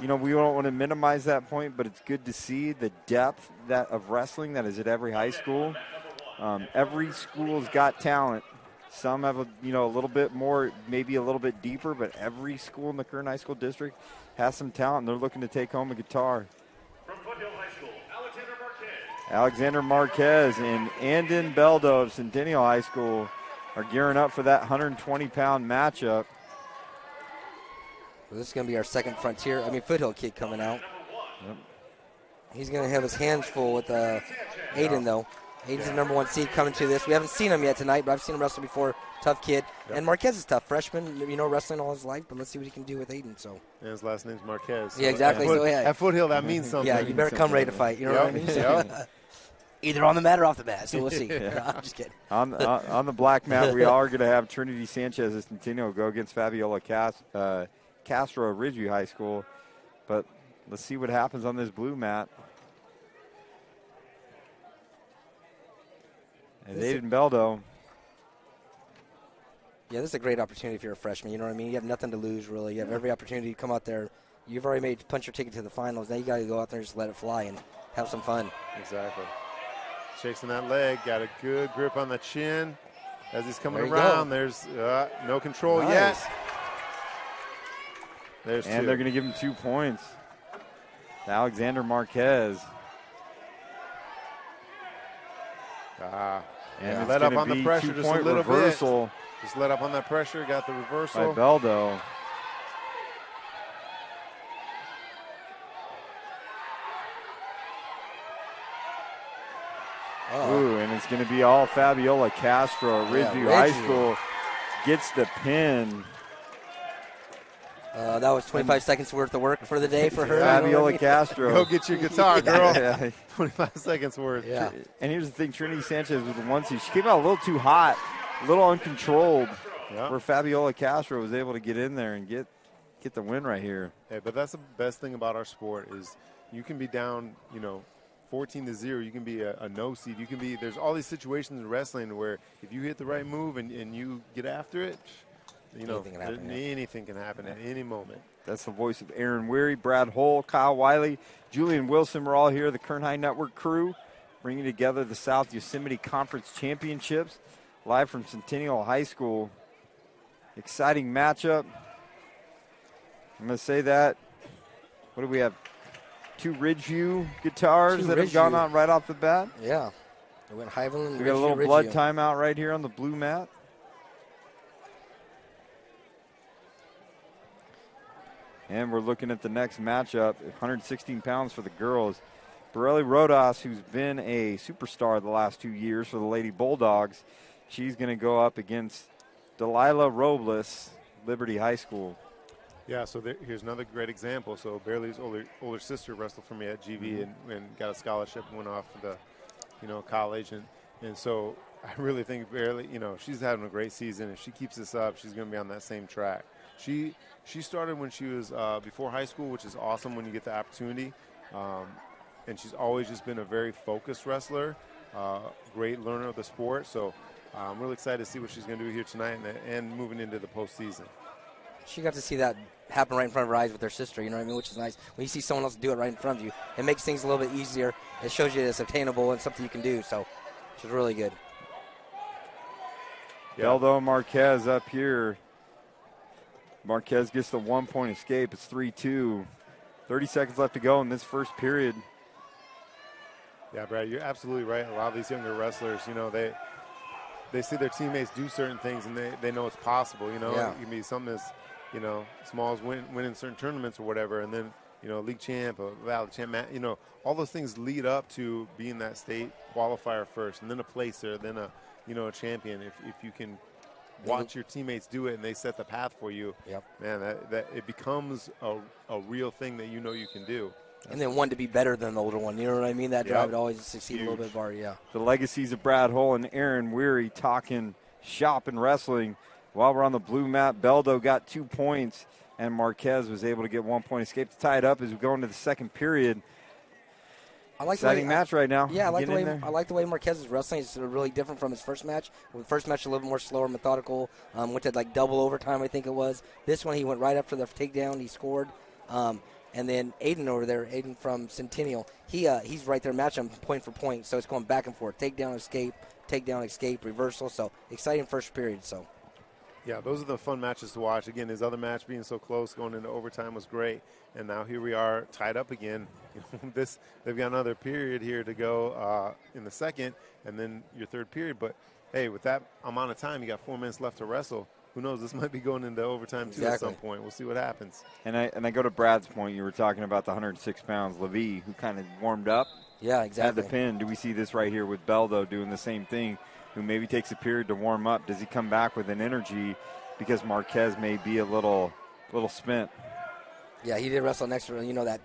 we don't want to minimize that point, but it's good to see the depth of wrestling that is at every high school. Every school's got talent. Some have a little bit more, maybe a little bit deeper, but every school in the Kern High School district has some talent, and they're looking to take home a guitar. From Foothill High School, Alexander Marquez and Andon Beldo of Centennial High School are gearing up for that 120-pound matchup. Well, this is going to be our second Foothill kid coming out. Yep. He's going to have his hands full with Aiden, though. Aiden's the number 1 seed coming to this. We haven't seen him yet tonight, but I've seen him wrestle before. Tough kid. Yep. And Marquez is tough. Freshman, wrestling all his life, but let's see what he can do with Aiden. So. And his last name's Marquez. Yeah, exactly. At Foothill, that means something. Yeah, you better come ready to fight. You know what I mean? Yep. Either on the mat or off the mat, so we'll see. Yeah. I'm just kidding. On the black mat, we are going to have Trinity Sanchez of Centennial go against Fabiola Castro of Ridgeview High School. But let's see what happens on this blue mat. And Aiden Beldo. Yeah, this is a great opportunity if you're a freshman. You know what I mean? You have nothing to lose, really. You have every opportunity to come out there. You've already punch your ticket to the finals. Now you got to go out there and just let it fly and have some fun. Exactly. Chasing that leg, got a good grip on the chin. As he's coming There you around, go. there's no control Nice. yet. There's And two. they're going to give him 2 points. To Alexander Marquez. And it's let up gonna on the be pressure just a 2-point little reversal bit. Just let up on that pressure, got the by reversal. Beldo. Ooh, and it's going to be all Fabiola Castro. Ridgeview High School gets the pin. That was 25 seconds worth of work for the day for her. Fabiola Castro. Go get your guitar, girl. Yeah. 25 seconds worth. Yeah. And here's the thing, Trinity Sanchez was the 1 seed. She came out a little too hot, a little uncontrolled, where Fabiola Castro was able to get in there and get the win right here. Hey, but that's the best thing about our sport is you can be down, 14-0. You can be a no seed. You can be. There's all these situations in wrestling where if you hit the right move and you get after it, anything can happen at any moment. That's the voice of Aaron Weary, Brad Hull, Kyle Wiley, Julian Wilson. We're all here, the Kern High Network crew, bringing together the South Yosemite Conference Championships, live from Centennial High School. Exciting matchup. I'm going to say that. What do we have? 2 Ridgeview guitars that have gone on right off the bat. Yeah. It went Highland. We got a little blood timeout right here on the blue mat. And we're looking at the next matchup, 116 pounds for the girls. Borelli Rodas, who's been a superstar the last 2 years for the Lady Bulldogs, she's going to go up against Delilah Robles, Liberty High School. Yeah, so here's another great example. So Barely's older sister wrestled for me at GV and got a scholarship and went off to the, college. And so I really think Barely, she's having a great season. If she keeps this up, she's going to be on that same track. She started when she was before high school, which is awesome when you get the opportunity. And she's always just been a very focused wrestler, great learner of the sport. So I'm really excited to see what she's going to do here tonight and moving into the postseason. She got to see that happen right in front of her eyes with her sister, which is nice. When you see someone else do it right in front of you, it makes things a little bit easier. It shows you it's attainable and something you can do. So she's really good. Beldo and Marquez up here. Marquez gets the 1-point escape. It's 3-2. 30 seconds left to go in this first period. Yeah, Brad, you're absolutely right. A lot of these younger wrestlers, they see their teammates do certain things and they know it's possible. Yeah. It can be something as, small as winning certain tournaments or whatever, and then, league champ, a valley champ, all those things lead up to being that state qualifier first, and then a placer, then a champion. If you can watch your teammates do it and they set the path for you, man, that it becomes a real thing that you can do. And then one to be better than the older one. You know what I mean? That drive would always succeed a little bit more, The legacies of Brad Hull and Aaron Weary talking shop and wrestling. While we're on the blue mat, Beldo got 2 points, and Marquez was able to get 1-point escape to tie it up as we go into the second period. Exciting match right now. Yeah, I like the way Marquez is wrestling. It's really different from his first match. The first match a little bit more slower, methodical. Went to double overtime, I think it was. This one he went right after the takedown. He scored. And then Aiden over there, Aiden from Centennial, he's right there matching him point for point. So it's going back and forth. Takedown, escape, reversal. So exciting first period. So. Yeah, those are the fun matches to watch. Again, his other match being so close, going into overtime was great. And now here we are tied up again. They've got another period here to go in the second, and then your third period. But, hey, with that amount of time, you got 4 minutes left to wrestle. Who knows? This might be going into overtime, too, at some point. We'll see what happens. And I go to Brad's point. You were talking about the 106 pounds, Levy, who kind of warmed up. Yeah, exactly. At the pin. Do we see this right here with Beldo doing the same thing, who maybe takes a period to warm up? Does he come back with an energy because Marquez may be a little spent? Yeah, he did wrestle an extra, that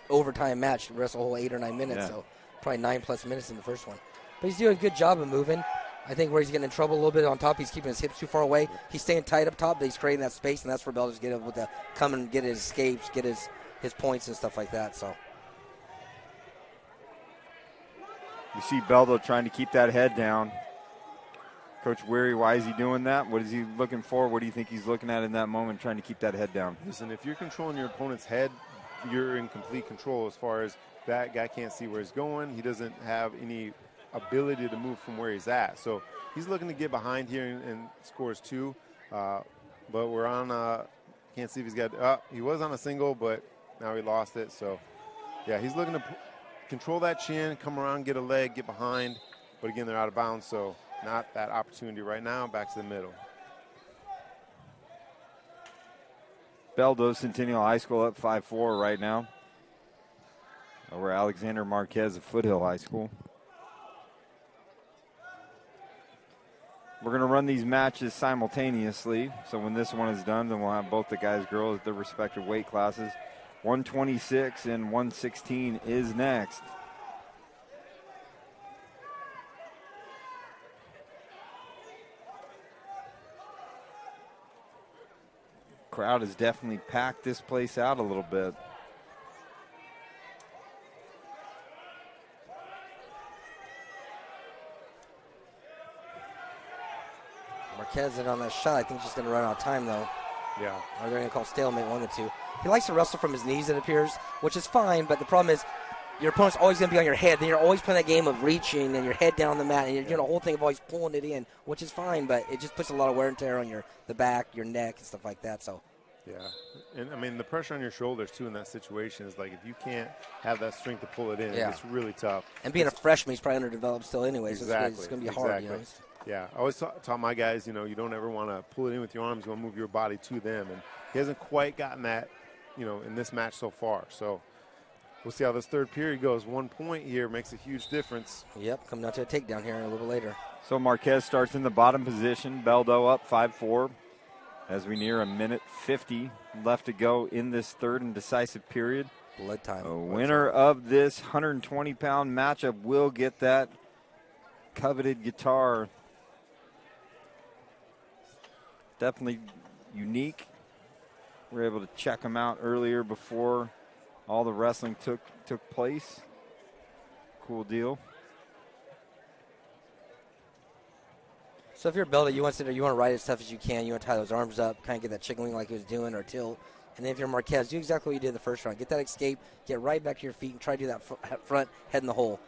overtime match, wrestle a whole 8 or 9 minutes, so probably 9+ minutes in the first one. But he's doing a good job of moving. I think where he's getting in trouble a little bit on top, he's keeping his hips too far away. He's staying tight up top, but he's creating that space, and that's where Beldo's get able to come and get his escapes, get his points and stuff like that. So you see Beldo trying to keep that head down. Coach Weary, why is he doing that? What is he looking for? What do you think he's looking at in that moment, trying to keep that head down? Listen, if you're controlling your opponent's head, you're in complete control as far as that guy can't see where he's going. He doesn't have any ability to move from where he's at. So he's looking to get behind here and scores 2. But we're on, can't see if he's got, he was on a single, but now he lost it. So, yeah, he's looking to control that chin, come around, get a leg, get behind. But, again, they're out of bounds, so not that opportunity right now. Back to the middle. Beldo Centennial High School up 5-4 right now over Alexander Marquez of Foothill High School. We're going to run these matches simultaneously. So when this one is done, then we'll have both the guys, girls at their respective weight classes. 126 and 116 is next. Crowd has definitely packed this place out a little bit. Marquez in on that shot. I think she's going to run out of time, though. Yeah. Or they're going to call stalemate, one of the two. He likes to wrestle from his knees, it appears, which is fine, but the problem is your opponent's always going to be on your head. Then you're always playing that game of reaching and your head down on the mat, and you're doing the whole thing of always pulling it in, which is fine, but it just puts a lot of wear and tear on the back, your neck, and stuff like that. So. Yeah, and I mean the pressure on your shoulders too in that situation is like if you can't have that strength to pull it in, it's really tough. And being a freshman, he's probably underdeveloped still, anyways. Exactly. It's going to be hard. Yeah, I always taught my guys, you don't ever want to pull it in with your arms. You want to move your body to them, and he hasn't quite gotten that, in this match so far. So we'll see how this third period goes. 1 point here makes a huge difference. Yep, coming out to a takedown here a little later. So Marquez starts in the bottom position. Beldo up 5-4. As we near 1:50 left to go in this third and decisive period. Blood time. The winner of this 120-pound matchup will get that coveted guitar. Definitely unique. We were able to check them out earlier before all the wrestling took place. Cool deal. So if you're Beldo, you want to ride as tough as you can. You want to tie those arms up, kind of get that chicken wing like he was doing, or tilt. And then if you're Marquez, do exactly what you did the first round. Get that escape, get right back to your feet, and try to do that front head in the hole.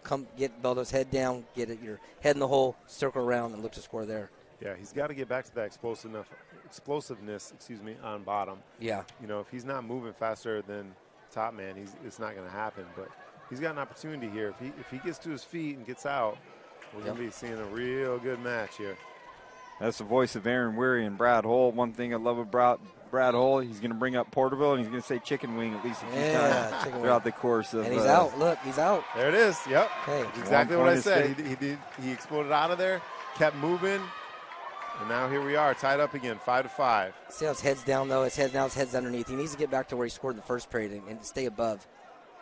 Come get Beldo's head down, get your head in the hole, circle around, and look to score there. Yeah, he's got to get back to that explosiveness, on bottom. Yeah. You know, if he's not moving faster than top man, it's not going to happen. But he's got an opportunity here. If he gets to his feet and gets out, we're going to be seeing a real good match here. That's the voice of Aaron Weary and Brad Hull. One thing I love about Brad Hull, he's going to bring up Porterville, and he's going to say chicken wing at least a few times throughout the course of. And he's out. Look, he's out. There it is. Yep. Okay. That's exactly what I said. He exploded out of there, kept moving, and now here we are, tied up again, 5-5. See how his head's down, though? His head's underneath. He needs to get back to where he scored the first period and stay above.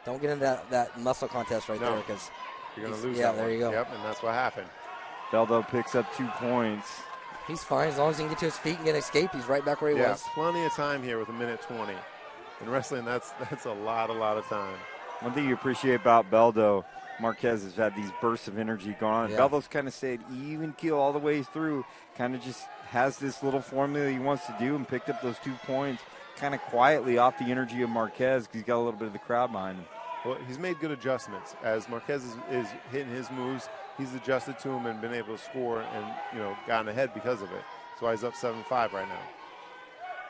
Don't get into that muscle contest right there, because you're going to lose. Yeah, that there one. you go. Yep, and that's what happened. Beldo picks up 2 points. He's fine. As long as he can get to his feet and get an escape, he's right back where he was. Plenty of time here with 1:20. In wrestling, that's a lot of time. One thing you appreciate about Beldo, Marquez has had these bursts of energy going on. Yeah. Beldo's kind of stayed even keel all the way through, kind of just has this little formula he wants to do, and picked up those 2 points kind of quietly off the energy of Marquez because he's got a little bit of the crowd behind him. Well, he's made good adjustments. As Marquez is hitting his moves, he's adjusted to him and been able to score and, gotten ahead because of it. That's why he's up 7-5 right now.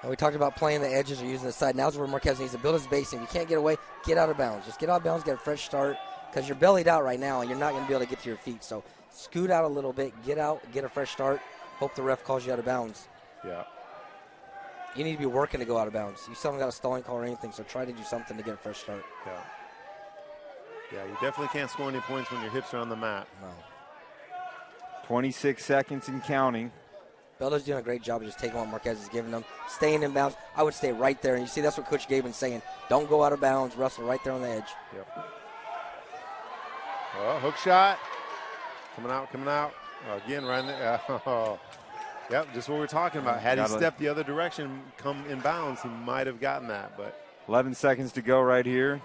And we talked about playing the edges or using the side. Now's where Marquez needs to build his base. If you can't get away, get out of bounds. Just get out of bounds, get a fresh start, because you're bellied out right now and you're not going to be able to get to your feet. So scoot out a little bit, get out, get a fresh start. Hope the ref calls you out of bounds. Yeah. You need to be working to go out of bounds. You still haven't got a stalling call or anything, so try to do something to get a fresh start. Yeah. Yeah, you definitely can't score any points when your hips are on the mat. No. 26 seconds and counting. Beldo's doing a great job of just taking what Marquez is giving them, staying in bounds. I would stay right there. And you see, that's what Coach Gaben's saying. Don't go out of bounds. Wrestle right there on the edge. Yep. Oh, hook shot. Coming out. Again, right in there. Oh. Yep, just what we're talking about. Had he stepped the other direction, come in bounds, he might have gotten that. But 11 seconds to go right here.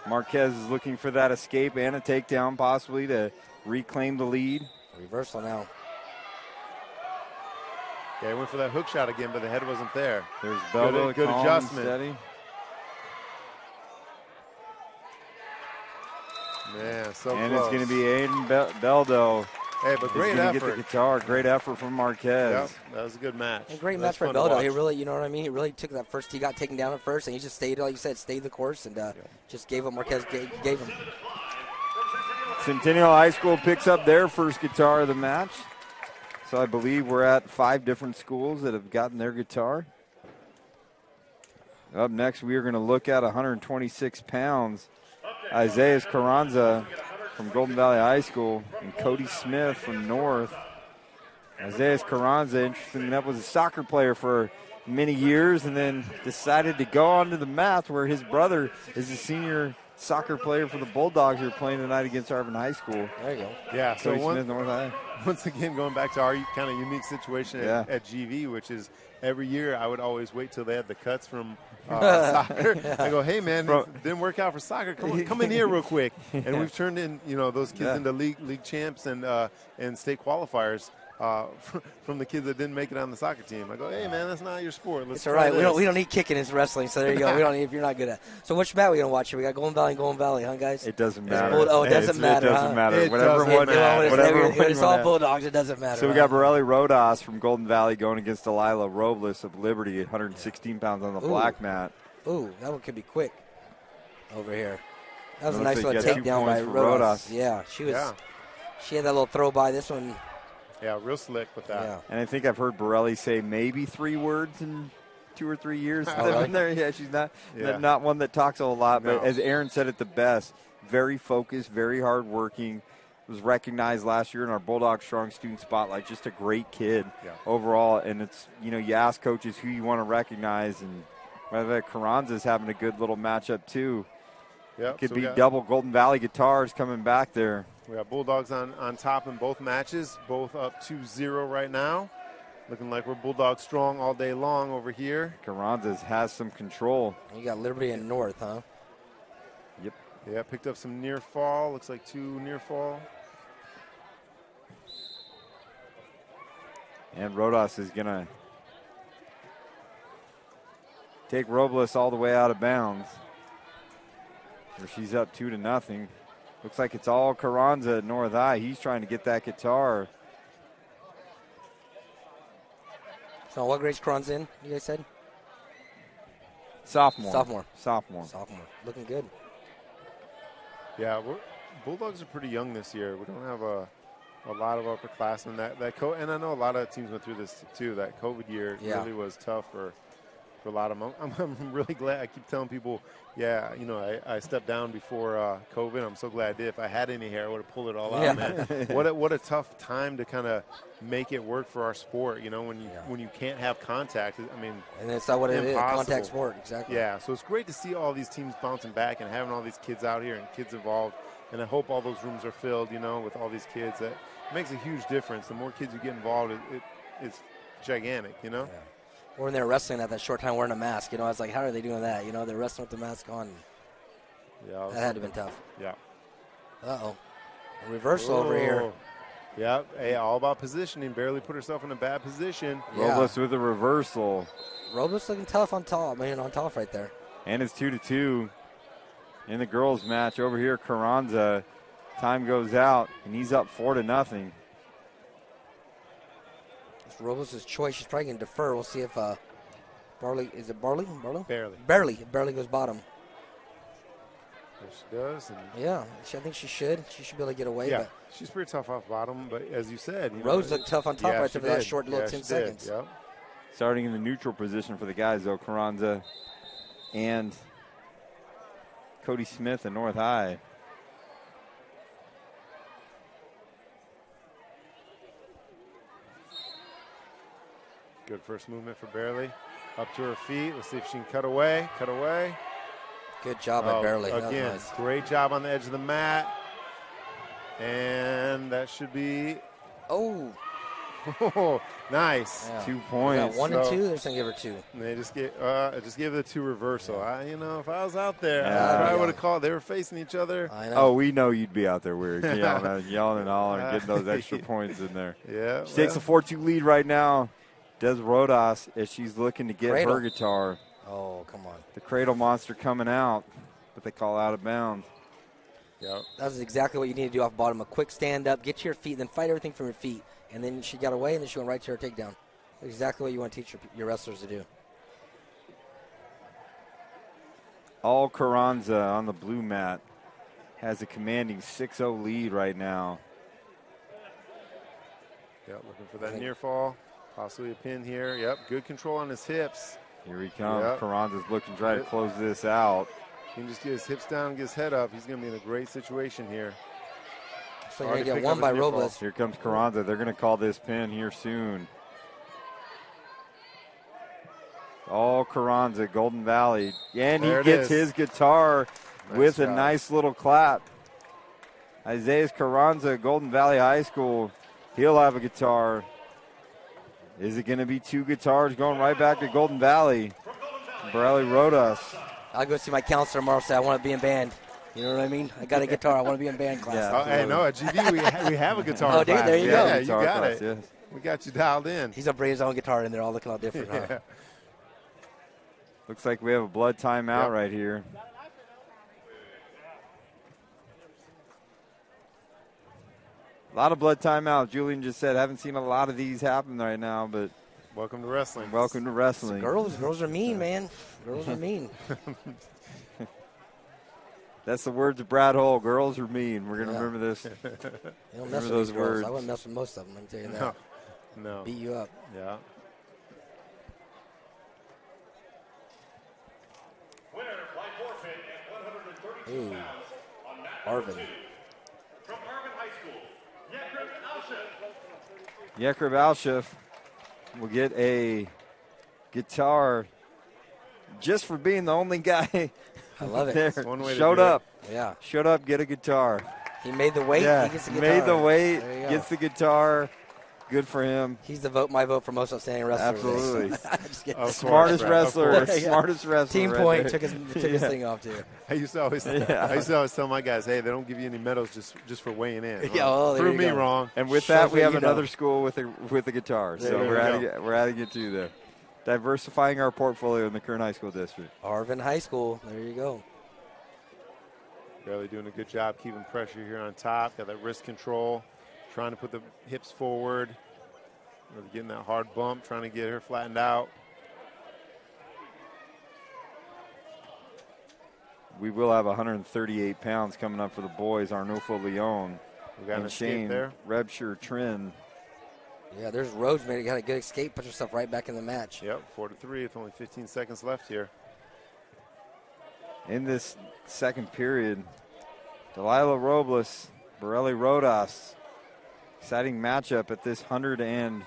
Marquez is looking for that escape and a takedown possibly to reclaim the lead. Reversal now. Yeah, he went for that hook shot again, but the head wasn't there. There's Beldo, good calm adjustment. And steady. Man, so and close. It's going to be Aiden Beldo. Hey, but great effort. Get the guitar. Great effort from Marquez. Yep, that was a good match. And great match for Beldo. He really, you know what I mean? He really took that first. He got taken down at first, and he just stayed, like you said, stayed the course and just gave what Marquez gave him. Centennial High School picks up their first guitar of the match. So I believe we're at 5 different schools that have gotten their guitar. Up next, we are going to look at 126 pounds. Isaiah Carranza from Golden Valley High School and Cody Smith from North. Isaiah Carranza, interesting enough, was a soccer player for many years and then decided to go onto the mat where his brother is a senior soccer player for the Bulldogs who are playing tonight against Arvin High School. There you go. Yeah, Cody so Smith, North High. Once again, going back to our kind of unique situation at GV, which is every year I would always wait till they had the cuts from soccer. I go, hey, man, it didn't work out for soccer. Come in here real quick. And we've turned in, those kids into league champs and state qualifiers. From the kids that didn't make it on the soccer team. I go, hey, man, that's not your sport. Let's it's all right. We don't need kicking. It's wrestling. So there you go. We don't need if you're not good at. So which match we gonna watch here? We got Golden Valley, huh, guys? It doesn't matter. It doesn't matter. It doesn't matter. It's all Bulldogs. It doesn't matter. So we got Borelli Rodas from Golden Valley going against Delilah Robles of Liberty, 116 pounds on the black mat. Ooh, that one could be quick over here. That was a nice little takedown by Rodas. Yeah, she was. She had that little throw by. This one. Yeah, real slick with that. Yeah. And I think I've heard Borelli say maybe 3 words in 2 or 3 years since they've been there. Yeah, she's not one that talks a whole lot. But as Aaron said it the best, very focused, very hardworking. Was recognized last year in our Bulldog Strong Student Spotlight. Just a great kid overall. And it's, you ask coaches who you want to recognize. And Carranza's having a good little matchup too. Yep, Could be double Golden Valley guitars coming back there. We got Bulldogs on top in both matches, both up 2-0 right now. Looking like we're Bulldog strong all day long over here. Carranza has some control. You got Liberty and North, huh? Yep. Yeah, picked up some near fall. Looks like 2 near fall. And Rodas is going to take Robles all the way out of bounds. Where she's up 2-0. Looks like it's all Carranza at North High. He's trying to get that guitar. So what grade's Cron's in, you guys said? Sophomore. Sophomore. Looking good. Yeah, Bulldogs are pretty young this year. We don't have a lot of upperclassmen. And I know a lot of teams went through this too. That COVID year really was tough for a lot of them. I'm really glad. I keep telling people, I stepped down before COVID. I'm so glad I did. If I had any hair, I would have pulled it all out, man. What a tough time to kind of make it work for our sport. When you can't have contact. I mean, and that's not what it is. Impossible. Contact sport, exactly. Yeah, so it's great to see all these teams bouncing back and having all these kids out here and kids involved. And I hope all those rooms are filled, with all these kids. That makes a huge difference. The more kids you get involved, it's gigantic, Yeah. Or when they're wrestling at that short time wearing a mask, I was like, how are they doing that? They're wrestling with the mask on. Yeah, that had to have been tough. Yeah. Uh-oh. A reversal over here. Yep. Hey, all about positioning. Barely put herself in a bad position. Yeah. Robles with a reversal. Robles looking tough on top. On top right there. And it's 2-2 in the girls' match. Over here, Carranza. Time goes out, and he's up 4-0. It's Robles' choice. She's probably going to defer. We'll see if Barley. Is it Barley? Barely. Barley goes bottom. There she does. Yeah, I think she should. She should be able to get away. Yeah, but she's pretty tough off bottom. But as you said, Rose looked tough on top right there for that short little 10 seconds. Yep. Starting in the neutral position for the guys, though, Carranza and Cody Smith and North High. Good first movement for Barely. Up to her feet. Let's see if she can cut away. Good job by Barely. Again, nice. Great job on the edge of the mat. And that should be. Oh, nice. Yeah. 2 points. 1 and 2. They're just gonna give her 2. And they just gave the 2 reversal. If I was out there, Yeah. I would have called. They were facing each other. I know. Oh, we know you'd be out there weird, yelling and hollering, getting those extra points in there. Yeah. She takes a 4-2 lead right now. Does Rodas as she's looking to get her guitar. Oh, come on. The Cradle Monster coming out, but they call out of bounds. Yep. That's exactly what you need to do off bottom. A quick stand up, get to your feet, then fight everything from your feet. And then she got away, and then she went right to her takedown. Exactly what you want to teach your wrestlers to do. All Carranza on the blue mat has a commanding 6-0 lead right now. Yep, looking for that near fall. Possibly a pin here. Yep, good control on his hips. Here he comes. Yep. Carranza's looking to try to close this out. He can just get his hips down, get his head up. He's going to be in a great situation here. So you're going to get one by Robles. Here comes Carranza. They're going to call this pin here soon. All Carranza, Golden Valley. And he gets his guitar with a nice little clap. Isaiah Carranza, Golden Valley High School. He'll have a guitar. Is it going to be 2 guitars going right back to Golden Valley? Borelli Rodas. I'll go see my counselor tomorrow. Say I want to be in band. You know what I mean? I got a guitar. I want to be in band class. Yeah, hey, no, at GV we have a guitar class. There you go. Yeah, you got it. Yes. We got you dialed in. He's going to bring his own guitar in there, all looking all different. Yeah. Huh? Looks like we have a blood timeout right here. A lot of blood timeouts. Julian just said, haven't seen a lot of these happen right now, but welcome to wrestling. Welcome to wrestling. Girls are mean, man. Girls are mean. That's the words of Brad Hull. Girls are mean. We're going to remember this. You don't Remember mess with those these girls. words. I wouldn't mess with most of them, I can tell you that. No. Beat you up. Yeah. Ooh. Arvin. From Arvin High School, Yekrib Alshif. Yekrib Alshif will get a guitar just for being the only guy I love it. there. That's one way to Showed do it. up. Yeah. Showed up, get a guitar. He made the weight. Yeah, He gets the guitar. made the weight, There you go. gets the guitar. Good for him. He's my vote for most outstanding wrestler. Absolutely. Just kidding. Smartest wrestler. Smartest wrestler. Team right point there. took his thing off too. I used to always tell my guys, hey, they don't give you any medals just for weighing in. Yeah, well, there Prove you me go. wrong. And with Show that, we me have you another know. school with a guitar. So There we go. we're adding it to there. Diversifying our portfolio in the Kern High School district. Arvin High School. There you go. Really doing a good job keeping pressure here on top. Got that wrist control. Trying to put the hips forward. Really getting that hard bump, trying to get her flattened out. We will have 138 pounds coming up for the boys. Arnulfo Leon We got an and escape Shane there. Rebsher Trin. Yeah, there's Rhodes got a good escape, put herself right back in the match. Yep, 4-3 with only 15 seconds left here. In this second period, Delilah Robles, Borelli Rodas. Exciting matchup at this 116-pound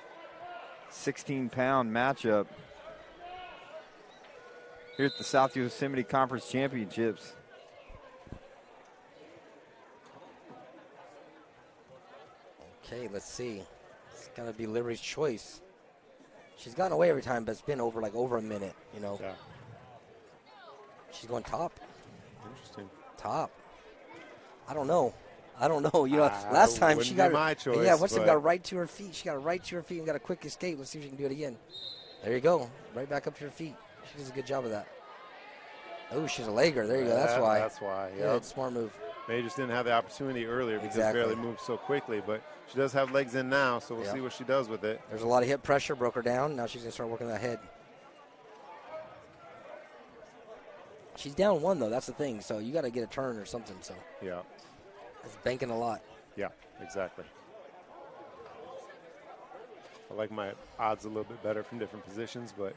matchup here at the South Yosemite Conference Championships. Okay, let's see. It's got to be Liberty's choice. She's gotten away every time, but it's been over a minute, you know. Yeah. She's going top. Interesting. Top. I don't know. You know, last time she got my choice. Yeah, once she got right to her feet, she got right to her feet and got a quick escape. Let's see if she can do it again. There you go. Right back up to her feet. She does a good job of that. Oh, she's a legger. There you go. That's why. That's why. Yeah, it's a smart move. They just didn't have the opportunity earlier because Exactly. barely moved so quickly. But she does have legs in now, so we'll see what she does with it. There's a lot of hip pressure, broke her down. Now she's going to start working that head. She's down one, though. That's the thing. So you got to get a turn or something. So yeah, it's banking a lot. Yeah, exactly. I like my odds a little bit better from different positions, but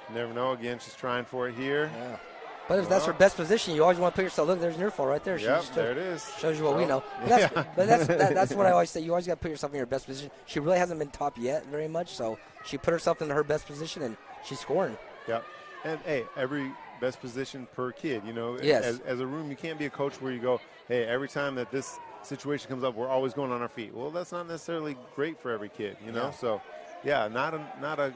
you never know. Again, she's trying for it here. Yeah. But if that's her best position, you always want to put yourself. Look, there's an earfall right there. Yep, there it is. Shows you what we know. Yeah. But that's what I always say. You always got to put yourself in your best position. She really hasn't been top yet very much, so she put herself in her best position, and she's scoring. Yep. And, hey, every best position per kid, you know. Yes. As a room, you can't be a coach where you go, hey, every time that this situation comes up, we're always going on our feet. Well, that's not necessarily great for every kid, you know. Yeah. So, yeah, not a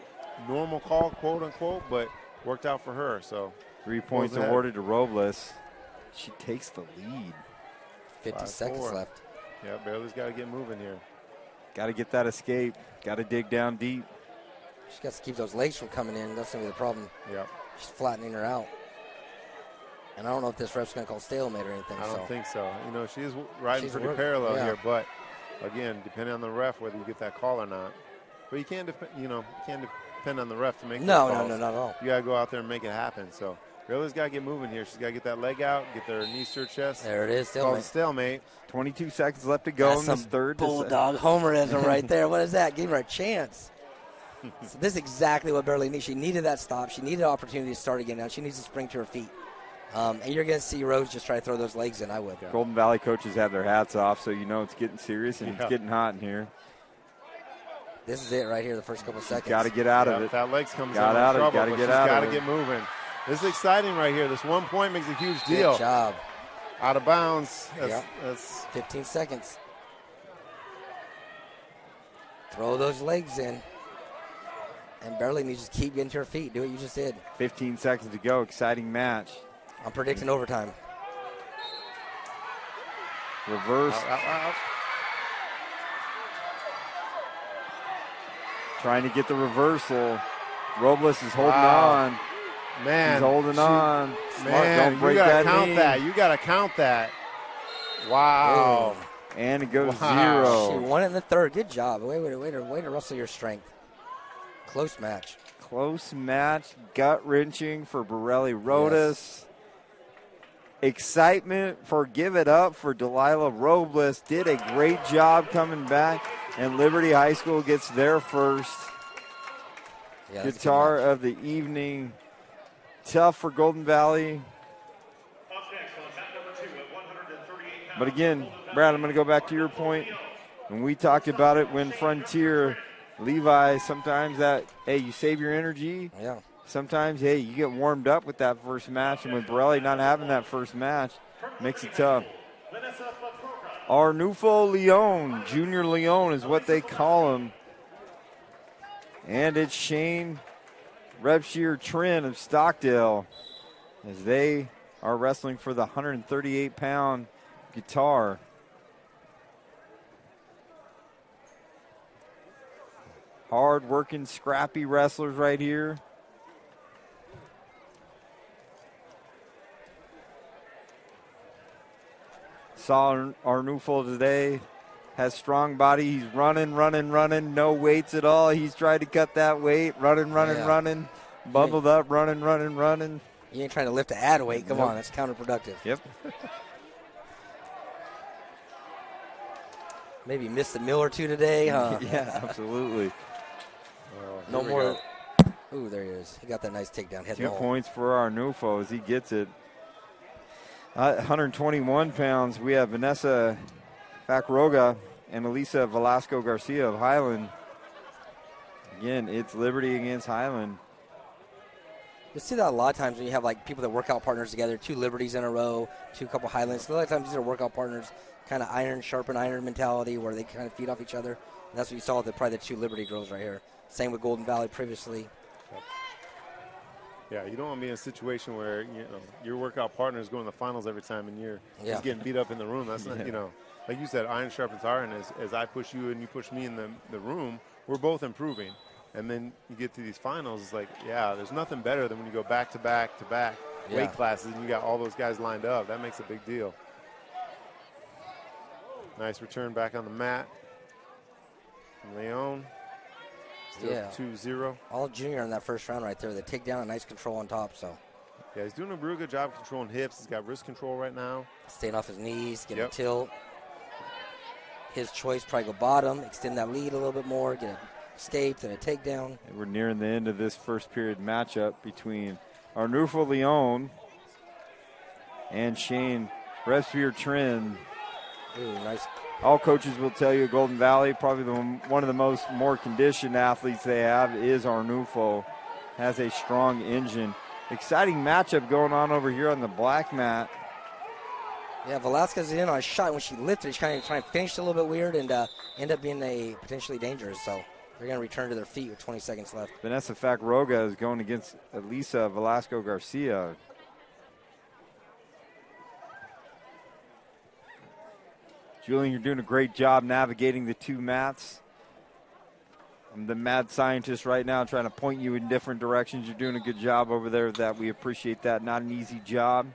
normal call, quote, unquote, but worked out for her. So 3 points awarded to Robles. She takes the lead. 50 seconds left. Yeah, Bailey's got to get moving here. Got to get that escape. Got to dig down deep. She got to keep those legs from coming in. That's going to be the problem. Yeah. She's flattening her out. And I don't know if this ref's going to call stalemate or anything. I don't think so. You know, she's riding pretty working, parallel yeah. here, but again, depending on the ref, whether you get that call or not. But you can't, depend on the ref to make No, those calls. no, not at all. You got to go out there and make it happen. So Bailey's got to get moving here. She's got to get that leg out, get their knees to her chest. There it is, Call it stalemate. stalemate. 22 seconds left to go That's in this some third. bulldog homerism right there. What is that? Give her a chance. So this is exactly what Beverly needs. She needed that stop. She needed an opportunity to start again. Now she needs to spring to her feet. And you're going to see Rose just try to throw those legs in. I would. Golden Valley coaches have their hats off, so you know it's getting serious and it's getting hot in here. This is it right here, the first couple seconds. Got to get out of it. If that legs comes got out of trouble, it. Got to but get she's out got of to it. get moving. This is exciting right here. This 1 point makes a huge deal. Good job. Out of bounds. That's 15 seconds. Throw those legs in. And Beverly needs to keep getting to her feet. Do what you just did. 15 seconds to go. Exciting match. I'm predicting overtime. Reverse. Trying to get the reversal. Robles is holding on. Man. He's holding on. Man, Don't break you got to that count knee. that. You got to count that. Wow. And it goes She 0. won it in the third. Good job. Way to rustle your strength. Close match. Close match. Gut-wrenching for Borelli Rodas. Excitement for Give It Up for Delilah Robles. Did a great job coming back. And Liberty High School gets their first guitar of the evening. Tough for Golden Valley. But again, Brad, I'm going to go back to your point. When we talked about it when Frontier, Levi, sometimes that, hey, you save your energy. Yeah. Sometimes, hey, you get warmed up with that first match. And with Borelli not having that first match, makes it tough. Arnulfo Leon, Junior Leon is what they call him. And it's Shane Rebsher Trin of Stockdale as they are wrestling for the 138-pound guitar. Hard-working, scrappy wrestlers right here. Saw Arnulfo today has strong body. He's running, no weights at all. He's tried to cut that weight, running, bundled up, running. You ain't trying to lift to add weight. Come Nope. on, that's counterproductive. Yep. Maybe missed a meal or two today, huh? Yeah, absolutely. No Here we more. go. Ooh, there he is. He got that nice takedown. Head 2 roll. points for Arnulfo as he gets it. 121 pounds, we have Vanessa Facroga and Elisa Velasco Garcia of Highland. Again, it's Liberty against Highland. You see that a lot of times when you have like people that work out partners together, 2 Liberties in a row, 2 couple Highlands. A lot of times these are workout partners, kind of iron sharpen iron mentality where they kind of feed off each other. And that's what you saw with probably the 2 Liberty girls right here. Same with Golden Valley previously. Yeah, you don't want to be in a situation where your workout partner is going to the finals every time and you're just getting beat up in the room. That's not, like you said, iron sharpens iron. As I push you and you push me in the room, we're both improving. And then you get to these finals, it's like, yeah, there's nothing better than when you go back to back weight classes and you got all those guys lined up. That makes a big deal. Nice return back on the mat. Leon. Still 2-0. All junior in that first round right there. They take down a nice control on top. So, yeah, he's doing a real good job controlling hips. He's got wrist control right now. Staying off his knees, getting a tilt. His choice, probably go bottom, extend that lead a little bit more, get a escape, then a takedown. And we're nearing the end of this first period matchup between Arnulfo Leon and Shane Respier-Trin. Ooh, nice. All coaches will tell you Golden Valley, probably one of the more conditioned athletes they have is Arnulfo. Has a strong engine. Exciting matchup going on over here on the black mat. Yeah, Velasquez is in on a shot. When she lifted, she kind of finished a little bit weird and ended up being potentially dangerous. So they're going to return to their feet with 20 seconds left. Vanessa Facroga is going against Elisa Velasco Garcia. Julian, you're doing a great job navigating the 2 mats. I'm the mad scientist right now trying to point you in different directions. You're doing a good job over there with that. We appreciate that. Not an easy job.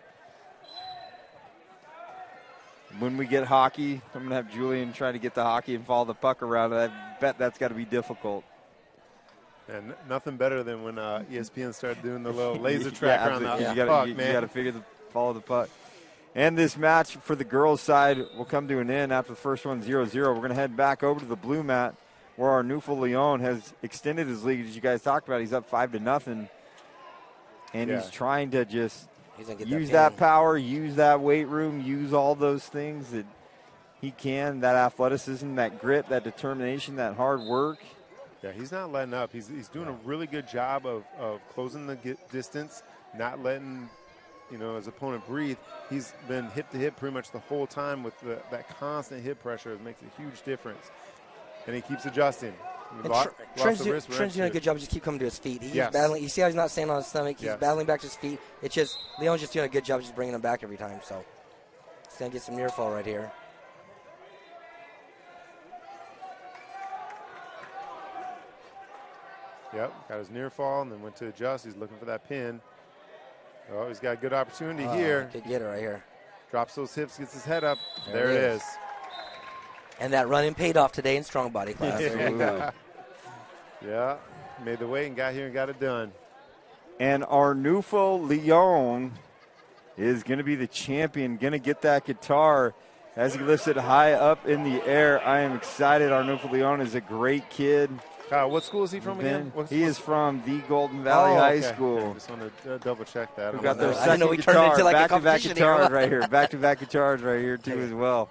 When we get hockey, I'm going to have Julian try to get the hockey and follow the puck around. I bet that's got to be difficult. And nothing better than when ESPN started doing the little laser track around the puck, you man. got to follow the puck. And this match for the girls' side will come to an end after the first one 0-0. We're going to head back over to the blue mat where Arnulfo Leon has extended his lead, as you guys talked about. He's up 5-0. And he's trying to just use that power, use that weight room, use all those things that he can, that athleticism, that grit, that determination, that hard work. Yeah, he's not letting up. He's doing a really good job of closing the distance, not letting his opponent breathe. He's been hip to hip pretty much the whole time with that constant hip pressure. It makes a huge difference. And he keeps adjusting. Trent's doing a good job. Just keep coming to his feet. He's battling. You see how he's not staying on his stomach. He's battling back to his feet. It's just Leon's just doing a good job just bringing him back every time. So he's going to get some near fall right here. Yep, got his near fall and then went to adjust. He's looking for that pin. Oh, he's got a good opportunity here. Good getter right here. Drops those hips, gets his head up. There it is. And that running paid off today in strong body class. Yeah, made the weight and got here and got it done. And Arnulfo Leon is going to be the champion, going to get that guitar as he lifts it high up in the air. I am excited. Arnulfo Leon is a great kid. What school is he from again? He is from the Golden Valley High School. Okay, just want to double check that. We've got their second guitar, back-to-back guitars right here. Back-to-back guitars right here, too, as well.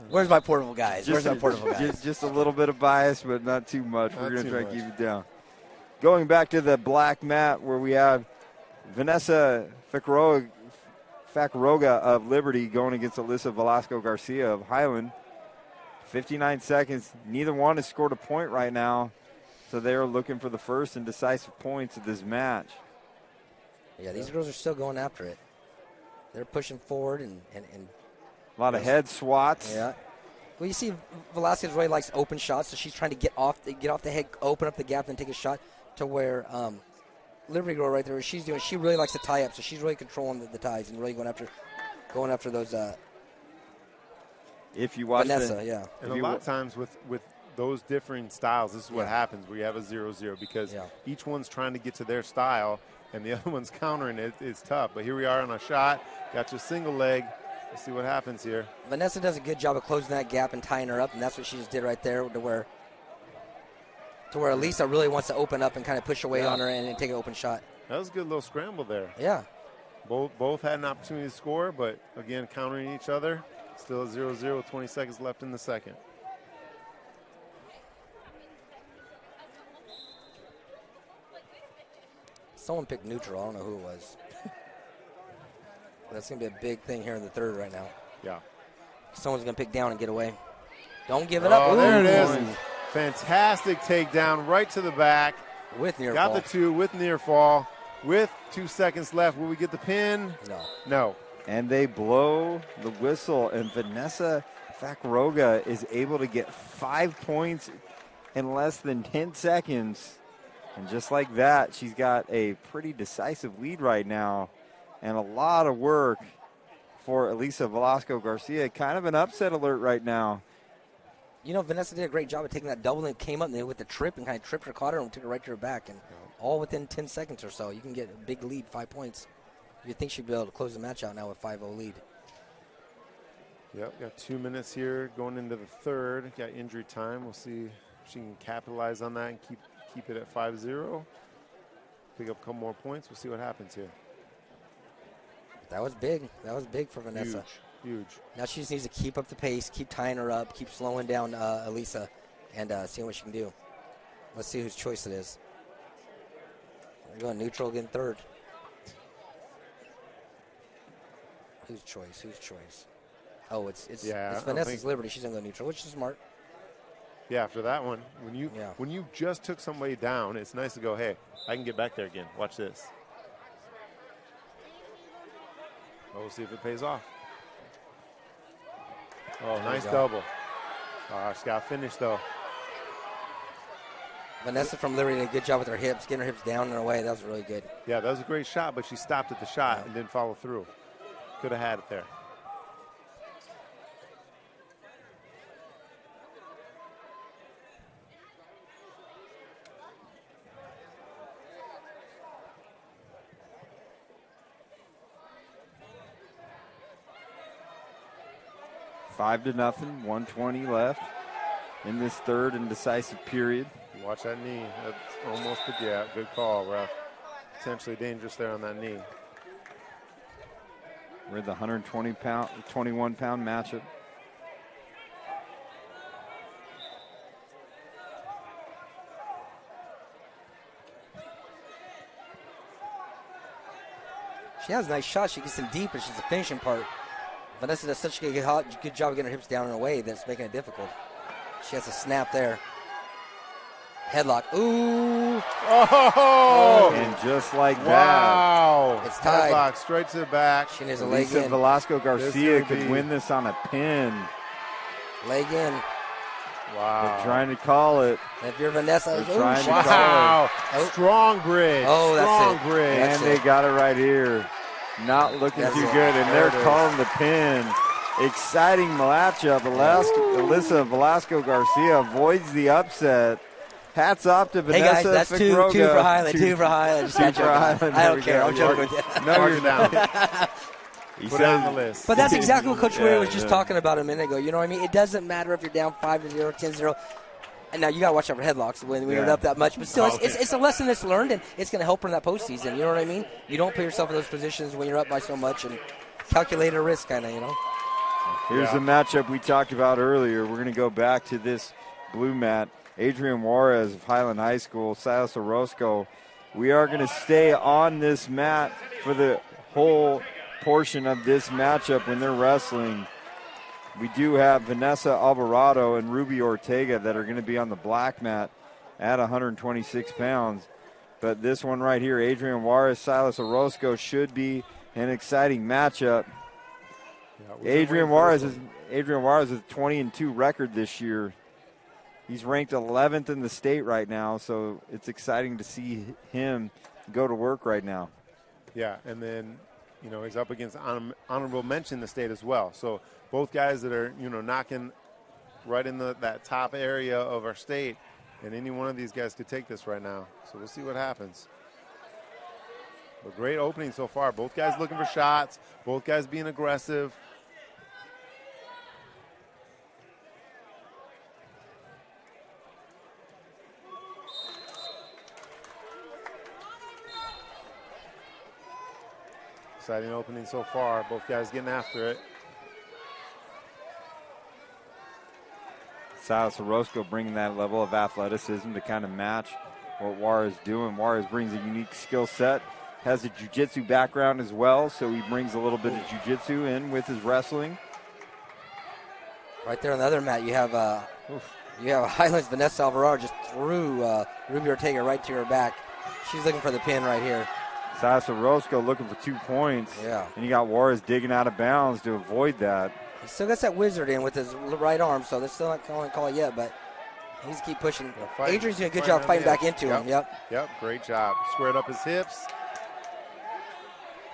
Where's my portable guys? Just a little bit of bias, but not too much. We're going to try to keep it down. Going back to the black mat where we have Vanessa Facroga of Liberty going against Alyssa Velasco Garcia of Highland. 59 seconds. Neither one has scored a point right now, so they are looking for the first and decisive points of this match. Yeah, these girls are still going after it. They're pushing forward and a lot of head swats. Yeah. Well, you see, Velasquez really likes open shots, so she's trying to get off the head, open up the gap, and take a shot to where Liberty girl right there, what she's doing, she really likes to tie up, so she's really controlling the ties and really going after those If you watch Vanessa, yeah. And a lot of times with those differing styles, this is what happens. We have a 0-0 because each one's trying to get to their style, and the other one's countering it. It's tough. But here we are on a shot. Got your single leg. Let's see what happens here. Vanessa does a good job of closing that gap and tying her up, and that's what she just did right there to where Elisa really wants to open up and kind of push away on her and take an open shot. That was a good little scramble there. Yeah. Both had an opportunity to score, but, again, countering each other. Still a 0-0 with 20 seconds left in the second. Someone picked neutral. I don't know who it was. That's going to be a big thing here in the third right now. Yeah. Someone's going to pick down and get away. Don't give it up. Oh, there it is. Fantastic takedown right to the back. With near Got fall. the two with near fall. With 2 seconds left, will we get the pin? No. And they blow the whistle, and Vanessa Fakroga is able to get 5 points in less than 10 seconds. And just like that, she's got a pretty decisive lead right now, and a lot of work for Elisa Velasco Garcia. Kind of an upset alert right now. You know, Vanessa did a great job of taking that double and came up and with the trip and kind of tripped her, caught her, and took her right to her back. And all within 10 seconds or so, you can get a big lead, 5 points. You'd think she'd be able to close the match out now with 5-0 lead. Yep, got 2 minutes here going into the third. Got injury time. We'll see if she can capitalize on that and keep it at 5-0. Pick up a couple more points. We'll see what happens here. That was big. That was big for Vanessa. Huge. Now she just needs to keep up the pace, keep tying her up, keep slowing down Elisa, and seeing what she can do. Let's see whose choice it is. We're going neutral again, third. Whose choice? Oh, it's Vanessa's Liberty. She's going to go neutral, which is smart. Yeah, after that one, when you just took somebody down, it's nice to go, hey, I can get back there again. Watch this. Oh, we'll see if it pays off. Oh, nice double. She's got to finish, though. Vanessa from Liberty did a good job with her hips, getting her hips down and away. That was really good. Yeah, that was a great shot, but she stopped at the shot and didn't follow through. Could have had it there. Five to nothing, 1:20 left in this third and decisive period. Watch that knee. That's almost, but yeah, good call, Ref. Potentially dangerous there on that knee. We're the 21-pound matchup. She has a nice shot. She gets them deep, but she's the finishing part. Vanessa does such a good job of getting her hips down and away that it's making it difficult. She has a snap there. Headlock. Ooh. Oh! And just like Wow. It's tied. Headlock straight to the back. She needs a leg Elisa in. Velasco Garcia could win this on a pin. Leg in. Wow. They're trying to call it. And if you're Vanessa, They're trying to wow. call it. Strong bridge. Oh, that's Strong it. bridge. And they got it right here. Not looking too good. And they're calling the pin. Exciting matchup. Elisa Velasco Garcia avoids the upset. Hats off to Vanessa. Hey guys, that's two for Highland. Two for Highland. Two for Highland. I don't care. I'm joking with you. No, you're down. Put it on the list. But that's exactly what Coach Weir was just talking about a minute ago. You know what I mean? It doesn't matter if you're down 5-0, 10-0. And now you got to watch out for headlocks when you're up that much. But still, it's a lesson that's learned, and it's going to help her in that postseason. You know what I mean? You don't put yourself in those positions when you're up by so much and calculate a risk kind of, you know? Here's the matchup we talked about earlier. We're going to go back to this blue mat. Adrian Juarez of Highland High School, Silas Orozco. We are going to stay on this mat for the whole portion of this matchup when they're wrestling. We do have Vanessa Alvarado and Ruby Ortega that are going to be on the black mat at 126 pounds. But this one right here, Adrian Juarez, Silas Orozco, should be an exciting matchup. Yeah, Adrian Juarez is a 20-2 record this year. He's ranked 11th in the state right now, so it's exciting to see him go to work right now. Yeah, and then You know, he's up against honorable mention the state as well. So both guys that are, you know, knocking right in that top area of our state, and any one of these guys could take this right now. So we'll see what happens. But great opening so far. Both guys looking for shots. Both guys being aggressive. Exciting opening so far. Both guys getting after it. Silas Orozco bringing that level of athleticism to kind of match what Juarez doing. Juarez brings a unique skill set, has a jiu-jitsu background as well, so he brings a little bit of jiu-jitsu in with his wrestling. Right there on the other mat, you have Highlands Vanessa Alvarado just threw Ruby Ortega right to her back. She's looking for the pin right here. Silas Orozco looking for 2 points. Yeah. And you got Juarez digging out of bounds to avoid that. He still got that wizard in with his right arm, so they're still not calling call it yet, but he needs to keep pushing. Adrian's doing a good job fighting back into him. Yep, great job. Squared up his hips.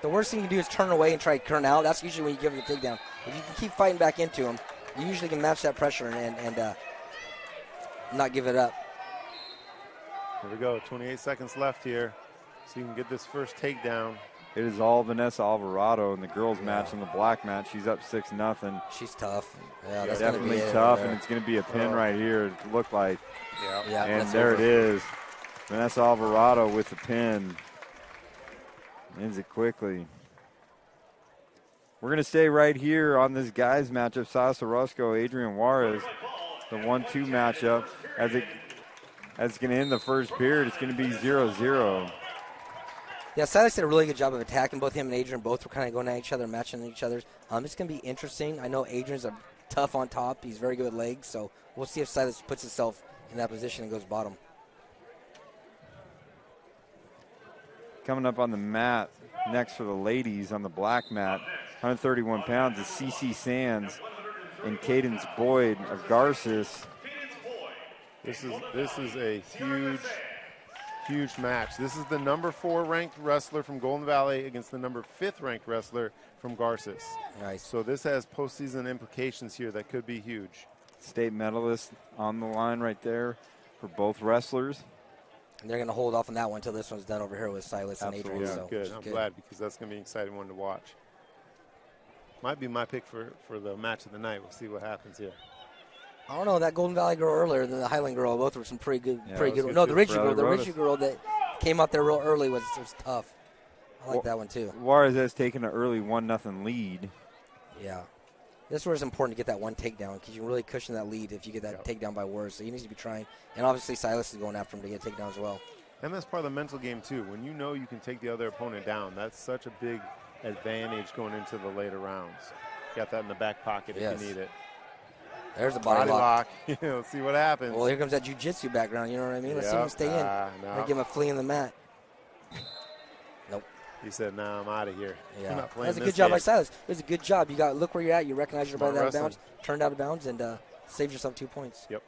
The worst thing you can do is turn away and try to turn out. That's usually when you give him the takedown. If you can keep fighting back into him, you usually can match that pressure and not give it up. Here we go, 28 seconds left here. So you can get this first takedown. It is all Vanessa Alvarado in the girls' match. In the black match, she's up 6-0. She's tough. Yeah, that's definitely tough, and it's going to be a pin right here. It looked like. Yeah. And there it is. Vanessa Alvarado with the pin. Ends it quickly. We're going to stay right here on this guys' matchup. Silas Orozco, Adrian Juarez, the 1-2 matchup. As it's going to end the first period, it's going to be 0-0. Yeah, Silas did a really good job of attacking. Both him and Adrian both were kind of going at each other, matching each other. It's going to be interesting. I know Adrian's tough on top. He's very good with legs, so we'll see if Silas puts himself in that position and goes bottom. Coming up on the mat next for the ladies on the black mat, 131 pounds is CeCe Sands and Cadence Boyd of Garces. This is a huge match. This is the number 4 ranked wrestler from Golden Valley against the number 5th ranked wrestler from Garces. Nice. So this has postseason implications here that could be huge. State medalist on the line right there for both wrestlers. And they're going to hold off on that one until this one's done over here with Silas and Adrian. Yeah, so good. I'm glad because that's going to be an exciting one to watch. Might be my pick for the match of the night. We'll see what happens here. I don't know, that Golden Valley girl earlier than the Highland girl, both were some pretty good. No, the Ridgey girl that came out there real early was tough. I like that one too. Juarez has taken an early 1-0 lead. Yeah. This is where it's important to get that one takedown because you can really cushion that lead if you get that takedown by Juarez. So he needs to be trying. And obviously Silas is going after him to get a takedown as well. And that's part of the mental game too. When you know you can take the other opponent down, that's such a big advantage going into the later rounds. Got that in the back pocket if you need it. There's a body lock. Let's see what happens. Well, here comes that jiu-jitsu background, you know what I mean? Let's see him stay in. No. Give him a flea in the mat. Nope. He said, "Nah, I'm out of here." Yeah. That's a good job by Silas. It was a good job. You got look where you're at. You recognize you're out of bounds, turned out of bounds, and saved yourself 2 points. Yep.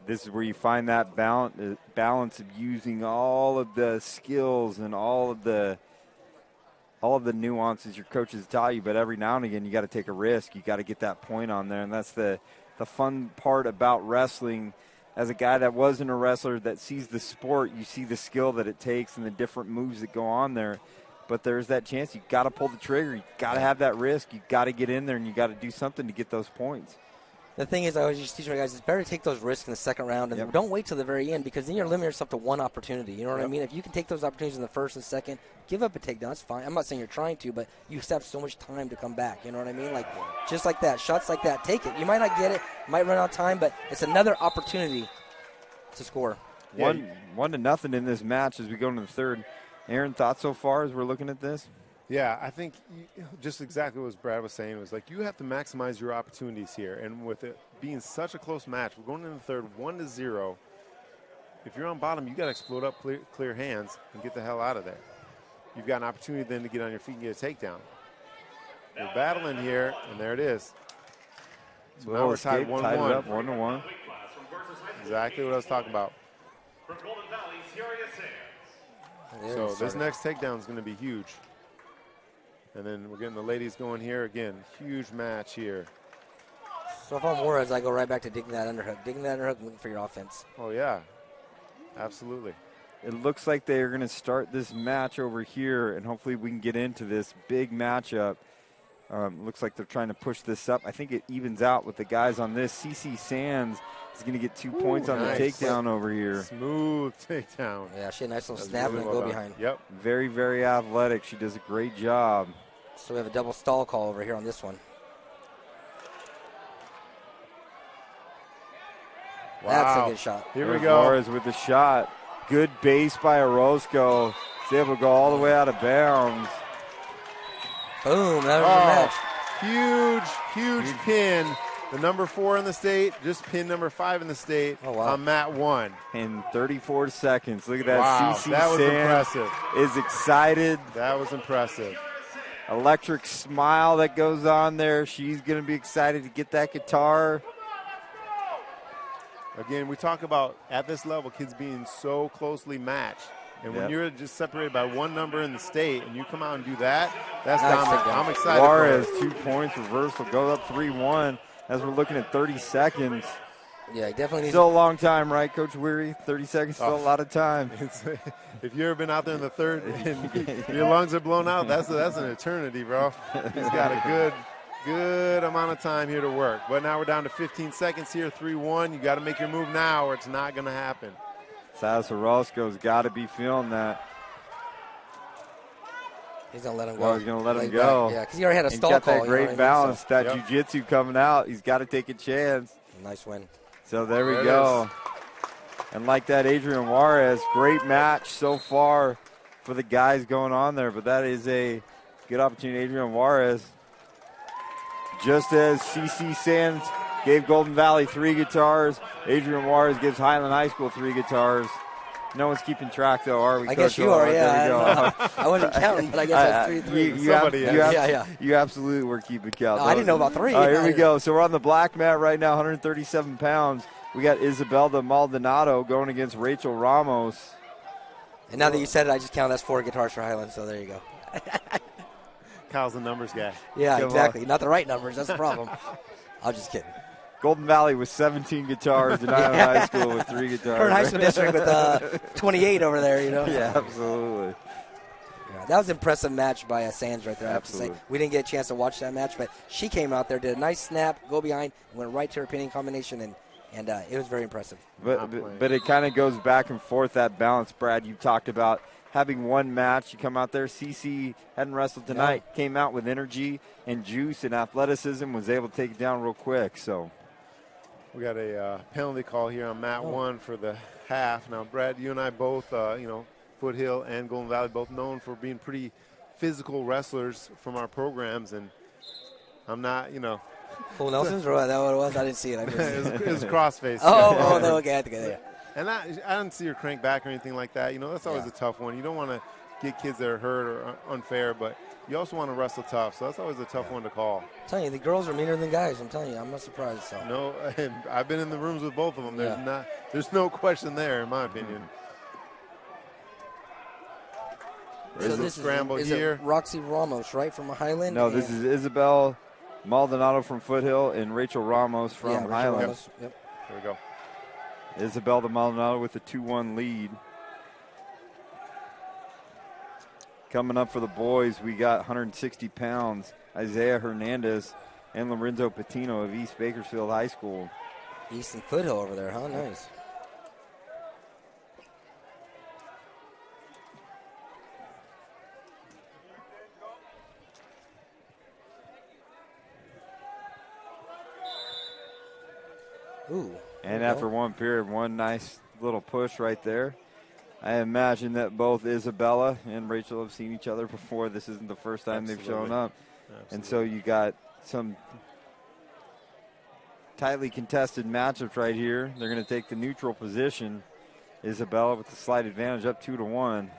This is where you find that balance of using all of the skills and all of the nuances your coaches taught you, but every now and again you got to take a risk. You got to get that point on there, and that's the fun part about wrestling. As a guy that wasn't a wrestler that sees the sport, you see the skill that it takes and the different moves that go on there. But there's that chance you got to pull the trigger. You got to have that risk. You got to get in there and you got to do something to get those points. The thing is, I always just teach my guys, it's better to take those risks in the second round and don't wait till the very end because then you're limiting yourself to one opportunity. You know what I mean? If you can take those opportunities in the first and second, give up a takedown. That's fine. I'm not saying you're trying to, but you just have so much time to come back. You know what I mean? Like, just like that. Shots like that, take it. You might not get it, might run out of time, but it's another opportunity to score. 1-0 in this match as we go into the third. Aaron, thoughts so far as we're looking at this? Yeah, I think just exactly what Brad was saying was like you have to maximize your opportunities here. And with it being such a close match, we're going into the third 1-0. If you're on bottom, you got to explode up clear hands and get the hell out of there. You've got an opportunity then to get on your feet and get a takedown. We're battling here, and there it is. So now we're tied 1-1. 1-1. Exactly what I was talking about. From Golden Valley, Syria Sands. So this next takedown is going to be huge. And then we're getting the ladies going here again. Huge match here. So if I'm Juarez, I go right back to digging that underhook. Digging that underhook, looking for your offense. Oh, yeah. Absolutely. It looks like they are going to start this match over here, and hopefully we can get into this big matchup. Looks like they're trying to push this up. I think it evens out with the guys on this. CC Sands is going to get 2 points on the takedown over here. Smooth takedown. Yeah, she had a nice little snap and go behind. Yep. Very, very athletic. She does a great job. So we have a double stall call over here on this one. Wow. That's a good shot. Here we go. Flores with the shot. Good base by Orozco. He's able to go all the way out of bounds. Boom, that was the match. Huge pin. The number 4 in the state, just pin number 5 in the state on mat 1. In 34 seconds. Look at that. Wow, CC that was Sands impressive. is excited. That was impressive. Electric smile that goes on there. She's going to be excited to get that guitar. Again, we talk about, at this level, kids being so closely matched. And when you're just separated by one number in the state and you come out and do that, that's dominant. I'm excited. Juarez, 2 points, reversal, goes up 3-1 as we're looking at 30 seconds. Yeah, he definitely needs still a long time, right, Coach Weary? 30 seconds, still a lot of time. If you've ever been out there in the third and your lungs are blown out, that's an eternity, bro. He's got a good amount of time here to work. But now we're down to 15 seconds here, 3-1. You got to make your move now or it's not going to happen. Silas Orozco's got to be feeling that. He's going to let him go. Well, he's going to let him go. Yeah, because he already had a stall got call. That great balance, that jiu-jitsu coming out. He's got to take a chance. Nice win. So there we go. And like that, Adrian Juarez, great match so far for the guys going on there. But that is a good opportunity. Adrian Juarez, just as CC Sands gave Golden Valley 3 guitars, Adrian Juarez gives Highland High School 3 guitars. No one's keeping track, though, are we? I guess you are, yeah. There we go. I wasn't counting, but I guess that's 3-3. You absolutely were keeping count. No, I didn't know about 3. All right, here we go. So we're on the black mat right now, 137 pounds. We got Isabella Maldonado going against Rachel Ramos. And now that you said it, I just count that's 4 guitars for Highland, so there you go. Kyle's the numbers guy. Yeah, exactly. Not the right numbers. That's the problem. I'm just kidding. Golden Valley with 17 guitars, and Highland High School with 3 guitars. Current High School District with 28 over there, you know. Yeah, absolutely. Yeah, that was an impressive match by Sands right there, I have to Absolutely. say. We didn't get a chance to watch that match, but she came out there, did a nice snap, go behind, went right to her pinning combination, and it was very impressive. But it kind of goes back and forth, that balance, Brad. You talked about having one match. You come out there. CC hadn't wrestled tonight. No. Came out with energy and juice and athleticism. Was able to take it down real quick. So we got a penalty call here on mat 1 for the half. Now, Brad, you and I both, Foothill and Golden Valley, both known for being pretty physical wrestlers from our programs, and I'm not, Full Nelson's, or that what it was? I didn't see it. I missed it was crossface. No, okay, I have to get it. And I didn't see her crank back or anything like that. That's always a tough one. You don't want to get kids that are hurt or unfair, but you also want to wrestle tough. So that's always a tough one to call. I'm telling you, the girls are meaner than guys. I'm telling you, I'm not surprised. So. No, and I've been in the rooms with both of them. There's no question there, in my opinion. So this scramble is here. It Roxy Ramos, right, from Highland? no, this is Isabel Maldonado from Foothill and Rachel Ramos from Highland. Ramos. Yep. There we go. Isabel Maldonado with a 2-1 lead. Coming up for the boys, we got 160 pounds, Isaiah Hernandez and Lorenzo Patino of East Bakersfield High School. East and Foothill over there, huh? Nice. Ooh. And after one period, one nice little push right there. I imagine that both Isabella and Rachel have seen each other before. This isn't the first time they've shown up. Absolutely. And so you got some tightly contested matchups right here. They're going to take the neutral position. Isabella with the slight advantage up 2-1.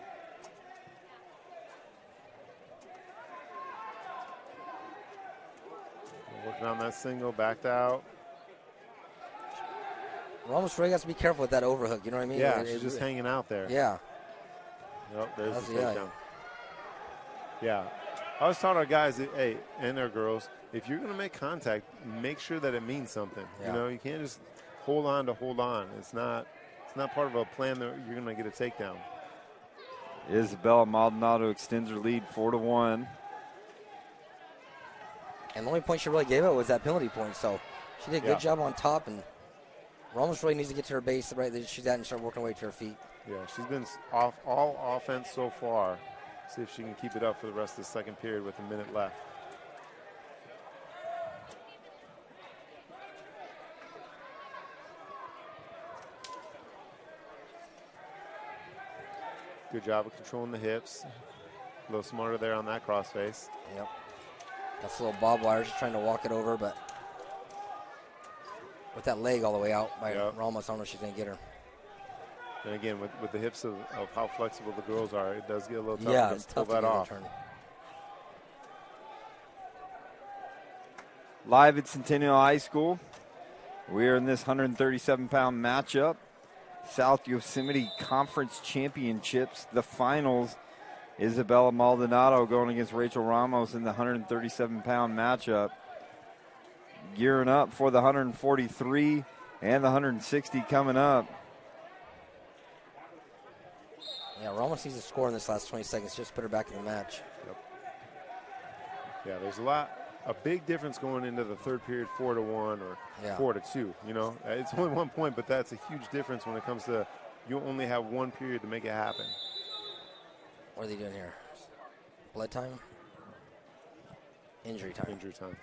Working on that single, backed out. Ramos really has to be careful with that overhook. You know what I mean? Yeah, she's just hanging out there. Yeah. Yep, there's That's the the takedown. Yeah. I always taught our guys, hey, and our girls, if you're going to make contact, make sure that it means something. Yeah. You know, you can't just hold on to hold on. It's not part of a plan that you're going to get a takedown. Isabella Maldonado extends her lead 4-1. And the only point she really gave up was that penalty point. So she did a good job on top. And Ramos really needs to get to her base right there she's at and start working her way to her feet. Yeah, she's been all offense so far. See if she can keep it up for the rest of the second period with a minute left. Good job of controlling the hips. A little smarter there on that crossface. Yep. That's a little bob wire, just trying to walk it over, but with that leg all the way out by Ramos, I don't know if she's going to get her. And again, with the hips of how flexible the girls are, it does get a little tough yeah, to it's pull tough that to get off. turn. Live at Centennial High School. We are in this 137-pound matchup. South Yosemite Conference Championships, the finals. Isabella Maldonado going against Rachel Ramos in the 137-pound matchup. Gearing up for the 143 and the 160 coming up. Yeah, Ramos needs to score in this last 20 seconds. Just put her back in the match. Yep. Yeah, there's a big difference going into the third period, 4-1 or 4-2. You know, it's only 1 point, but that's a huge difference when it comes to you only have one period to make it happen. What are they doing here? Blood time? Injury time. Injury time.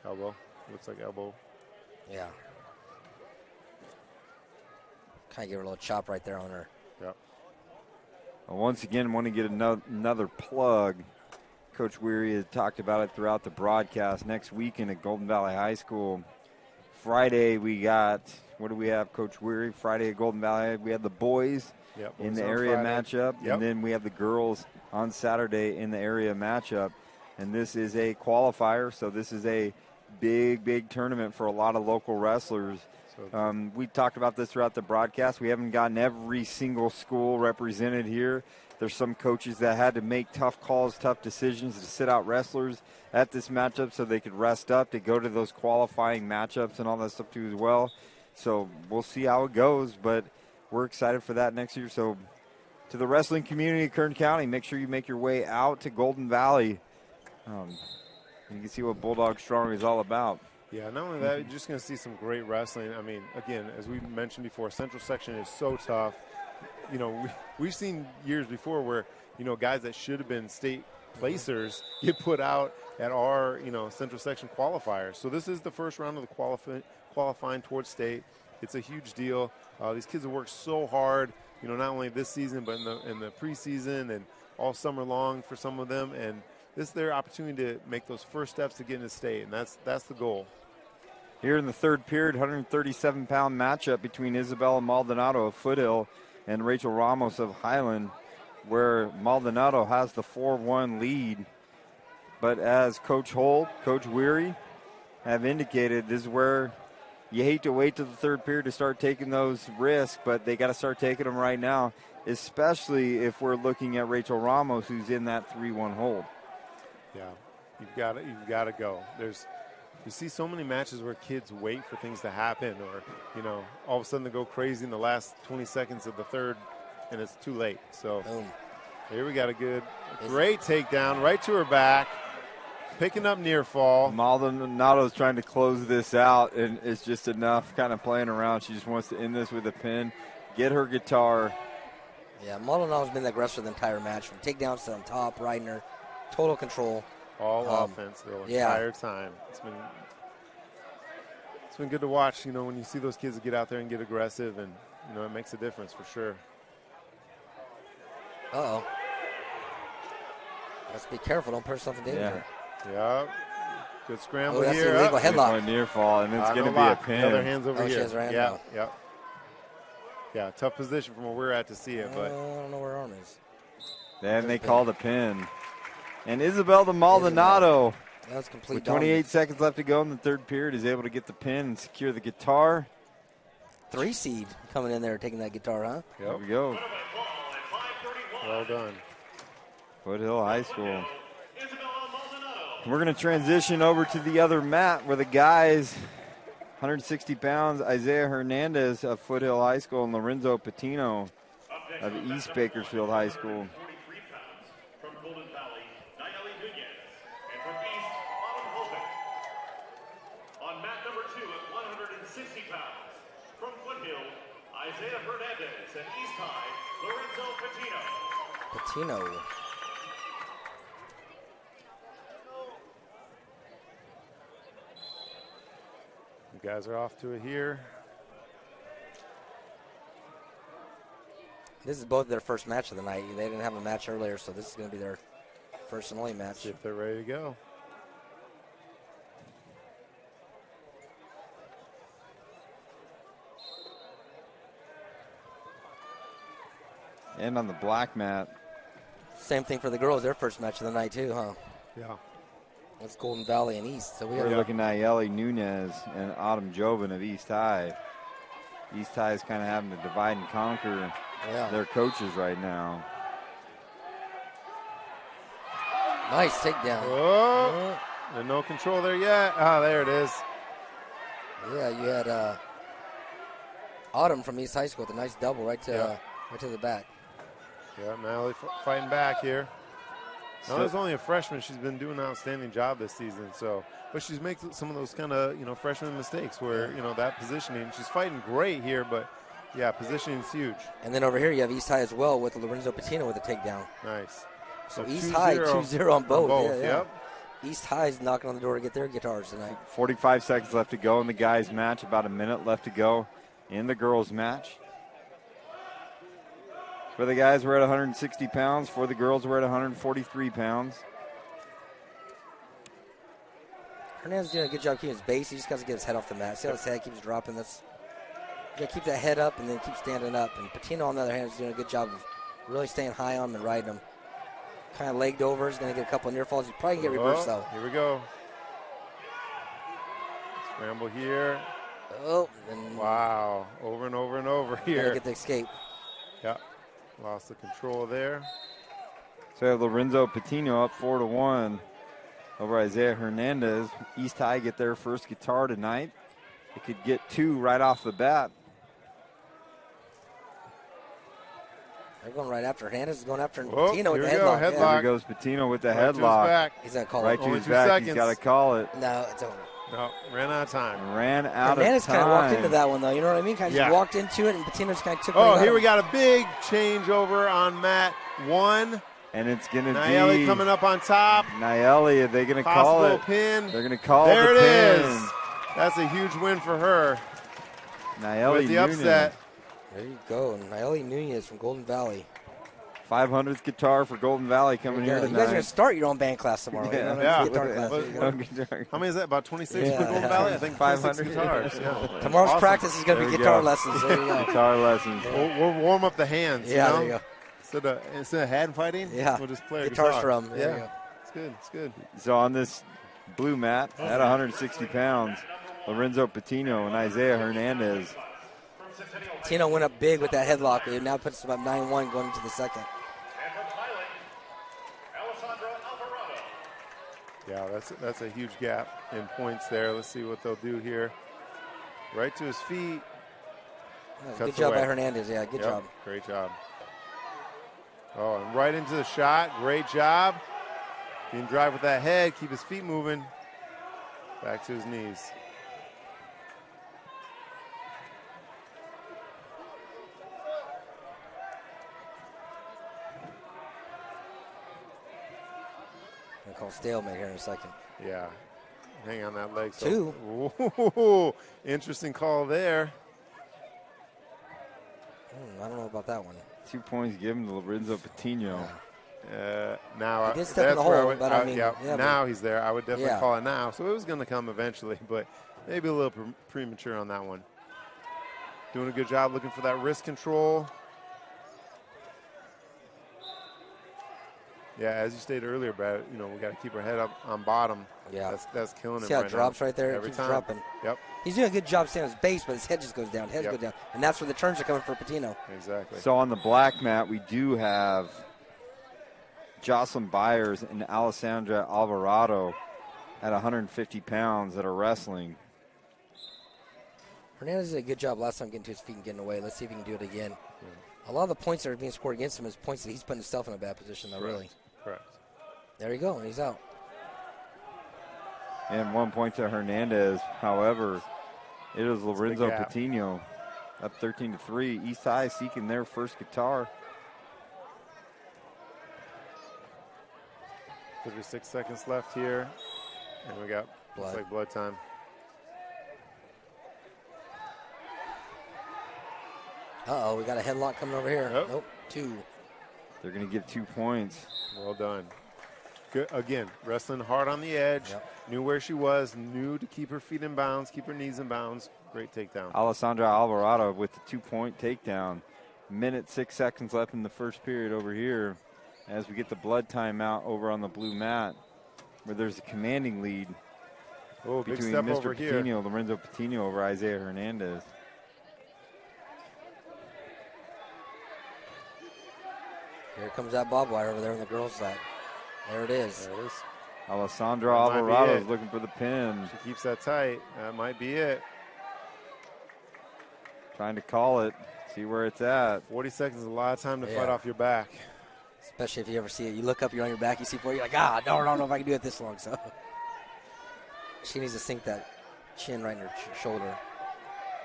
Elbow. Looks like elbow. Yeah. Kind of give her a little chop right there on her. Yep. Well, once again, want to get another plug. Coach Weary has talked about it throughout the broadcast. Next weekend at Golden Valley High School. Friday we got, what do we have, Coach Weary? Friday at Golden Valley, we have the boys in the area matchup. And then we have the girls on Saturday in the area matchup. And this is a qualifier, so this is a big tournament for a lot of local wrestlers. We talked about this throughout the broadcast. We haven't gotten every single school represented here. There's some coaches that had to make tough calls, tough decisions to sit out wrestlers at this matchup so they could rest up to go to those qualifying matchups and all that stuff too as well. So we'll see how it goes, but we're excited for that next year. So to the wrestling community of Kern County, make sure you make your way out to Golden Valley. You can see what Bulldog Strong is all about. Yeah, not only that, you're just going to see some great wrestling. I mean, again, as we mentioned before, Central Section is so tough. You know, we've seen years before where, you know, guys that should have been state placers get put out at our, you know, Central Section qualifiers. So this is the first round of the qualifying towards state. It's a huge deal. These kids have worked so hard, you know, not only this season, but in the preseason and all summer long for some of them. And this is their opportunity to make those first steps to get into state, and that's the goal. Here in the third period, 137-pound matchup between Isabella Maldonado of Foothill and Rachel Ramos of Highland, where Maldonado has the 4-1 lead. But as Coach Holt, Coach Weary have indicated, this is where you hate to wait to the third period to start taking those risks, but they got to start taking them right now, especially if we're looking at Rachel Ramos, who's in that 3-1 hold. Yeah, you've got to go. You see so many matches where kids wait for things to happen, or, you know, all of a sudden they go crazy in the last 20 seconds of the third, and it's too late. So here we got a great takedown right to her back, picking up near fall. Maldonado's trying to close this out, and it's just enough kind of playing around. She just wants to end this with a pin, get her guitar. Yeah, Maldonado's been the aggressor the entire match, from takedowns to on top, riding her, total control. All offense the entire time. It's been good to watch, you know, when you see those kids get out there and get aggressive, and, you know, it makes a difference for sure. Uh-oh. Let's be careful. Don't put yourself in danger. Yeah. Good scramble that's here. Illegal headlock. Near fall, and it's going to be a pin. Other hands over She here. has her hand Yeah, down. yeah. Yeah, tough position from where we're at to see it, but I don't know where her arm is. Then they called a pin. And Isabella Maldonado, That was complete with 28 seconds left to go in the third period, is able to get the pin and secure the guitar. 3 seed coming in there taking that guitar, huh? There we go. Well done. Foothill High School. We're going to transition over to the other mat where the guys, 160 pounds, Isaiah Hernandez of Foothill High School and Lorenzo Patino of East Bakersfield High School. On mat number 2 at 160 pounds, from Foothill, Isaiah Hernandez, and East High, Lorenzo Patino. Patino. You guys are off to it here. This is both their first match of the night. They didn't have a match earlier, so this is going to be their first and only match. See if they're ready to go. And on the black mat. Same thing for the girls, their first match of the night too, huh? Yeah. That's Golden Valley and East. So We're looking at Nayeli Nunez and Autumn Jobin of East High. East High is kind of having to divide and conquer their coaches right now. Nice takedown. Oh, and no control there yet. Ah, there it is. Yeah, you had Autumn from East High School with a nice double right to the back. Yeah, Natalie fighting back here. Natalie's only a freshman. She's been doing an outstanding job this season. So, but she's making some of those kind of freshman mistakes where that positioning. She's fighting great here, but yeah, positioning is huge. And then over here you have East High as well with Lorenzo Patino with a takedown. Nice. So East High 2-0 on both. Yeah. Yep. East High's knocking on the door to get their guitars tonight. 45 seconds left to go in the guys' match. About a minute left to go in the girls' match. For the guys, we're at 160 pounds. For the girls, we're at 143 pounds. Hernandez doing a good job keeping his base. He just got to get his head off the mat. See how his head keeps dropping? You got to keep that head up and then keep standing up. And Patino, on the other hand, is doing a good job of really staying high on him and riding him. Kind of legged over. He's going to get a couple of near falls. He's probably going to get reversed, though. Here we go. Scramble here. Oh. Wow. Over and over and over here. Got to get the escape. Yeah. Lost the control there. So we have Lorenzo Patino up 4-1 over Isaiah Hernandez. East High get their first guitar tonight. They could get 2 right off the bat. They're going right after Hernandez. Is going after Patino with the headlock. Yeah. Here goes Patino with the headlock. He's got to call right it. to his back. He's got to call it. No, it's over. No, ran out of time. Ran out Hernandez of time. kind of walked into that one, though. You know what I mean? Kind of just walked into it, and Patino just kind of took it. Oh, here we got a big changeover on mat 1. And it's going to be Nayeli coming up on top. Nayeli, are they going to call it? Pin. They're going to call there the pin. There it is. That's a huge win for her. Nayeli with the upset. There you go. Nayeli Nunez from Golden Valley. 500th guitar for Golden Valley coming here tonight. You guys are going to start your own band class tomorrow. Guitar class. How many is that? About 26 for Golden Valley? I think 500 guitars. Yeah. Tomorrow's practice is going to be guitar lessons. There you go. Guitar lessons. We'll warm up the hands. Yeah, there you go. Instead of hand fighting, we'll just play a guitar guitar. strum. Yeah, it's good. It's good. So on this blue mat, at 160 pounds, Lorenzo Patino and Isaiah Hernandez. Patino went up big with that headlock. It now puts about 9-1 going into the second. Yeah, that's a huge gap in points there. Let's see what they'll do here. Right to his feet. Good job by Hernandez. Yeah, good job. Great job. Oh, and right into the shot. Great job. He can drive with that head, keep his feet moving. Back to his knees. I'll call stalemate here in a second. Yeah. Hang on that leg. 2. Ooh, interesting call there. I don't know about that one. 2 points given to Lorenzo Patino. Now he did step in the hole, but I mean, now he's there. I would definitely call it now. So it was going to come eventually, but maybe a little premature on that one. Doing a good job looking for that wrist control. Yeah, as you stated earlier, Brad, we got to keep our head up on bottom. Yeah. That's killing him. See how right it drops now. right there? Every It keeps time. dropping. Yep. He's doing a good job staying on his base, but his head just goes down. Head Yep. goes down. And that's where the turns are coming for Patino. Exactly. So on the black mat, we do have Jocelyn Byers and Alessandra Alvarado at 150 pounds that are wrestling. Hernandez did a good job last time getting to his feet and getting away. Let's see if he can do it again. A lot of the points that are being scored against him is points that he's putting himself in a bad position, though, really. Correct. There you go, and he's out. And 1 point to Hernandez. However, it is Lorenzo gap. Patino up 13-3. East High seeking their first guitar. 36 seconds left here. And we got looks like blood time. Uh-oh, we got a headlock coming over here. Nope, 2. They're going to give 2 points. Well done. Good. Again, wrestling hard on the edge. Knew where she was. Knew to keep her feet in bounds, keep her knees in bounds. Great takedown. Alessandra Alvarado with the 2-point takedown. Minute 6 seconds left in the first period over here as we get the blood timeout over on the blue mat where there's a commanding lead big between step Mr. over here. Patino, Lorenzo Patino over Isaiah Hernandez. Here comes that barbed wire over there on the girls' side. There it is. There it is. Alessandra That might be Alvarado it. is looking for the pin. She keeps that tight. That might be it. Trying to call it, see where it's at. 40 seconds is a lot of time to Yeah. fight off your back. Especially if you ever see it. You look up, you're on your back, you see 4, you're like, I don't know if I can do it this long. So she needs to sink that chin right in her shoulder.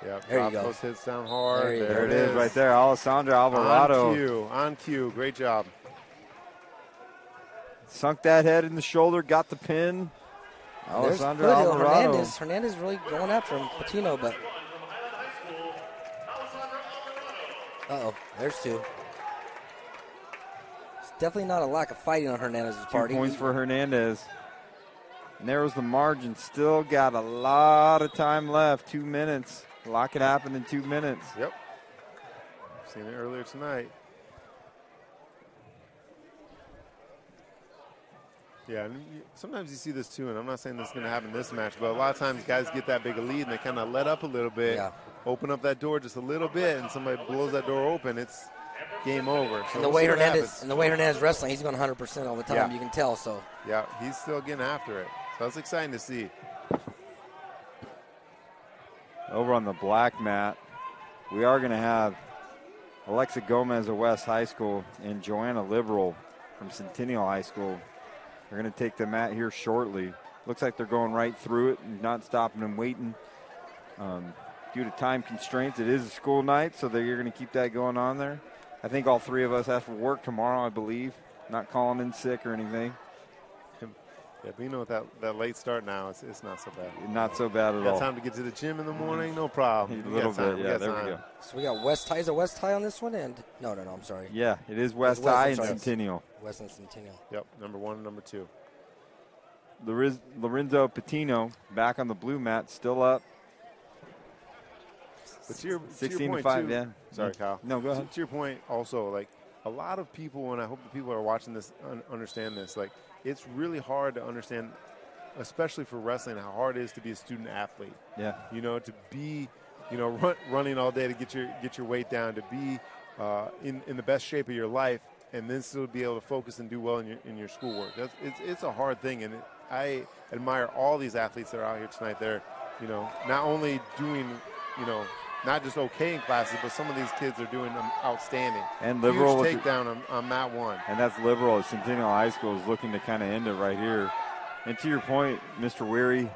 Yeah, There you drop go. those hits down hard. There it is right there. Alessandra Alvarado. On cue. Great job. Sunk that head in the shoulder, got the pin. There's Alessandra Foothill. Alvarado. Hernandez really going after him. Patino, but. Uh-oh, there's 2. It's definitely not a lack of fighting on Hernandez's 2 part. points for Hernandez. Narrows the margin. Still got a lot of time left. 2 minutes. A lot can happen in 2 minutes. Yep. Seen it earlier tonight. Yeah, and sometimes you see this too, and I'm not saying this is going to happen this match, but a lot of times guys get that big a lead and they kind of let up a little bit, open up that door just a little bit, and somebody blows that door open. It's game over. So And the way Hernandez wrestling, he's going 100% all the time. Yeah. You can tell. So yeah, he's still getting after it. So that's exciting to see. Over on the black mat, we are going to have Alexa Gomez of West High School and Joanna Liberal from Centennial High School. They're going to take the mat here shortly. Looks like they're going right through it and not stopping and waiting. Due to time constraints, it is a school night, so you're going to keep that going on there. I think all 3 of us have to work tomorrow, I believe. Not calling in sick or anything. Yeah, but you know, with that late start now, it's not so bad. Not so bad at Got all. time to get to the gym in the morning? No problem. A little bit, yeah, there we go. So we got West High. Is it West High on this one? And no, I'm sorry. Yeah, it is West High and Centennial. West and Centennial. Yep, number 1 and number 2. Lorenzo Patino back on the blue mat, still up. But to your 16 point, to 5, too, yeah. Sorry, Kyle. No, go ahead. To your point, also, like, a lot of people, and I hope the people who are watching this understand this, like, it's really hard to understand, especially for wrestling, how hard it is to be a student athlete. Yeah. You know, to be, running all day to get your weight down, to be in the best shape of your life, and then still be able to focus and do well in your schoolwork. It's a hard thing, and I admire all these athletes that are out here tonight. They're, not only doing, not just okay in classes, but some of these kids are doing outstanding. And Liberal huge takedown on mat 1. And that's Liberal at Centennial High School is looking to kind of end it right here. And to your point, Mr. Weary,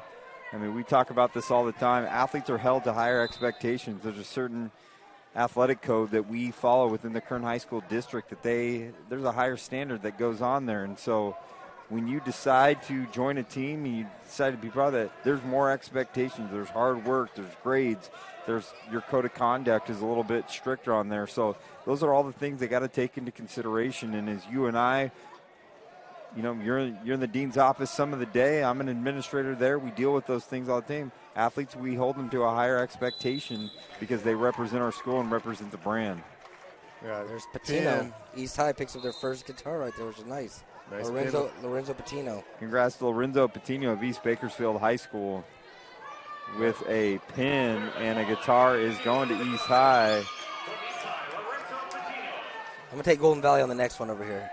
I mean, we talk about this all the time. Athletes are held to higher expectations. There's a certain athletic code that we follow within the Kern High School district that there's a higher standard that goes on there. And so when you decide to join a team and you decide to be part of that, there's more expectations. There's hard work. There's grades. There's your code of conduct is a little bit stricter on there. So those are all the things they got to take into consideration. And as you and I, you're in the dean's office some of the day. I'm an administrator there. We deal with those things all the time. Athletes, we hold them to a higher expectation because they represent our school and represent the brand. Yeah, there's Patino. East High picks up their first guitar right there, which is nice. Nice Lorenzo Patino. Congrats to Lorenzo Patino of East Bakersfield High School with a pin, and a guitar is going to East High. I'm going to take Golden Valley on the next one over here.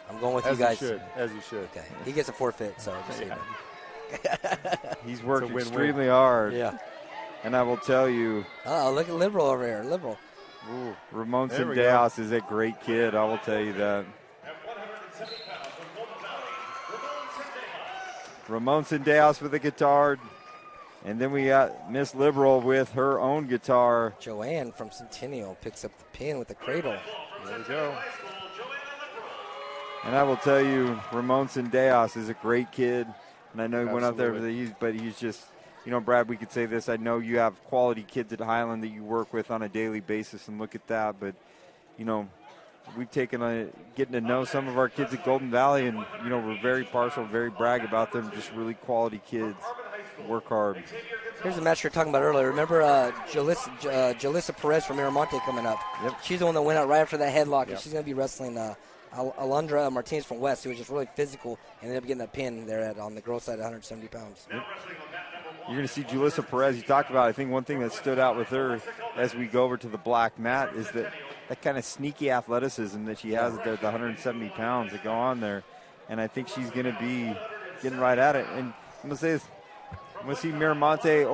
I'm going with you guys. As you should. Okay. He gets a forfeit, so just so you know. He's worked extremely hard. Yeah. And I will tell you. Look at Liberal over here. Liberal. Ooh, Ramon Sendejas is a great kid. I will tell you that. Ramon Sendejas with a guitar. And then we got Miss Liberal with her own guitar. Joanne from Centennial picks up the pin with the cradle. There we go. And I will tell you, Ramon Sendejas is a great kid. And I know he went out there, but he's just, Brad, we could say this. I know you have quality kids at Highland that you work with on a daily basis, and look at that. But, we've taken getting to know some of our kids at Golden Valley, and, we're very partial, very brag about them, just really quality kids. Work hard. Here's the match you were talking about earlier. Remember Jalissa Perez from Miramonte coming up? Yep. She's the one that went out right after that headlock, and she's going to be wrestling Alondra Martinez from West, who was just really physical and ended up getting that pin there on the girls' side at 170 pounds. Yep. You're going to see Jalissa Perez. You talked about, I think one thing that stood out with her as we go over to the black mat is that kind of sneaky athleticism that she has at the 170 pounds that go on there. And I think she's going to be getting right at it. And I'm going to say this. I'm going to see Miramonte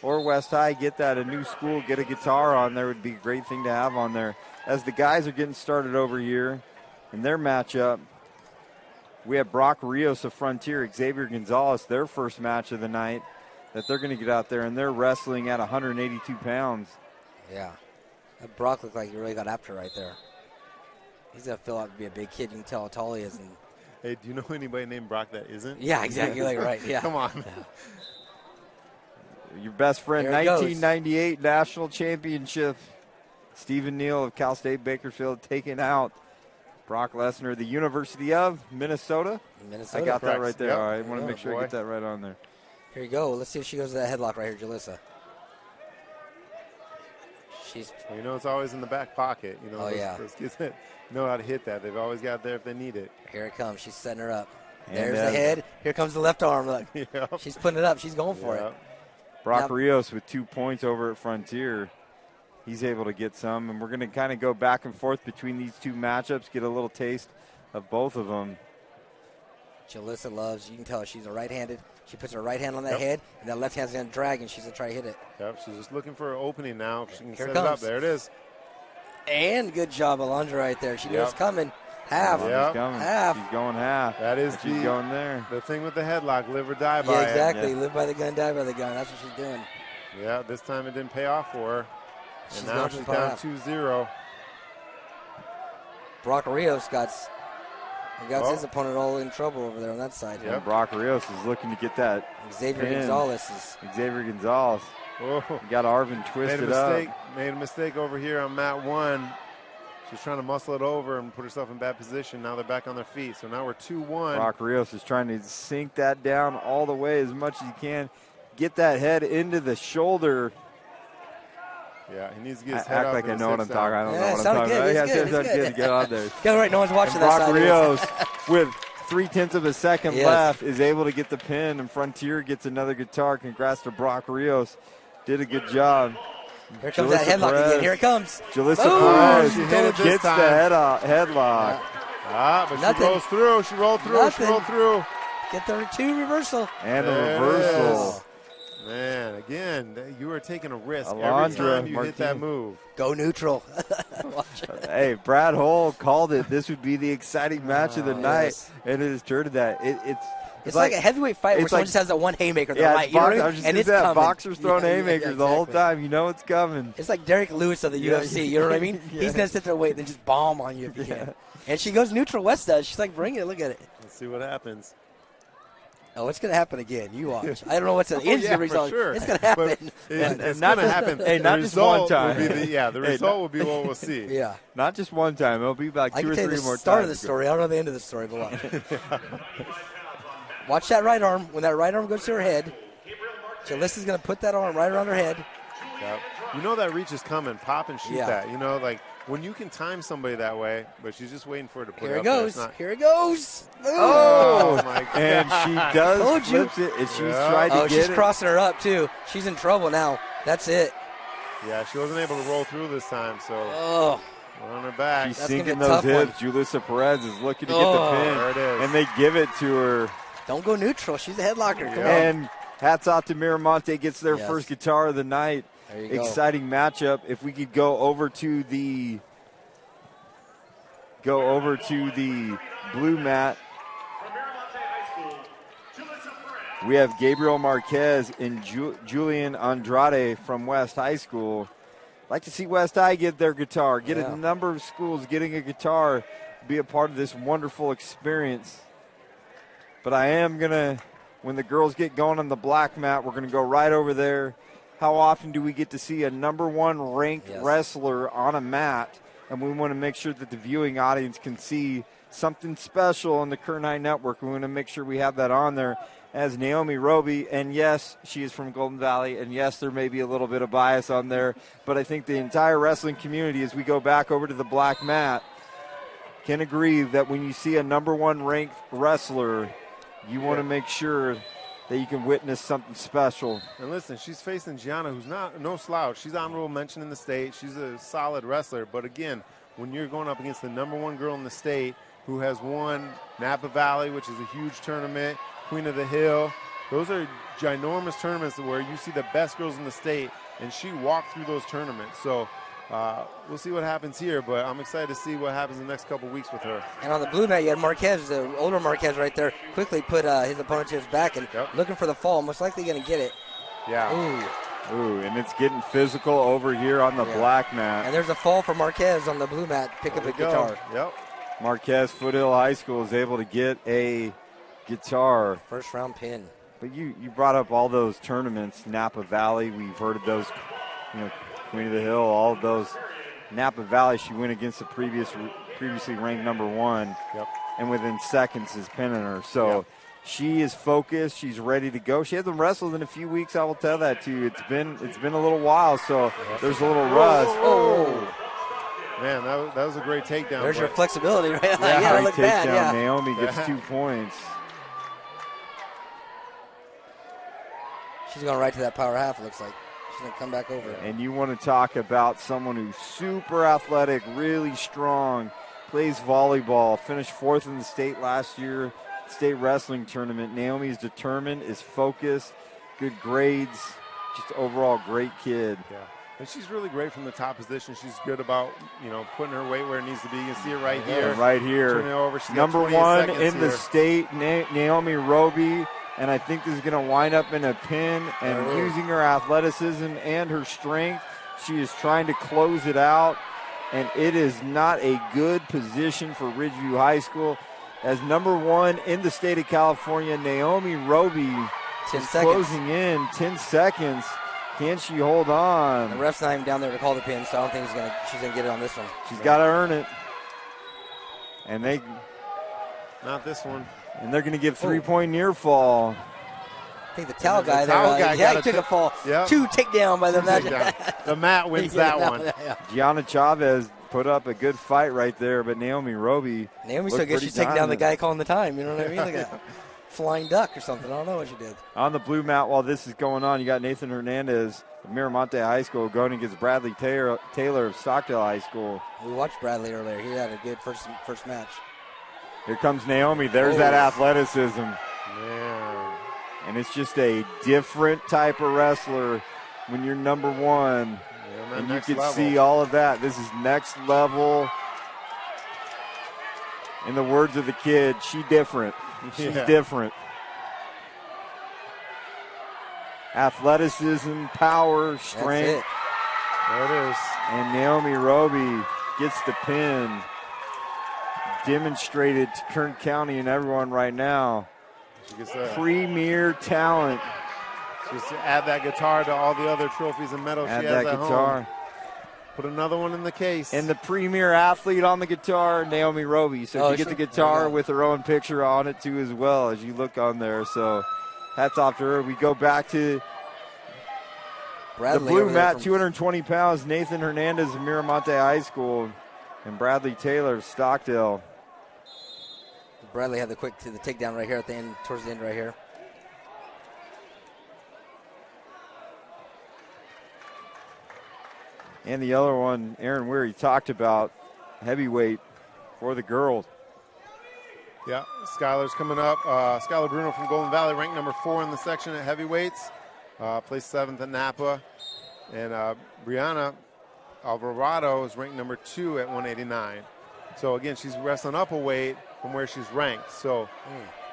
or West High get a new school, get a guitar on there would be a great thing to have on there. As the guys are getting started over here in their matchup, we have Brock Rios of Frontier, Xavier Gonzalez, their first match of the night that they're going to get out there, and they're wrestling at 182 pounds. Yeah. That Brock looked like he really got after right there. He's going to fill out to be a big kid. You can tell how tall he is. And hey, do you know anybody named Brock that isn't? Yeah, exactly. Right. Yeah. Come on. Yeah. Your best friend, 1998 national championship. Stephen Neal of Cal State Bakersfield taking out Brock Lesnar, the University of Minnesota. Minnesota. I got that right there. Yep. All right, I want to make sure I get that right on there. Here you go. Let's see if she goes to that headlock right here, Jalissa. Well, it's always in the back pocket. Those kids that know how to hit that. They've always got it there if they need it. Here it comes. She's setting her up. There's the head. Here comes the left arm. Look. Yep. She's putting it up. She's going for it. Brock Rios with 2 points over at Frontier. He's able to get some, and we're going to kind of go back and forth between these two matchups, get a little taste of both of them. Jalissa loves, you can tell she's a right-handed. She puts her right hand on that head, and that left hand's going to drag, and she's going to try to hit it. Yep, she's just looking for an opening now. If she can set Here it it up. comes. There it is. And good job, Alondra, right there. She knew it's coming. Half. She's coming. Half. She's going half. That is she's going there. The thing with the headlock, live or die by it. Yeah, exactly. Live by the gun, die by the gun. That's what she's doing. Yeah, this time it didn't pay off for her. She's And now she's down 2-0. Brock Rios got his opponent all in trouble over there on that side. Yeah, Brock Rios is looking to get that. Xavier pin. Xavier Gonzalez. Whoa. Got Arvin twisted up. Made a mistake over here on mat 1. She's trying to muscle it over and put herself in bad position. Now they're back on their feet. So now we're 2-1. Brock Rios is trying to sink that down all the way as much as he can. Get that head into the shoulder. Yeah, he needs to get his head act up. like I know what I'm talking. I don't know what I'm sounded talking good. about. It's good. Get on there. Yeah, right. No one's watching and that Brock side. Rios with 0.3 of a second left is able to get the pin, and Frontier gets another guitar. Congrats to Brock Rios. Did a good job. Here comes that headlock again. Here it comes. Jalissa Perez gets the headlock. But she rolls through. She rolled through. She rolled through. Get the 2 reversal. And a reversal. Man, again, you are taking a risk Alondra every time you hit that move. Go neutral. Hey, Brad Hull called it. This would be the exciting match of the night, and it has turned to that. It's like a heavyweight fight where someone just has that one haymaker. Right, and it's coming. Boxers throwing haymakers the whole time. You know it's coming. It's like Derek Lewis of the UFC. You know what I mean? He's going to sit there and wait and then just bomb on you if you can. And she goes neutral. West does. She's like, bring it. Look at it. Let's see what happens. Oh, it's going to happen again. You watch. I don't know what's the end result. Sure. It's going to happen. It's going to happen. Hey, not just one time. The result will be what we'll see. Yeah. Not just one time. It'll be like 2 or 3 more times. The start of the story. I don't know the end of the story, but watch. Watch that right arm. When that right arm goes to her head, Jalissa's going to put that arm right around her head. Yep. You know that reach is coming. Pop and shoot that. You know, like when you can time somebody that way, but she's just waiting for it to put Here it it up there. goes. It's not- Here it goes. Oh, my God. And she does Told you. flips it, and she's tried to get she's it. crossing her up, too. She's in trouble now. That's it. Yeah, she wasn't able to roll through this time, so Oh. we're on her back. She's sinking those hips. Julissa Perez is looking to get the pin, there it is. and they give it to her. Don't go neutral. She's a headlocker. Come on. And hats off to Miramonte, gets their Yes. first guitar of the night. There you go. Exciting matchup. If we could go over to the blue mat. We have Gabriel Marquez and Julian Andrade from West High School. Like to see West High get their guitar, get a number of schools getting a guitar, be a part of this wonderful experience. But I am going to, when the girls get going on the black mat, we're going to go right over there. How often do we get to see a number one ranked wrestler on a mat? And we want to make sure that the viewing audience can see something special on the Kern High Network. We want to make sure we have that on there as Naomi Roby. And yes, she is from Golden Valley. And yes, there may be a little bit of bias on there. But I think the entire wrestling community, as we go back over to the black mat, can agree that when you see a number one ranked wrestler, you want to make sure that you can witness something special. And listen, she's facing Gianna, who's no slouch. She's honorable mention in the state. She's a solid wrestler. But again, when you're going up against the number one girl in the state who has won Napa Valley, which is a huge tournament, Queen of the Hill, those are ginormous tournaments where you see the best girls in the state, and she walked through those tournaments. So we'll see what happens here, but I'm excited to see what happens in the next couple weeks with her. And on the blue mat, you had Marquez, the older Marquez right there, quickly put his opponent to his back and looking for the fall. Most likely going to get it. Yeah. Ooh, and it's getting physical over here on the black mat. And there's a fall for Marquez on the blue mat. Pick up a guitar. Yep. Marquez Foothill High School is able to get a guitar. First round pin. But you brought up all those tournaments, Napa Valley. We've heard of those, Queen of the Hill, all of those. Napa Valley, she went against the previously ranked number one. Yep. And within seconds is pinning her. So she is focused. She's ready to go. She hasn't wrestled in a few weeks, I will tell that to you. It's been a little while, so there's a little rust. Oh. Man, that was a great takedown. There's your flexibility, right? Yeah, look takedown. bad. Yeah. Naomi gets 2 points. She's going right to that power half, it looks like. She's going to come back over. And you want to talk about someone who's super athletic, really strong, plays volleyball, finished 4th in the state last year, state wrestling tournament. Naomi is determined, is focused, good grades, just overall great kid. Yeah. And she's really great from the top position. She's good about, putting her weight where it needs to be. You can see it right here. Right here. Turning it over. She's number got 28 one seconds in the state, Naomi Roby. And I think this is going to wind up in a pin. And using her athleticism and her strength, she is trying to close it out. And it is not a good position for Ridgeview High School. As number one in the state of California, Naomi Roby is closing in 10 seconds. Can she hold on? The ref's not even down there to call the pin, so I don't think she's gonna get it on this one. She's got to earn it. And not this one. And they're going to give 3-point near fall. I think the towel guy there. He took a fall. Yep. 2 takedown by the mat. The mat wins that one. Gianna Chavez put up a good fight right there, but Naomi Roby. Naomi's so good she's taking down the guy calling the time. You know what I mean? Like a flying duck or something. I don't know what she did. On the blue mat while this is going on, you got Nathan Hernandez of Miramonte High School going against Bradley Taylor of Stockdale High School. We watched Bradley earlier. He had a good first match. Here comes Naomi. There's that athleticism. Man. And it's just a different type of wrestler when you're number one. Yeah, and you can see all of that. This is next level. In the words of the kid, she different. She's different. Athleticism, power, strength. There it is. And Naomi Roby gets the pin. Demonstrated to Kern County and everyone right now. Premier talent. Just to add that guitar to all the other trophies and medals she has at home. Put another one in the case. And the premier athlete on the guitar, Naomi Roby. So she gets the guitar with her own picture on it too as well as you look on there. So hats off to her. We go back to Bradley the blue over there mat, from- 220 pounds, Nathan Hernandez of Miramonte High School, and Bradley Taylor of Stockdale. Bradley had the takedown right here at the end, towards the end right here. And the other one, Aaron Weary talked about, heavyweight for the girls. Yeah, Skylar's coming up. Skylar Bruno from Golden Valley, ranked number 4 in the section at heavyweights. Placed 7th at Napa. And Brianna Alvarado is ranked number 2 at 189. So, again, she's wrestling up a weight from where she's ranked. So,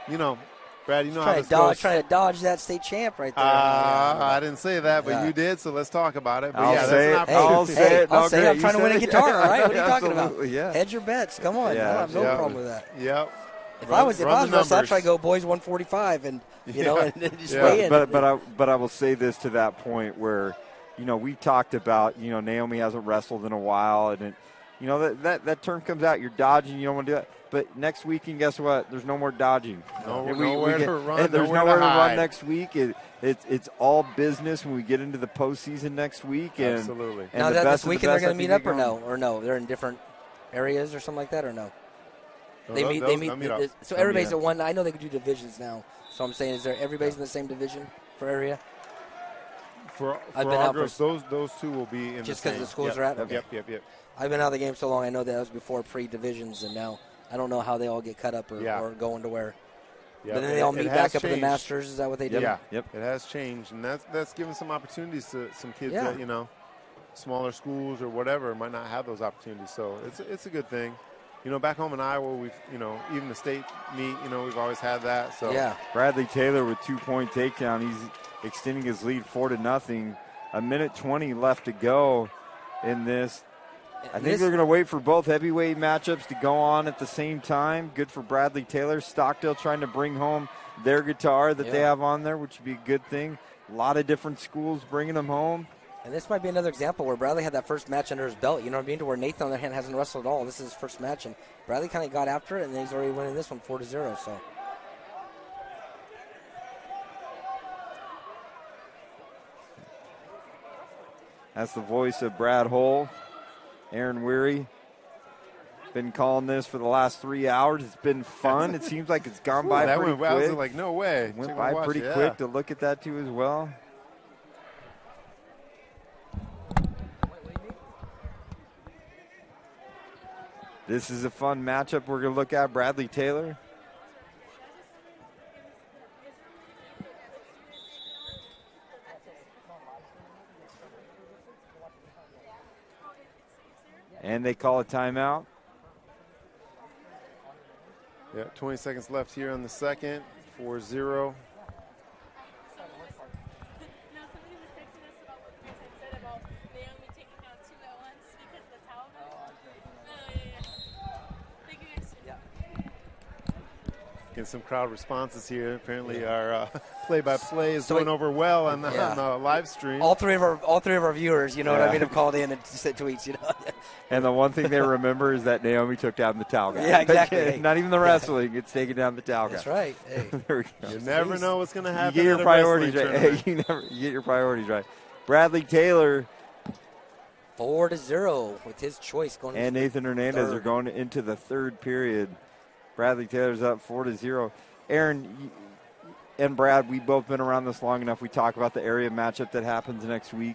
you know, Brad, you know how this goes. Trying to dodge that state champ right there. I didn't say that, but you did, so let's talk about it. But I'll say it. I'll say it. I'll say I'm trying to win a guitar, all right? What are you talking about? Yeah. Hedge your bets. Come on. Yeah, I don't have no problem with that. Yep. If I was wrestling, I'd try to go boys 145 and, you know, and just weigh in. But I will say this to that point where, you know, we talked about, you know, Naomi hasn't wrestled in a while, and it, you know, that term comes out, you're dodging, you don't want to do that. But next weekend, guess what? There's no more dodging. Nowhere to run. There's nowhere to run next week. It's all business when we get into the postseason next week. And, absolutely. And now the that best this weekend they're going to meet up going. or no? They're in different areas or something like that or no? No, They meet. up. So everybody's at one. I know they could do divisions now. So I'm saying, is there everybody's in the same division for area? For I've been out August, those two will be in just the because same. the schools are at. Okay. Yep. I've been out of the game so long. I know that was before pre-divisions, and now I don't know how they all get cut up or going to where. Yeah, but then they all meet back up at the Masters. Is that what they do? Yeah. Yep. It has changed, and that's given some opportunities to some kids that, you know, smaller schools or whatever might not have those opportunities. So it's a good thing. You know, back home in Iowa, we've, you know, even the state meet, you know, we've always had that. So yeah. Bradley Taylor with 2-point takedown. He's extending his lead 4-0. 1:20 left to go in this. I think they're going to wait for both heavyweight matchups to go on at the same time. Good for Bradley Taylor. Stockdale trying to bring home their guitar that they have on there, which would be a good thing. A lot of different schools bringing them home. And this might be another example where Bradley had that first match under his belt. You know what I mean? To where Nathan, on the other hand, hasn't wrestled at all. This is his first match, and Bradley kind of got after it, and he's already winning this one 4-0. So. That's the voice of Brad Hull. Aaron Weary. Been calling this for the last 3 hours. It's been fun. It seems like it's gone by pretty quick. I was like, no way. Went by pretty quick to look at that too as well. This is a fun matchup we're going to look at. Bradley Taylor. And they call a timeout. Yeah, 20 seconds left here on the second. 4-0. Getting some crowd responses here. Apparently, our play-by-play is going over well on the live stream. All three of our viewers, you know what I mean, have called in and sent tweets. You know. And the one thing they remember is that Naomi took down the towel guy. Yeah, exactly. Not even the wrestling; it's taking down the towel guy. That's right. Hey. There we go. You never know what's going to happen. You get your priorities right. Hey, you get your priorities right. Bradley Taylor 4-0 with his choice going. And Nathan Hernandez are going into the third period. Bradley Taylor's up 4-0. Aaron and Brad, we've both been around this long enough. We talk about the area matchup that happens next week.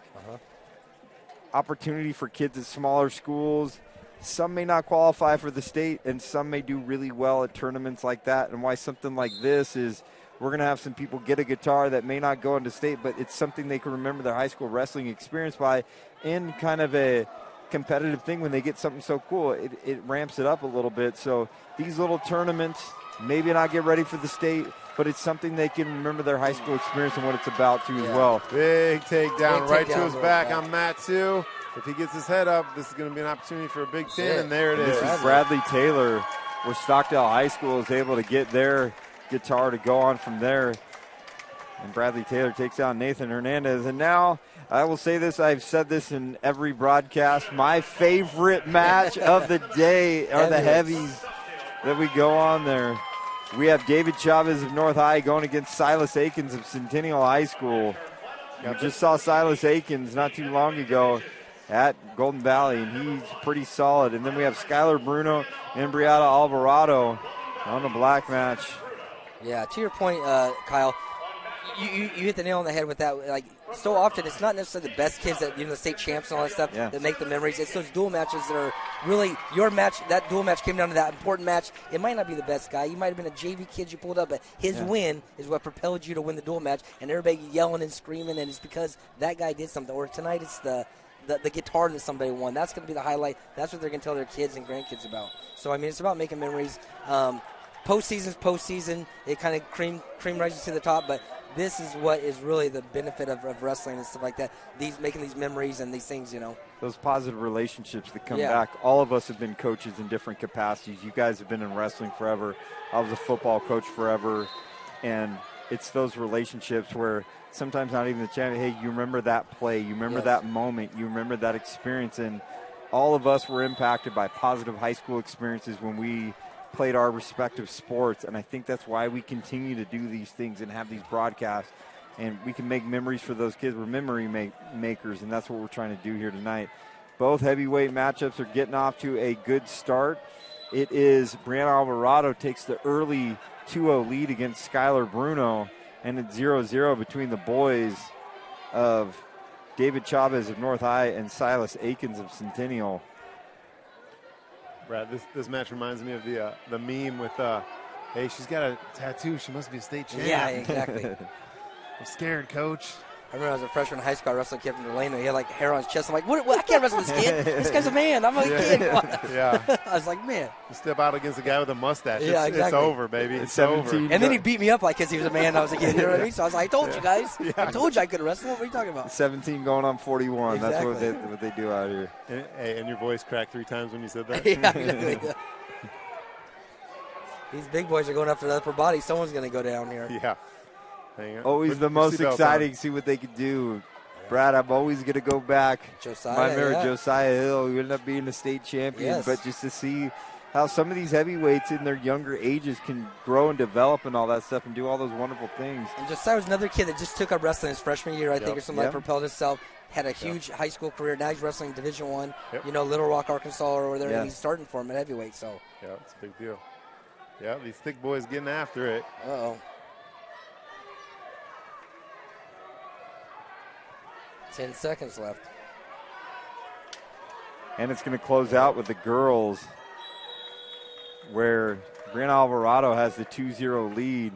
Opportunity for kids at smaller schools. Some may not qualify for the state, and some may do really well at tournaments like that. And why something like this is we're going to have some people get a guitar that may not go into state, but it's something they can remember their high school wrestling experience by, and kind of a competitive thing when they get something so cool. It ramps it up a little bit. So these little tournaments, maybe not get ready for the state, but it's something they can remember their high school experience and what it's about to as well. Big takedown right to his back on mat 2. If he gets his head up, this is going to be an opportunity for a Big 10, and there it is. This is Bradley Taylor, where Stockdale High School is able to get their guitar to go on from there. And Bradley Taylor takes down Nathan Hernandez. And now, I will say this, I've said this in every broadcast, my favorite match of the day are the heavies that we go on there. We have David Chavez of North High going against Silas Akins of Centennial High School. We just saw Silas Akins not too long ago at Golden Valley, and he's pretty solid. And then we have Skylar Bruno and Brianna Alvarado on the black match. Yeah, to your point, Kyle, you hit the nail on the head with that. Like, so often it's not necessarily the best kids that, the state champs and all that stuff that make the memories. It's those dual matches that are really your match. That dual match came down to that important match. It might not be the best guy. You might have been a JV kid you pulled up, but his win is what propelled you to win the dual match. And everybody yelling and screaming, and it's because that guy did something. Or tonight it's the guitar that somebody won. That's going to be the highlight. That's what they're going to tell their kids and grandkids about. So, I mean, it's about making memories. Postseason's postseason. It kind of cream rises to the top, but this is what is really the benefit of wrestling and stuff like that. Making these memories and these things, Those positive relationships that come back. All of us have been coaches in different capacities. You guys have been in wrestling forever. I was a football coach forever. And it's those relationships where sometimes not even the champion, hey, you remember that play, you remember that moment, you remember that experience. And all of us were impacted by positive high school experiences when we played our respective sports, and I think that's why we continue to do these things and have these broadcasts, and we can make memories for those kids. We're memory makers, and that's what we're trying to do here tonight. Both heavyweight matchups are getting off to a good start. It is Brianna Alvarado takes the early 2-0 lead against Skylar Bruno, and it's 0-0 between the boys of David Chavez of North High and Silas Akins of Centennial. Brad, this match reminds me of the meme with, hey, she's got a tattoo. She must be a state champ. Yeah, exactly. I'm scared, Coach. I remember I was a freshman in high school. I wrestled a kid from Delano. He had like hair on his chest. I'm like, what? I can't wrestle this kid. This guy's a man. I'm a kid. Yeah. I was like, man. You step out against a guy with a mustache. Yeah, exactly. It's over, baby. It's 17. over. And then he beat me up like because he was a man. I was a kid. You know what I mean? So I was like, I told you guys. I told you I could wrestle. What are you talking about? 17 going on 41. Exactly. That's what they do out here. And your voice cracked 3 times when you said that. Yeah, exactly. These big boys are going after the upper body. Someone's going to go down here. Yeah. Always the most exciting. See what they can do. Brad, I'm always going to go back. Josiah Hill, who ended up being a state champion. But just to see how some of these heavyweights in their younger ages can grow and develop and all that stuff and do all those wonderful things. And Josiah was another kid that just took up wrestling his freshman year, I think, or something like propelled himself. Had a huge high school career. Now he's wrestling Division I, Little Rock, Arkansas, or over there, and he's starting for him at heavyweight. So yeah, it's a big deal. Yeah, these thick boys getting after it. Uh-oh. 10 seconds left. And it's going to close out with the girls where Brianna Alvarado has the 2-0 lead.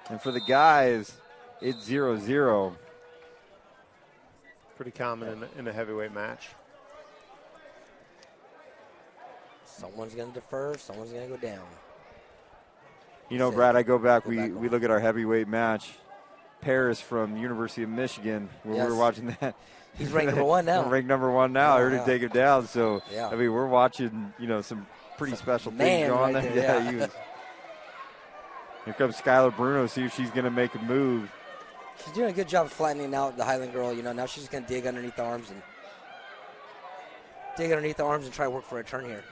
And for the guys, it's 0-0. Pretty common in a heavyweight match. Someone's going to defer. Someone's going to go down. Brad, I go back. We look at our heavyweight match. Paris from the University of Michigan, where we were watching that. He's ranked number 1 now. Ranked number 1 now. I heard him take him down. So, I mean, we're watching, some pretty special things going on. Here comes Skylar Bruno. See if she's going to make a move. She's doing a good job flattening out the Highland girl. Now she's just going to dig underneath the arms and try to work for a turn here.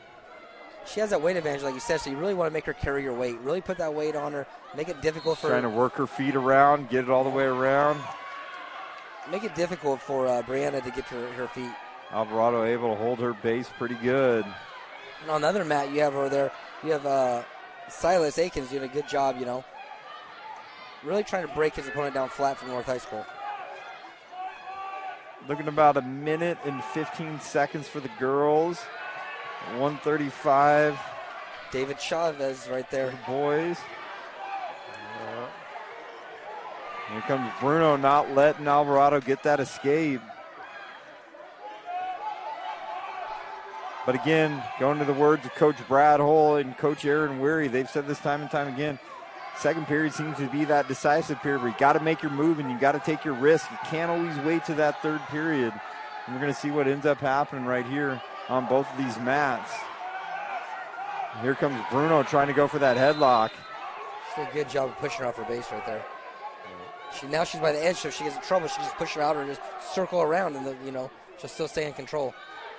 She has that weight advantage, like you said, so you really want to make her carry your weight. Really put that weight on her. Make it difficult for her. Trying to work her feet around, get it all the way around. Make it difficult for Brianna to get her feet. Alvarado able to hold her base pretty good. And on the other mat you have over there, you have Silas Akins doing a good job, really trying to break his opponent down flat from North High School. Looking about a minute and 15 seconds for the girls. 135. David Chavez right there. The boys. Here comes Bruno, not letting Alvarado get that escape. But again, going to the words of Coach Brad Hull and Coach Aaron Weary, they've said this time and time again, second period seems to be that decisive period where you got to make your move and you got to take your risk. You can't always wait to that third period. And we're going to see what ends up happening right here on both of these mats. Here comes Bruno trying to go for that headlock. She did a good job of pushing her off her base right there. Now she's by the edge, so if she gets in trouble, she just push her out or just circle around and she'll still stay in control.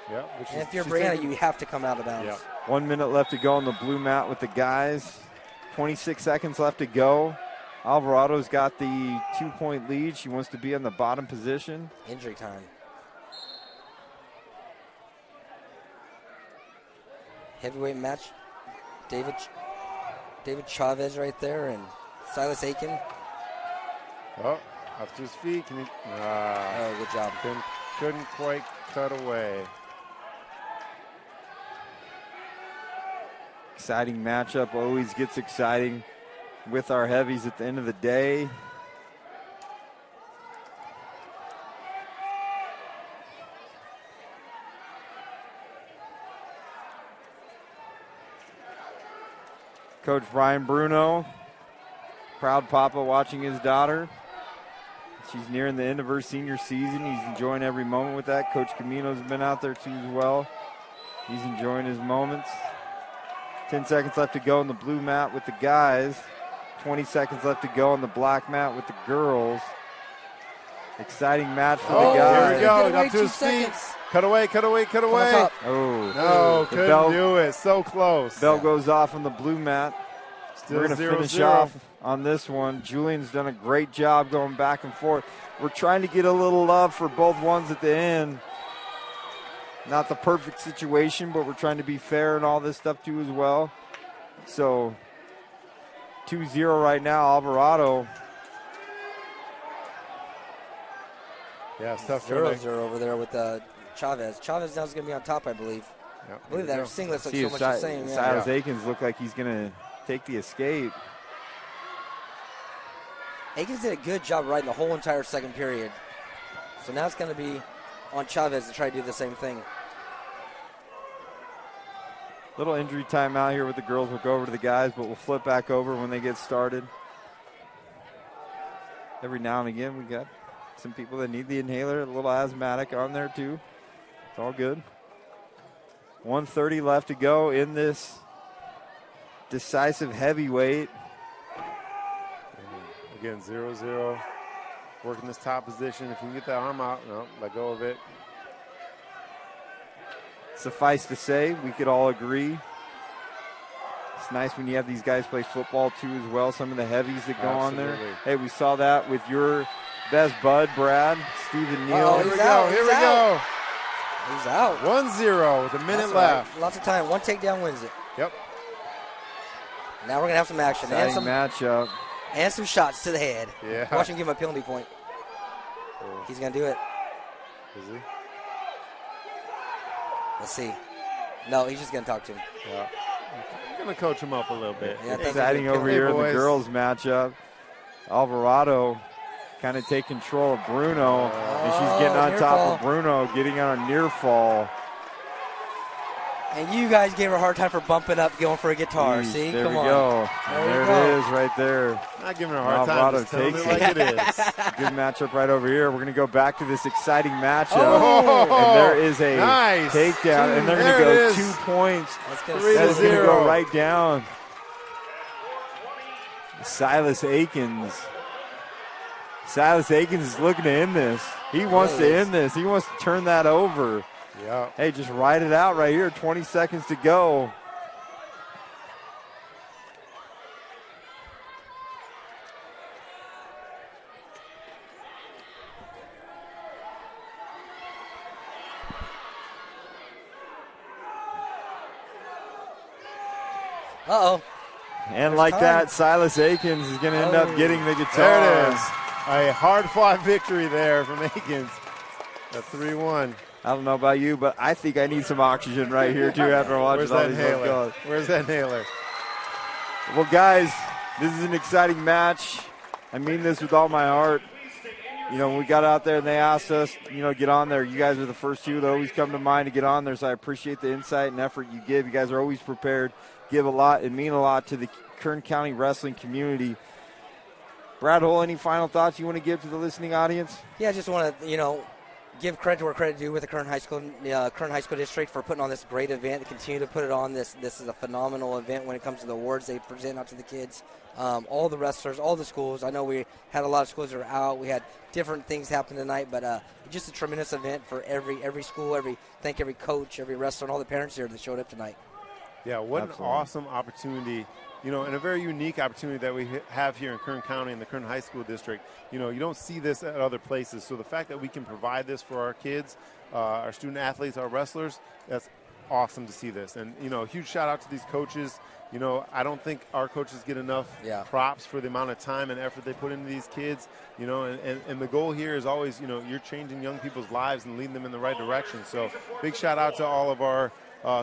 Yeah, and if you're Brianna, you have to come out of bounds. Yeah. 1 minute left to go on the blue mat with the guys. 26 seconds left to go. Alvarado's got the 2-point lead. She wants to be in the bottom position. Injury time. Heavyweight match. David Chavez right there and Silas Aiken. Oh, up to his feet. Can he? Oh, good job. Couldn't quite cut away. Exciting matchup. Always gets exciting with our heavies at the end of the day. Coach Brian Bruno, proud papa watching his daughter. She's nearing the end of her senior season. He's enjoying every moment with that. Coach Camino's been out there too as well. He's enjoying his moments. 10 seconds left to go on the blue mat with the guys. 20 seconds left to go on the black mat with the girls. Exciting match for the guys. Here we go. Up to his feet. Cut away, cut away, cut away. Oh, no, couldn't do it. So close. Bell goes off on the blue mat. Still We're going to finish 0-0. off on this one. Julian's done a great job going back and forth. We're trying to get a little love for both ones at the end. Not the perfect situation, but we're trying to be fair and all this stuff too as well. So 2-0 right now, Alvarado. Yeah, it's tough. 0-0 over there with Chavez. Chavez now is going to be on top, I believe. Yep. I believe that singlet looks See so much the same. Silas Aikens look like he's going to take the escape. Aikens did a good job riding the whole entire second period. So now it's going to be on Chavez to try to do the same thing. Little injury timeout here with the girls. We'll go over to the guys, but we'll flip back over when they get started. Every now and again, we got some people that need the inhaler, a little asthmatic on there too. It's all good. 1:30 left to go in this decisive heavyweight. Again, 0-0. Working this top position. If you can get that arm out, no, let go of it. Suffice to say, we could all agree. It's nice when you have these guys play football too as well, some of the heavies that go on there. Hey, we saw that with your best bud, Brad, Stephen Neal. Here we go, here we go. He's out. 1-0 with a minute left. Lots of time. One takedown wins it. Yep. Now we're going to have some action. Exciting and some matchup. And some shots to the head. Yeah. Watch him give him a penalty point. He's going to do it. Is he? Let's see. No, he's just going to talk to him. Yeah. I'm going to coach him up a little bit. Yeah, exciting over here in the girls matchup. Alvarado kind of take control of Bruno, and she's getting on top of Bruno, getting on a near fall. And you guys gave her a hard time for bumping up, going for a guitar. Jeez, See? there Come we on. go. There it is right there. Not giving her a hard time, just telling it like it is. Good matchup right over here. We're going to go back to this exciting matchup. Oh, and there is a nice. takedown, and they're going to go 2 points. That's going to go right down. Silas Aikens. Silas Aikens is looking to end this. He wants to end this. He wants to turn that over. Yeah. Hey, just ride it out right here. 20 seconds to go. Uh-oh. And like that, Silas Aikens is going to end up getting the guitar. There it is. A hard-fought victory there from Aikens. A 3-1. I don't know about you, but I think I need some oxygen right here, too, after watching all these guys. Where's that inhaler? Well, guys, this is an exciting match. I mean this with all my heart. You know, when we got out there and they asked us, you know, get on there, you guys are the first two that always come to mind to get on there, so I appreciate the insight and effort you give. You guys are always prepared, give a lot, and mean a lot to the Kern County wrestling community. Brad Hull, any final thoughts you want to give to the listening audience? Yeah, I just want to, you know, give credit to where credit due with the Kern High School District for putting on this great event. They continue to put it on. This is a phenomenal event when it comes to the awards they present out to the kids. All the wrestlers, all the schools. I know we had a lot of schools that were out. We had different things happen tonight, but just a tremendous event for every school. Thank every coach, every wrestler, and all the parents here that showed up tonight. Yeah, what Absolutely. an awesome opportunity, and a very unique opportunity that we have here in Kern County in the Kern High School District. You don't see this at other places. So the fact that we can provide this for our kids, our student athletes, our wrestlers, that's awesome to see this. And, a huge shout out to these coaches. I don't think our coaches get enough props for the amount of time and effort they put into these kids, and the goal here is always, you're changing young people's lives and leading them in the right direction. So big shout out to all of our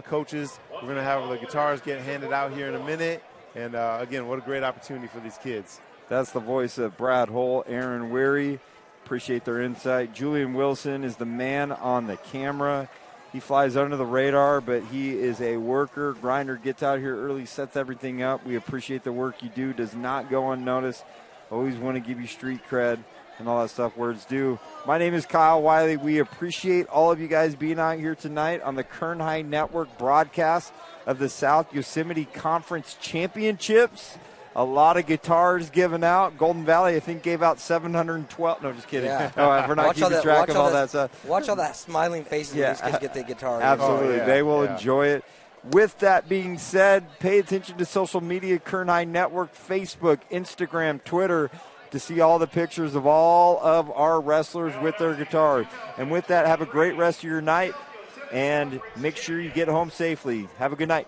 coaches. We're going to have the guitars get handed out here in a minute. And, again, what a great opportunity for these kids. That's the voice of Brad Hull, Aaron Weary. Appreciate their insight. Julian Wilson is the man on the camera. He flies under the radar, but he is a worker. Grinder gets out here early, sets everything up. We appreciate the work you do. Does not go unnoticed. Always want to give you street cred and all that stuff where it's due. My name is Kyle Wiley. We appreciate all of you guys being out here tonight on the Kern High Network broadcast of the South Yosemite Conference Championships. A lot of guitars given out. Golden Valley, I think, gave out 712. No, just kidding. Yeah. No, we're not keeping track of all that stuff. Watch all that smiling faces when these kids get the guitar. Absolutely. They will enjoy it. With that being said, pay attention to social media, Kern High Network, Facebook, Instagram, Twitter, to see all the pictures of all of our wrestlers with their guitars. And with that, have a great rest of your night, and make sure you get home safely. Have a good night.